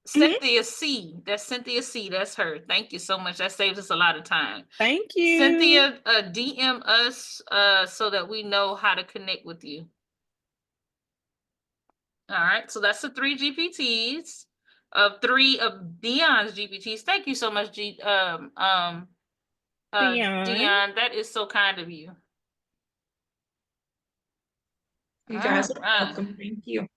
Cynthia C. That's Cynthia C. That's her. Thank you so much. That saves us a lot of time. Thank you. Cynthia, DM us so that we know how to connect with you. All right. So that's the 3 GPTs of 3 of Dion's GPTs. Thank you so much, Dion. That is so kind of you. You guys are welcome. Thank you.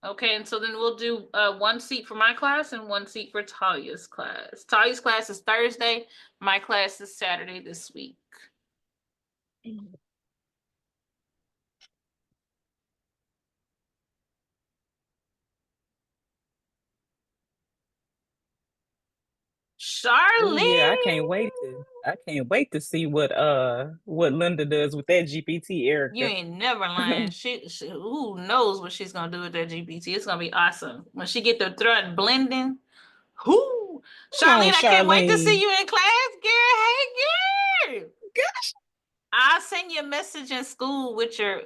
Okay, and so then we'll do 1 seat for my class and 1 seat for Talya's class. Talya's class is Thursday. My class is Saturday this week. Charlene. Yeah, I can't wait to see what Linda does with that GPT, Erica. You ain't never lying. she who knows what she's gonna do with that GPT. It's gonna be awesome. When she get the thread blending. Whoo! Charlene, I can't wait to see you in class, girl. Hey, girl. Gosh. I'll send you a message in school with your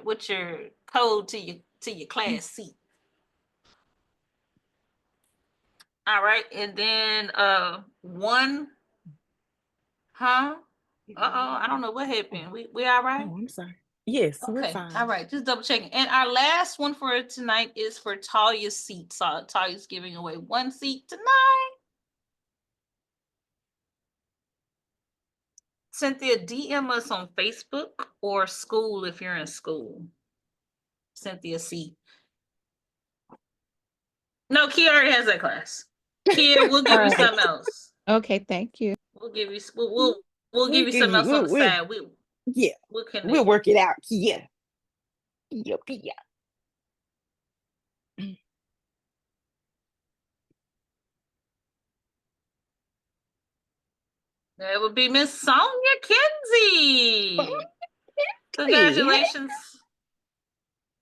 code to your class seat. All right, and then 1, huh? I don't know what happened. We all right? Oh, I'm sorry. Yes, okay. We're fine. All right, just double checking. And our last one for tonight is for Talya's seat. So Talya's giving away 1 seat tonight. Cynthia, DM us on Facebook or school if you're in school. Cynthia C. No, Kia already has that class. Kia, we'll give you something else. Okay, thank you. We'll give you we'll give you something else on the side. We'll work it out. Yeah. That would be Miss Sonia Kinsey. Congratulations.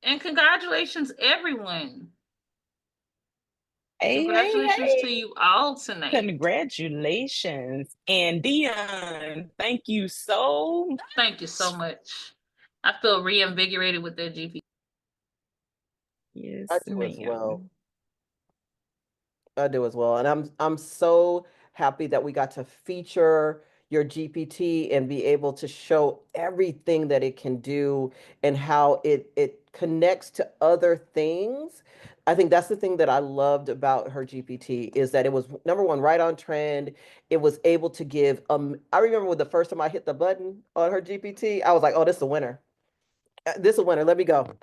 And congratulations, everyone. Hey, Congratulations to hey. you all tonight. Congratulations. And Dion, thank you so Thank you so much. I feel reinvigorated with that GP. Yes, I do as ma'am. well. I do as well. And I'm so happy that we got to feature your GPT and be able to show everything that it can do and how it connects to other things. I think that's the thing that I loved about her GPT is that it was number one, right on trend. It was able to give I remember when the first time I hit the button on her GPT, I was like, oh, this is a winner. This is a winner. Let me go.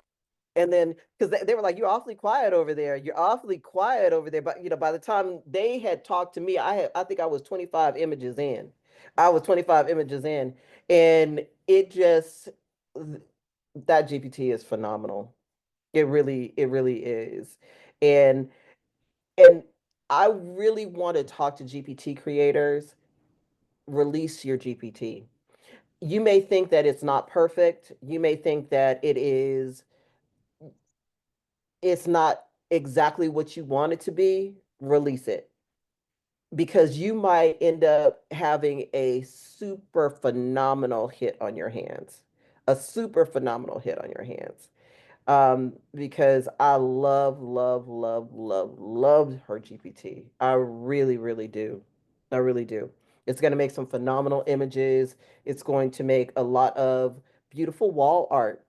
And then because they were like, you're awfully quiet over there, you're awfully quiet over there, but by the time they had talked to me, I think I was 25 images in. I was 25 images in, and it just, that GPT is phenomenal. It really is. And and I really want to talk to GPT creators. Release your GPT. You may think that it's not perfect, you may think that it's not exactly what you want it to be. Release it, because you might end up having a super phenomenal hit on your hands. A super phenomenal hit on your hands. Because I loved her GPT. I really, really do. I really do. It's going to make some phenomenal images. It's going to make a lot of beautiful wall art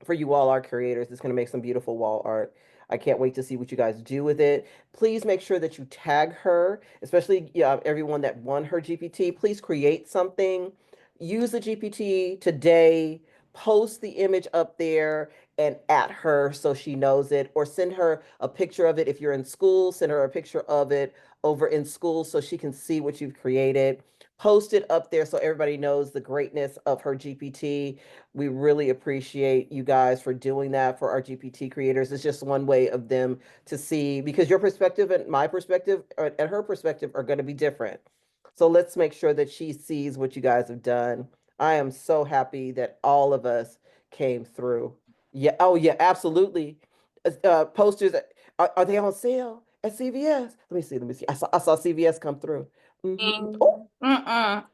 for you all, our creators. It's going to make some beautiful wall art. I can't wait to see what you guys do with it. Please make sure that you tag her, especially everyone that won her GPT. Please create something. Use the GPT today. Post the image up there and at her so she knows it, or send her a picture of it if you're in school. Send her a picture of it over in school so she can see what you've created. Post it up there so everybody knows the greatness of her GPT. We really appreciate you guys for doing that for our GPT creators. It's just one way of them to see, because your perspective and my perspective and her perspective are going to be different. So let's make sure that she sees what you guys have done. I am so happy that all of us came through. Yeah. Oh, yeah, absolutely. Posters, are they on sale at CVS? Let me see. Let me see. I saw CVS come through. Oh,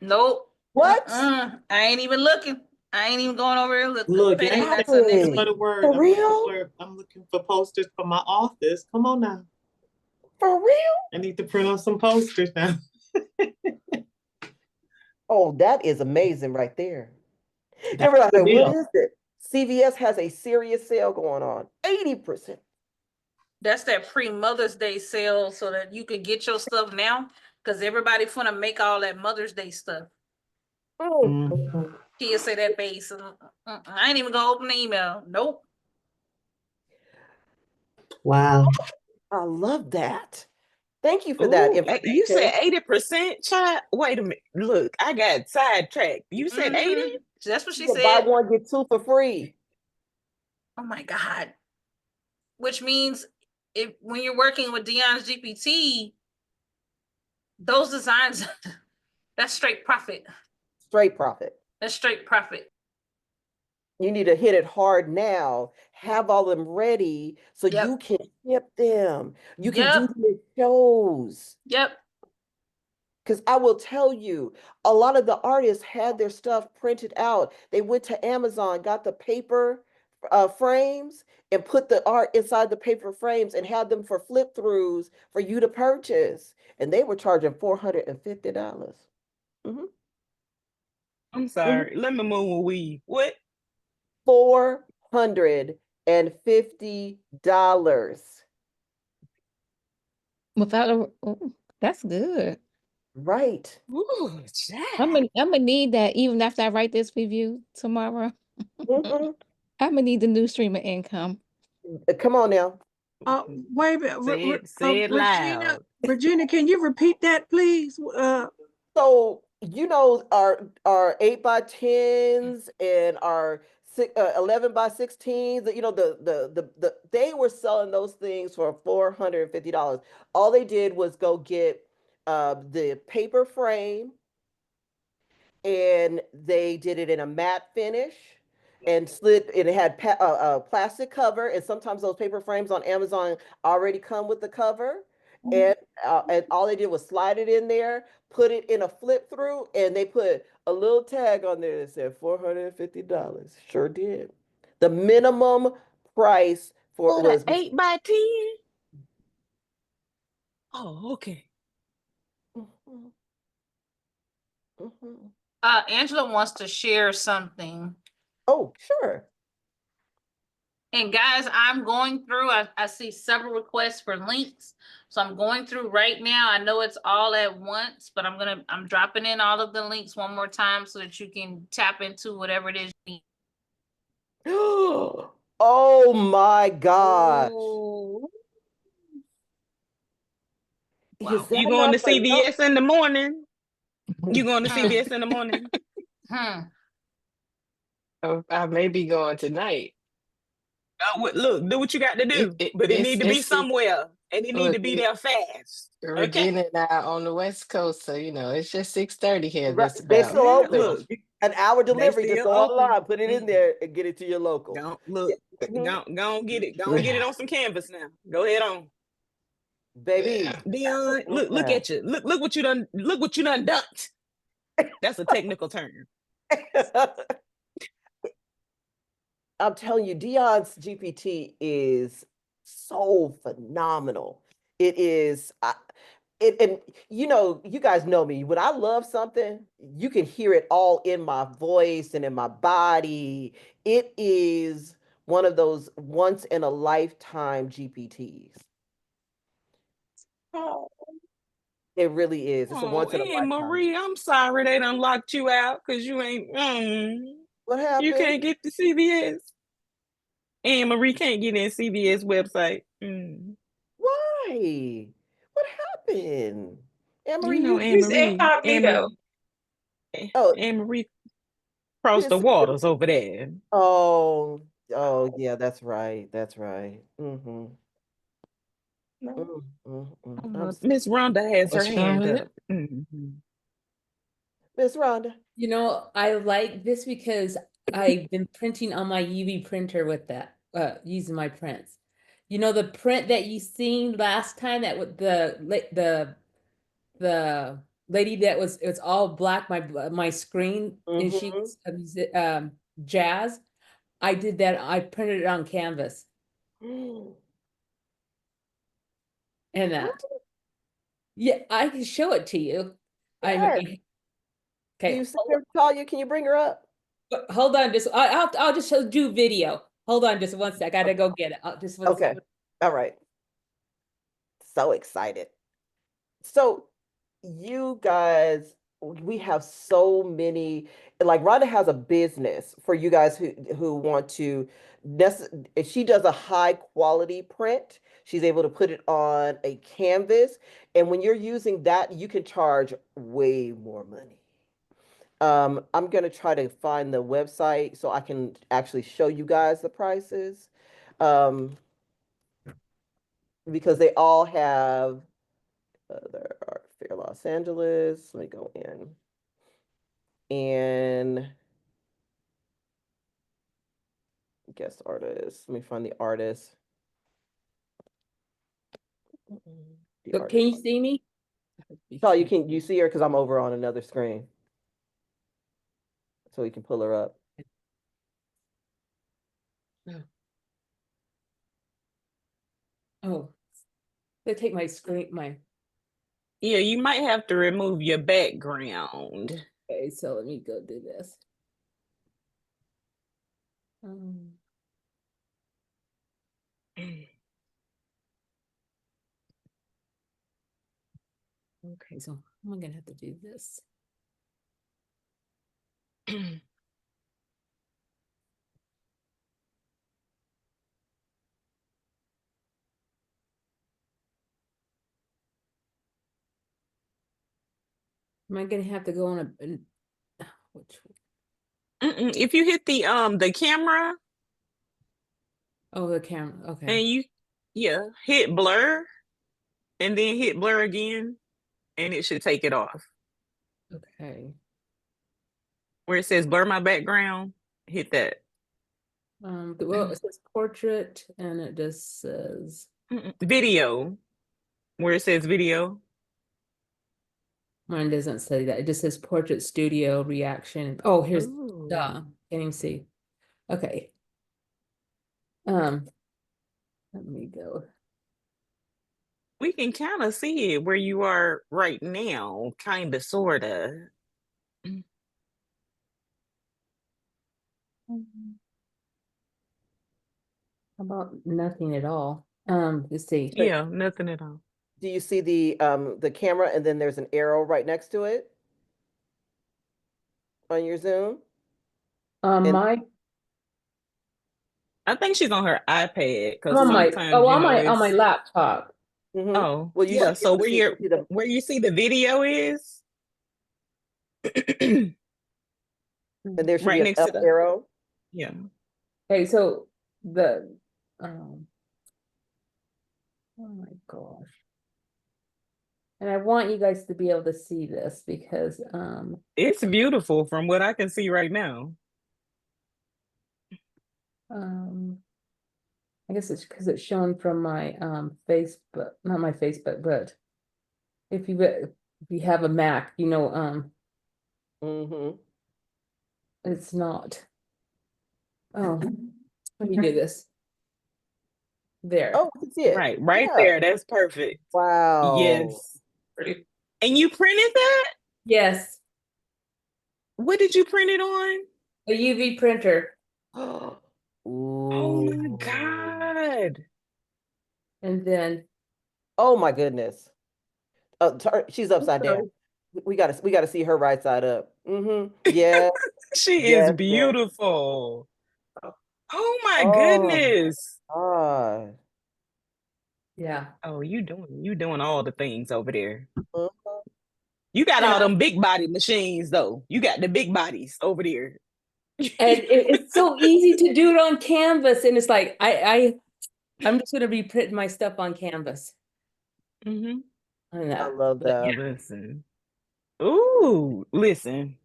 Nope. what? I ain't even looking. I ain't even going over here. Look, Look, I payday. ain't That's the next Hey, week. for the word. for real? I'm looking for posters for my office. Come on now. For real? I need to print out some posters now. Oh, that is amazing right there. That's Everybody's the like, what deal. is it? CVS has a serious sale going on. 80%. That's that pre-Mother's Day sale so that you can get your stuff now, because everybody finna make all that Mother's Day stuff. Mhm. Kia say that base. I ain't even gonna open the email. Nope. Wow. I love that. Thank you for that Ooh, you information. said 80%, child? Wait a minute. Look, I got sidetracked. You said 80? That's what she You can buy said. one, get two for free. Oh my God. Which means if when you're working with Dion's GPT, those designs, that's straight profit. Straight profit. That's straight profit. You need to hit it hard now. Have all them ready so you Yep. can ship them. You can do Yep. them in shows. Yep. Because I will tell you, a lot of the artists had their stuff printed out. They went to Amazon, got the paper frames, and put the art inside the paper frames and had them for flip throughs for you to purchase. And they were charging $450. Mm-hmm. I'm Mm-hmm. sorry. Let me move a weed. What? $450. Without a, oh, that's good. Right. Ooh, I'm gonna need that even after I write this review tomorrow. Mm-hmm. I'm gonna need the new stream of income. Come on now. Wait a minute, say it Regina, loud. Regina, can you repeat that, please? So our 8x10s and our 11x16s. They were selling those things for $450. All they did was go get the paper frame, and they did it in a matte finish. and slid, and it had plastic cover, and sometimes those paper frames on Amazon already come with the cover. And all they did was slide it in there, put it in a flip through, and they put a little tag on there that said $450. Sure did. The minimum price for For the was 8x10? Oh, okay. Mhm, mhm. Angela wants to share something. Oh, sure. And guys, I'm going through, I see several requests for links. So I'm going through right now. I know it's all at once, but I'm dropping in all of the links one more time so that you can tap into whatever it is you need. Oh my gosh. Oh, Is Wow. you that going not to phenomenal? CVS in the morning? You going to Hmm. CVS in the morning? Hmm. Oh, I may be going tonight. Look, do what you got to do, but it need to be It's somewhere, and it need to look, be there fast. Okay? Regina and I on the West Coast, so it's just 6:30 here. Right. That's They about still Yeah, open. look, An hour they delivery. Just still go open. online, put it in Mm. there, and get it to your local. Don't Yeah. look. Mhm. Go on, get it. Go on, get it on some canvas now. Go ahead on, Baby, yeah. Dion. look Look at you. Look what you done. Look what you done dunked. That's a technical term. that. I'm telling you, Dion's GPT is so phenomenal. It is, and you guys know me. When I love something, you can hear it all in my voice and in my body. It is one of those once in a lifetime GPTs. Oh, It really is. It's a oh, once in a Anne lifetime. Marie, I'm sorry they done locked you out because you ain't. What You happened? can't get the CVS. Anne Marie can't get in CVS website. Why? What happened? Anne You Marie, know, you Anne Use Marie, incognito. oh, Anne Marie you crossed didn't the see your waters over there. oh yeah, that's right. That's right. Mm-hmm. No. I'm Miss Rhonda has her What's wrong hand with up. it? Miss Rhonda. You know, I like this because I've been printing on my UV printer with that, using my prints. You know, the print that you seen last time that with the lady that was, it's all black, my screen, and she Mm-hmm. was Jazz. I did that. I printed it on canvas and that. Yeah, I can show it to you. I Yes. mean, Do okay, you see her, Talya? Can you bring her up? hold on. Just I'll just do video. Hold on, just one sec. I gotta go get it. Just one Okay. sec. All right. So excited. So you guys, we have so many, like Rhonda has a business for you guys who want to if she does a high quality print, she's able to put it on a canvas. And when you're using that, you can charge way more money. I'm gonna try to find the website so I can actually show you guys the prices. Um, because they all have there are Fair Los Angeles. Let me go in and guest artist. Let me find the artist. The So can artist. you see me? Oh, you see her because I'm over on another screen, so you can pull her up. Oh, they take my screen, Yeah, you might have to remove your background. okay, so let me go do this. Okay, so I'm gonna have to do this. Am I gonna have to go on which If you hit the camera oh, the camera, okay. and you hit blur and then hit blur again, and it should take it off. Okay. Where it says blur my background, hit that. Well, it says portrait and it just says Video, where it says video. mine doesn't say that. It just says portrait studio reaction. Oh, here's Ooh. can't even see. Okay. Let me go. We can kind of see it where you are right now, kind of, sort of. How about nothing at all? Let's see. Yeah, nothing at all. Do you see the camera and then there's an arrow right next to it on your Zoom? And My I think she's on her iPad I'm because on my sometimes, you know, on my it's laptop. oh well, you yeah. should be So able to see the where you see the video is and there should be right an next to up the arrow. yeah. Okay, so the oh my gosh. And I want you guys to be able to see this because It's beautiful from what I can see right now. I guess it's because it's shown from my Facebook, not my Facebook, but if you have a Mac, you know, Mm-hmm. it's not. Oh, let me do this. There. Oh, I can see it. Right Yeah. there. That's perfect. Wow. Yes. And you printed that? Yes, What did you print it on? a UV printer. Oh my Ooh. God. And then Oh my goodness. She's upside down. So We gotta see her right side up. Mm-hmm. Yeah, she is yes, yes. beautiful. Oh my Oh goodness. God. yeah. Oh, you doing all the things over there. Mhm. You got And all them big body machines though. You got the big bodies over there. it's so easy to do it on canvas. And it's like I'm just gonna be printing my stuff on canvas. Mm-hmm. On I that. love But that. Listen. Ooh, listen.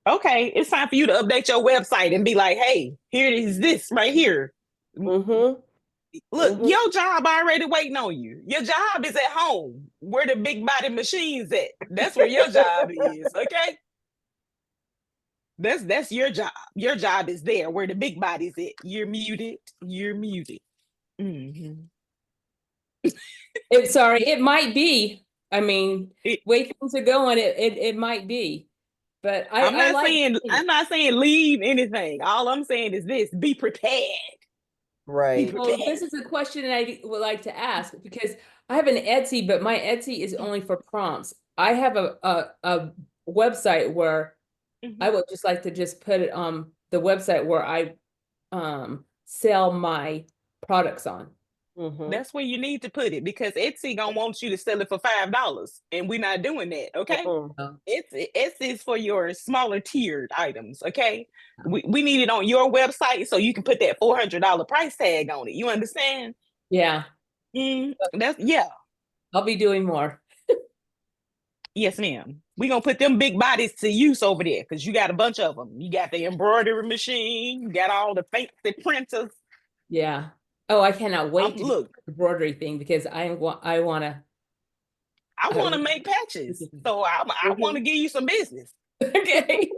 Okay, it's time for you to update your website and be like, hey, here is this right here. Mm-hmm. Look, Mm-hmm. your job already waiting on you. Your job is at home, where the big body machines at. That's where your job is, okay? That's your job. Your job is there, where the big body's at. You're muted. You're muted. Mm-hmm. sorry, it might be. I mean, way things are going, it might be. But I like I'm not saying leave anything. All I'm saying is this: be prepared. Be Right. prepared. well, this is a question I would like to ask because I have an Etsy, but my Etsy is only for prompts. I have a website where I would just like to just put it on the website where I sell my products on. Mm-hmm. That's where you need to put it because Etsy gonna want you to sell it for $5, and we're not doing that. Okay, Mm-hmm. Etsy is for your smaller tiered items. Okay, we need it on your website so you can put that $400 price tag on it. You understand? Yeah, That's yeah. I'll be doing more. Yes, ma'am. We gonna put them big bodies to use over there because you got a bunch of them. You got the embroidery machine. You got all the fancy printers. Yeah. Oh, I cannot wait to do Look, the embroidery thing because I want to. I want to make patches, so I Mm-hmm. want to give you some business. Okay.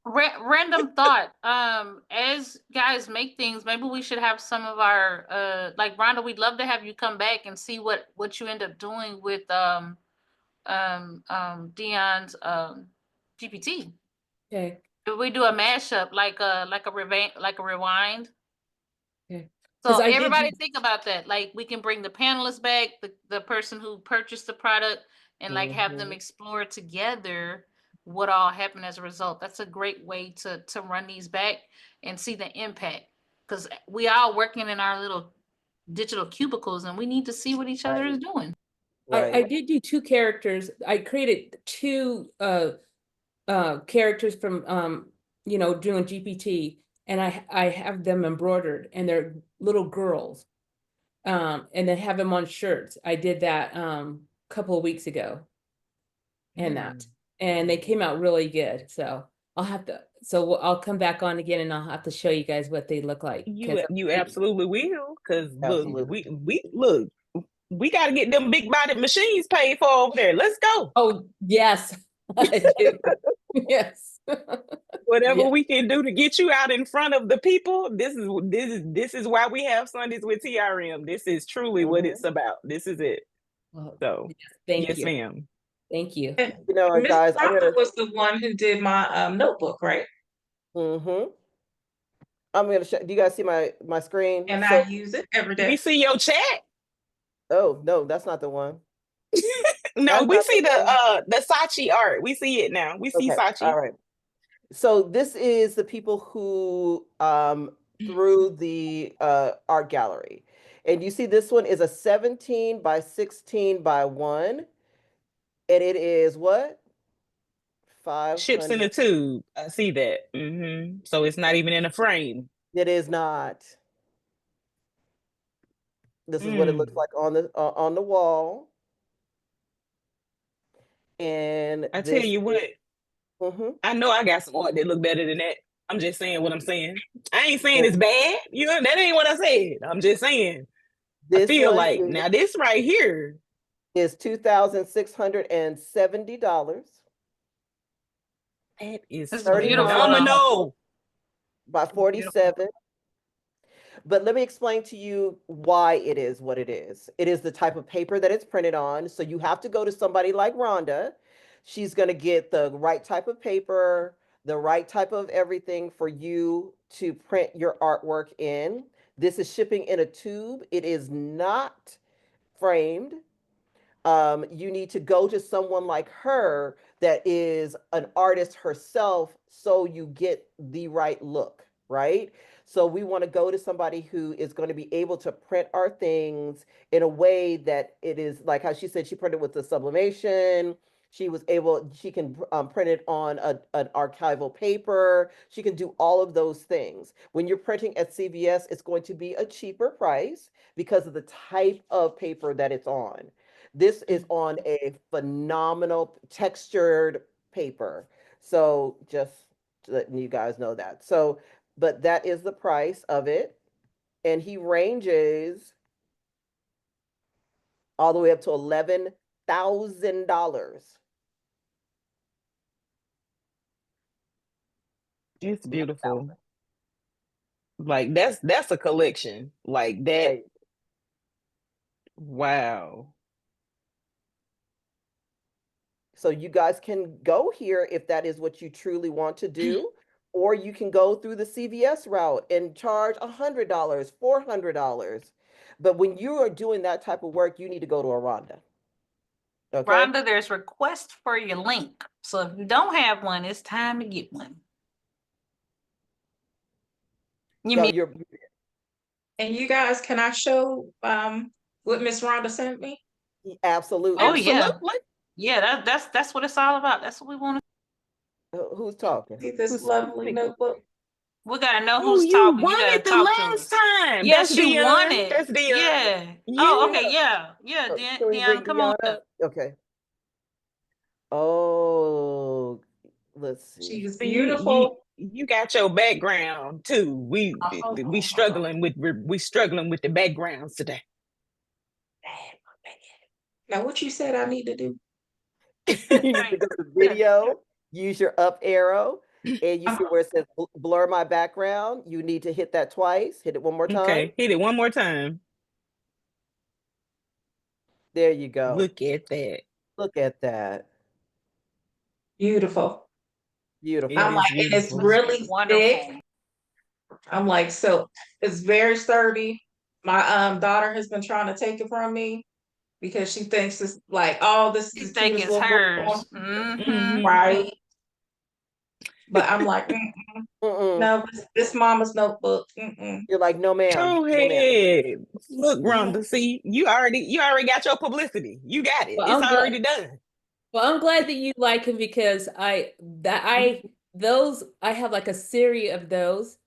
Random thought. As guys make things, maybe we should have some of our like Rhonda, we'd love to have you come back and see what you end up doing with Dion's GPT. Okay. If we do a mashup like a rewind. Okay. So I did everybody think about that. Like we can bring the panelists back, the person who purchased the product, and like have them explore together what all happened as a result. That's a great way to run these back and see the impact. Because we all working in our little digital cubicles and we need to see what each other is doing. Right. I did do two characters. I created two characters from doing GPT, and I have them embroidered and they're little girls. And they have them on shirts. I did that a couple of weeks ago. And they came out really good. So I'll have to, so I'll come back on again and I'll have to show you guys what they look like. You absolutely will, because look, Absolutely. we got to get them big bodied machines paid for over there. Let's go. Oh, yes, I do. Yes. Whatever Yeah. we can do to get you out in front of the people, this is why we have Sundays with TRM. This is truly what it's about. This is it. Well, So yes, thank yes, you. ma'am. Thank you. And You know, Miss guys, I'm Rhonda gonna. was the one who did my notebook, right? Mm-hmm. I'm gonna show. Do you guys see my screen? And So, I use it every We day. see your chat. oh no, that's not the one. No, That's we not see the one. the Sachi art. We see it now. We see Okay, Sachi. all right. So this is the people who through the art gallery. And you see this one is a 17 by 16 by 1. And it is what? Ships in a 500. tube. I see that. So it's not even in a frame. It is not. This is what it looks Mm. like on the wall. And I tell this you what, mhm. I know I got some art that look better than that. I'm just saying what I'm saying. I ain't saying And it's bad. You know, that ain't what I said. I'm just saying. I this feel one like now this right here. is $2,670. That is It's beautiful though. 35 phenomenal. by 47. But let me explain to you why it is what it is. It is the type of paper that it's printed on. So you have to go to somebody like Rhonda. She's going to get the right type of paper, the right type of everything for you to print your artwork in. This is shipping in a tube. It is not framed. You need to go to someone like her that is an artist herself so you get the right look, right? So we want to go to somebody who is going to be able to print our things in a way that it is like how she said she printed with the sublimation. She can print it on an archival paper. She can do all of those things. When you're printing at CVS, it's going to be a cheaper price because of the type of paper that it's on. This is on a phenomenal textured paper. So just letting you guys know that. So, but that is the price of it. And he ranges all the way up to $11,000. It's beautiful. Like that's a collection. Like that. Right. Wow. So you guys can go here if that is what you truly want to do, or you can go through the CVS route and charge $100, $400. But when you are doing that type of work, you need to go to a Rhonda. Okay. Rhonda, there's request for your link. So if you don't have one, it's time to get one. You Yo, mean you're And you guys, can I show what Miss Rhonda sent me? absolutely. oh yeah. Absolutely. Yeah, that's what it's all about. That's what we want to. Who's talking? See this Who's lovely speaking? notebook? We gotta know Oh, who's you talking. You won gotta it the talk to last us. time. Yes, That's you won Dion. it. That's Dion. Yeah. Yeah. Oh, okay. Yeah. Yeah. Can we Dion, bring come on Dion up. up? Okay. Oh, let's see. She's So you beautiful. you got your background too. We struggling with the backgrounds today. Now, what you said I need to do? You need to go to video, use your up arrow, and you see where it says blur my background. You need to hit that twice. Hit it one more time. Okay, hit it one more time. There you go. Look at that. Look at that. Beautiful. Beautiful. It I'm is like, and it's beautiful. really Wonderful. thick. I'm like, so it's very sturdy. My daughter has been trying to take it from me because she thinks it's like, oh, this You is the think cutest it's little book hers. on, Mm-hmm. right? But I'm like, Mm-mm. no, this mama's notebook. You're like, no, ma'am. Go No, ma'am. ahead. Look, Rhonda, see, you already got your publicity. You got it. Well, It's I'm glad. already done. Well, I'm glad that you like him because I have like a series of those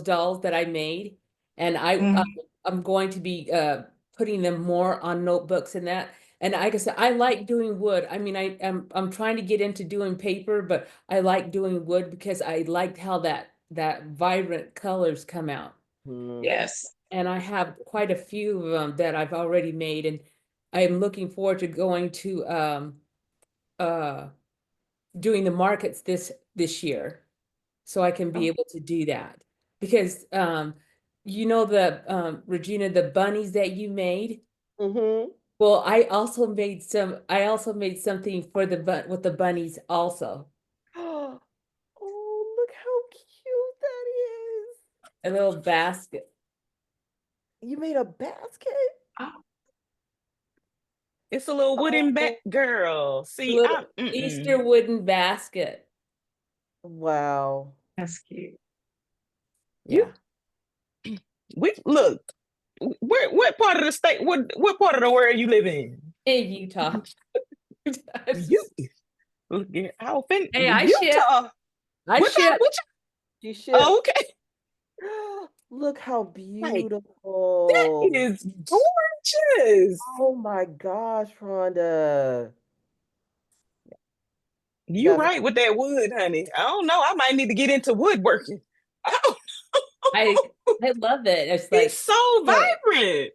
dolls that I made, and I'm going to be putting them more on notebooks and that. And like I said, I like doing wood. I mean, I'm trying to get into doing paper, but I like doing wood because I liked how that vibrant colors come out. Mhm. Yes. And I have quite a few of them that I've already made, and I'm looking forward to going to doing the markets this year, so I can be able to do that. Because you know the Regina, the bunnies that you made. Mhm. Well, I also made something for with the bunnies also. Oh, look how cute that is. A little basket. You made a basket? Oh, It's a little wooden back Oh, girl. A See, little I'm Easter wooden basket. wow. that's cute. you Yeah. we look. What part of the state? What part of the world you live in? In Utah. You look at outfit Hey, Utah. I What part? ship. Which? You shipped. Oh, okay. Look how Like that beautiful. is gorgeous. Oh my gosh, Rhonda. You That's right with that wood, honey. I don't know. I might need to get into woodworking. Oh, I I love it. It's it's like, so so vibrant.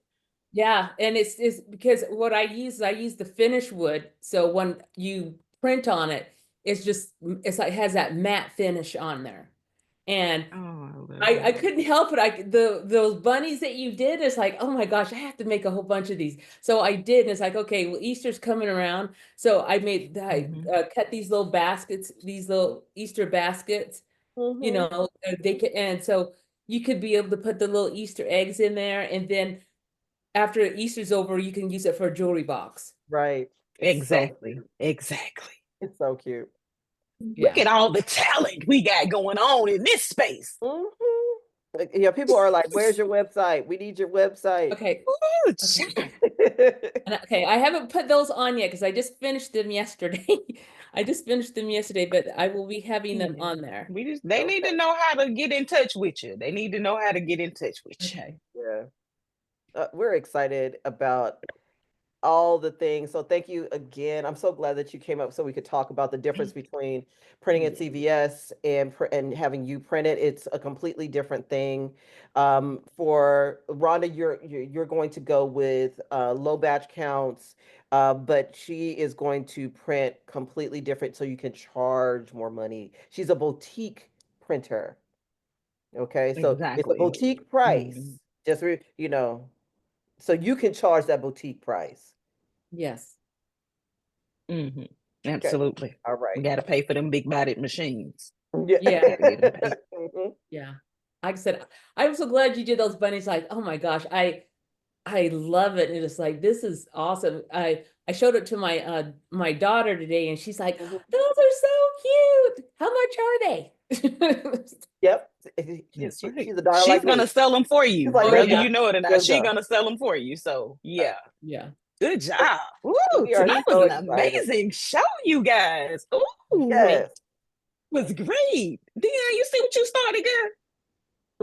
yeah, and it's because what I use the finished wood. So when you print on it, it's like has that matte finish on there. And Oh, I love I it. couldn't help it. Those bunnies that you did, it's like, oh my gosh, I have to make a whole bunch of these. So I did, and it's like, okay, well, Easter's coming around. So I cut these little baskets, these little Easter baskets, mm-hmm. they can, and so you could be able to put the little Easter eggs in there, and then after Easter's over, you can use it for a jewelry box. Right. It's so Exactly. cute. Exactly. It's so cute. Look Yeah. at all the talent we got going on in this space. Mm-hmm. Yeah, people are like, "Where's your website? We need your website." Okay. Ooh, Okay. child. Okay, I haven't put those on yet because I just finished them yesterday. I just finished them yesterday, but I will be having them Yeah. on there. They need to Okay. know how to get in touch with you. They need to know how to get in touch with you. Okay. Yeah. We're excited about all the things. So thank you again. I'm so glad that you came up so we could talk about the difference between printing at CVS and having you print it. It's a completely different thing. For Rhonda, you're going to go with low batch counts, but she is going to print completely different so you can charge more money. She's a boutique printer. Okay, so it's a Exactly. boutique price. Mhm. Just so you can charge that boutique price. Yes. Mhm. Okay. Absolutely. All We right. got to pay for them big bodied machines. Yeah. Yeah. Got to get them paid. Mhm. Yeah. Like I said, I'm so glad you did those bunnies. Like, oh my gosh, I love it. And it's like, this is awesome. I showed it to my daughter today, and she's like, Mhm. those are so cute. How much are they? Yep. That's right. She's a daughter She's like gonna me. sell them for She's you, like, Oh let's whether go. yeah. you know it or not. Let's She's go. gonna sell them for you. So yeah, Yeah. good job. Ooh, We are tonight was so an excited. amazing show, you guys. Ooh, it Yes. was great. Dion, you see what you started, girl?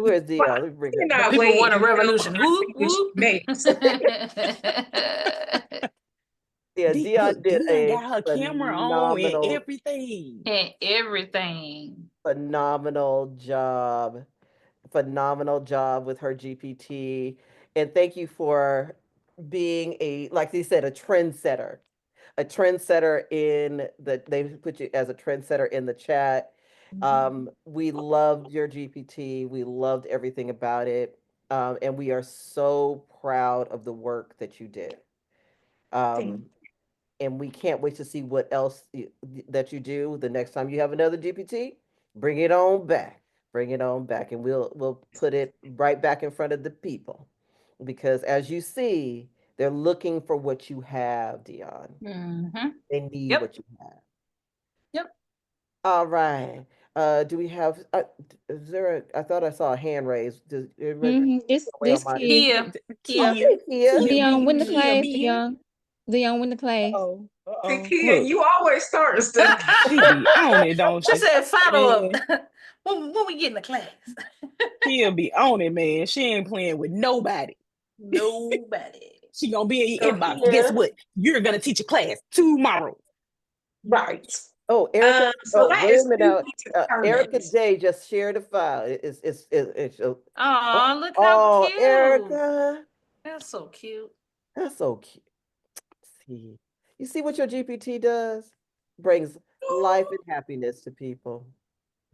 Where's Well, Dion? Let me bring I her. The cannot people wait want a until revolution. I Whoop, see what she whoop. makes. Yeah, Dion Look, did Dion a got her camera on and phenomenal, everything. And everything. phenomenal job. Phenomenal job with her GPT. And thank you for being like they said, a trendsetter in they put you as a trendsetter in the chat. We loved your GPT. We loved everything about it. And we are so proud of the work that you did. Thank Um, and we can't wait to see what else that you do the next time you have another GPT. Bring it on back. Bring it on back, and we'll put it right back in front of the people, because as you see, they're looking for what you have, Dion. Mm-hmm. They need Yep. what you have. Yep. All right. Do we have? Is there a? I thought I saw a hand raised. Does everybody It's away on this my? kid. Kia. Kia. Kia, Okay, Kia. Kia Leon be, win the Kia class. be here. Leon win the class. See, Uh-oh. Kia, Look, you always start stuff. she be on it, don't She she? said follow up. Man, when we get in the class. Kia be on it, man. She ain't playing with nobody. Nobody. She gonna be in your So inbox. Guess here, what? You're gonna teach a class tomorrow. right. Oh, Erica. So Oh, that wait a is minute two now. Erica determinants. Day just shared a file. Oh, look how Oh, cute. Erica, That's so cute. that's so cute. See, you see what your GPT does? Brings life and happiness to people.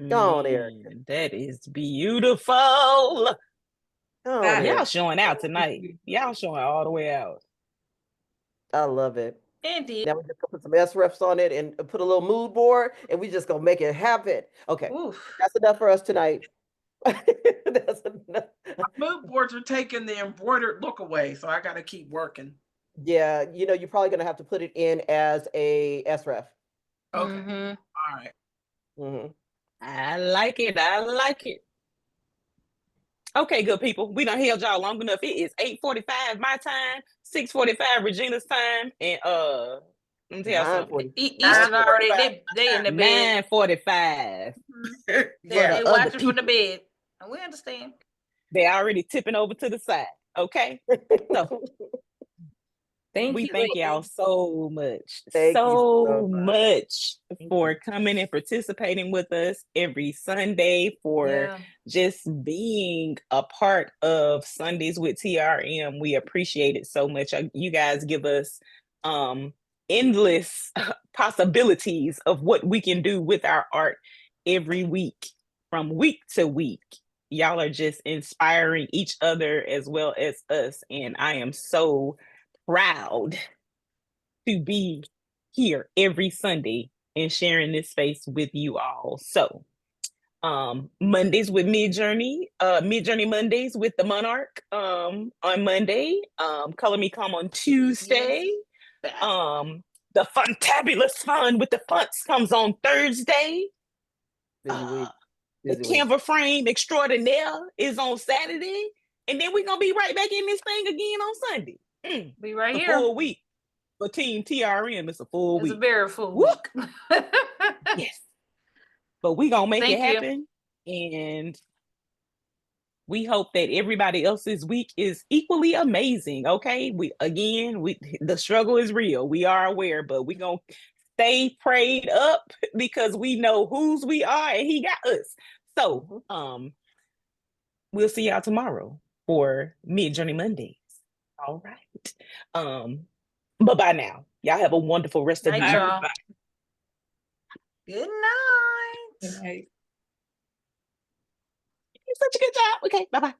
Go on, Erica. That is beautiful. Go on, That Erica. Y'all is showing out so tonight. Y'all showing all the way out. I love it. Indeed. Now we just gonna put some SREFs on it and put a little mood board, and we just gonna make it happen. Okay, Oof. that's enough for us tonight. That's enough. Mood boards are taking the embroidered look away, so I got to keep working. Yeah, you're probably gonna have to put it in as a SREF. Okay. Mhm. All right. Mhm. I like it. I like it. Okay, good people. We done held y'all long enough. It is 8:45 my time, 6:45 Regina's time, and let me tell y'all something. 9:40. Eastern already. 9:45. They in the bed. 9:45. They, Yeah. they other watching from the bed. And we understand. They already tipping over to the side. Okay. So Thank we you. thank y'all so much, Thank you so so much. much Thank for you. coming and participating with us every Sunday, for Yeah. just being a part of Sundays with TRM. We appreciate it so much. You guys give us endless possibilities of what we can do with our art every week, from week to week. Y'all are just inspiring each other as well as us, and I am so proud to be here every Sunday and sharing this space with you all. So, Mondays with Midjourney Mondays with the Monarch on Monday. Color Me Calm on Tuesday. The Funtabulous Fun with the Fonts comes on Thursday. Busy week. The Busy week. Canva Frame Extraordinaire is on Saturday. And then we're going to be right back in this thing again on Sunday. Be right The here. full week. For Team TRM, it's a full It's a week. very full Woo! week. Yes. But we going to make Thank it you. happen. And we hope that everybody else's week is equally amazing. Okay. The struggle is real. We are aware, but we going to stay prayed up because we know whose we are and he got us. So, we'll see y'all tomorrow for Midjourney Mondays. All right. Bye-bye now. Y'all have a wonderful rest of Night, your y'all. Good night. Right. Such a good job. Okay, bye-bye.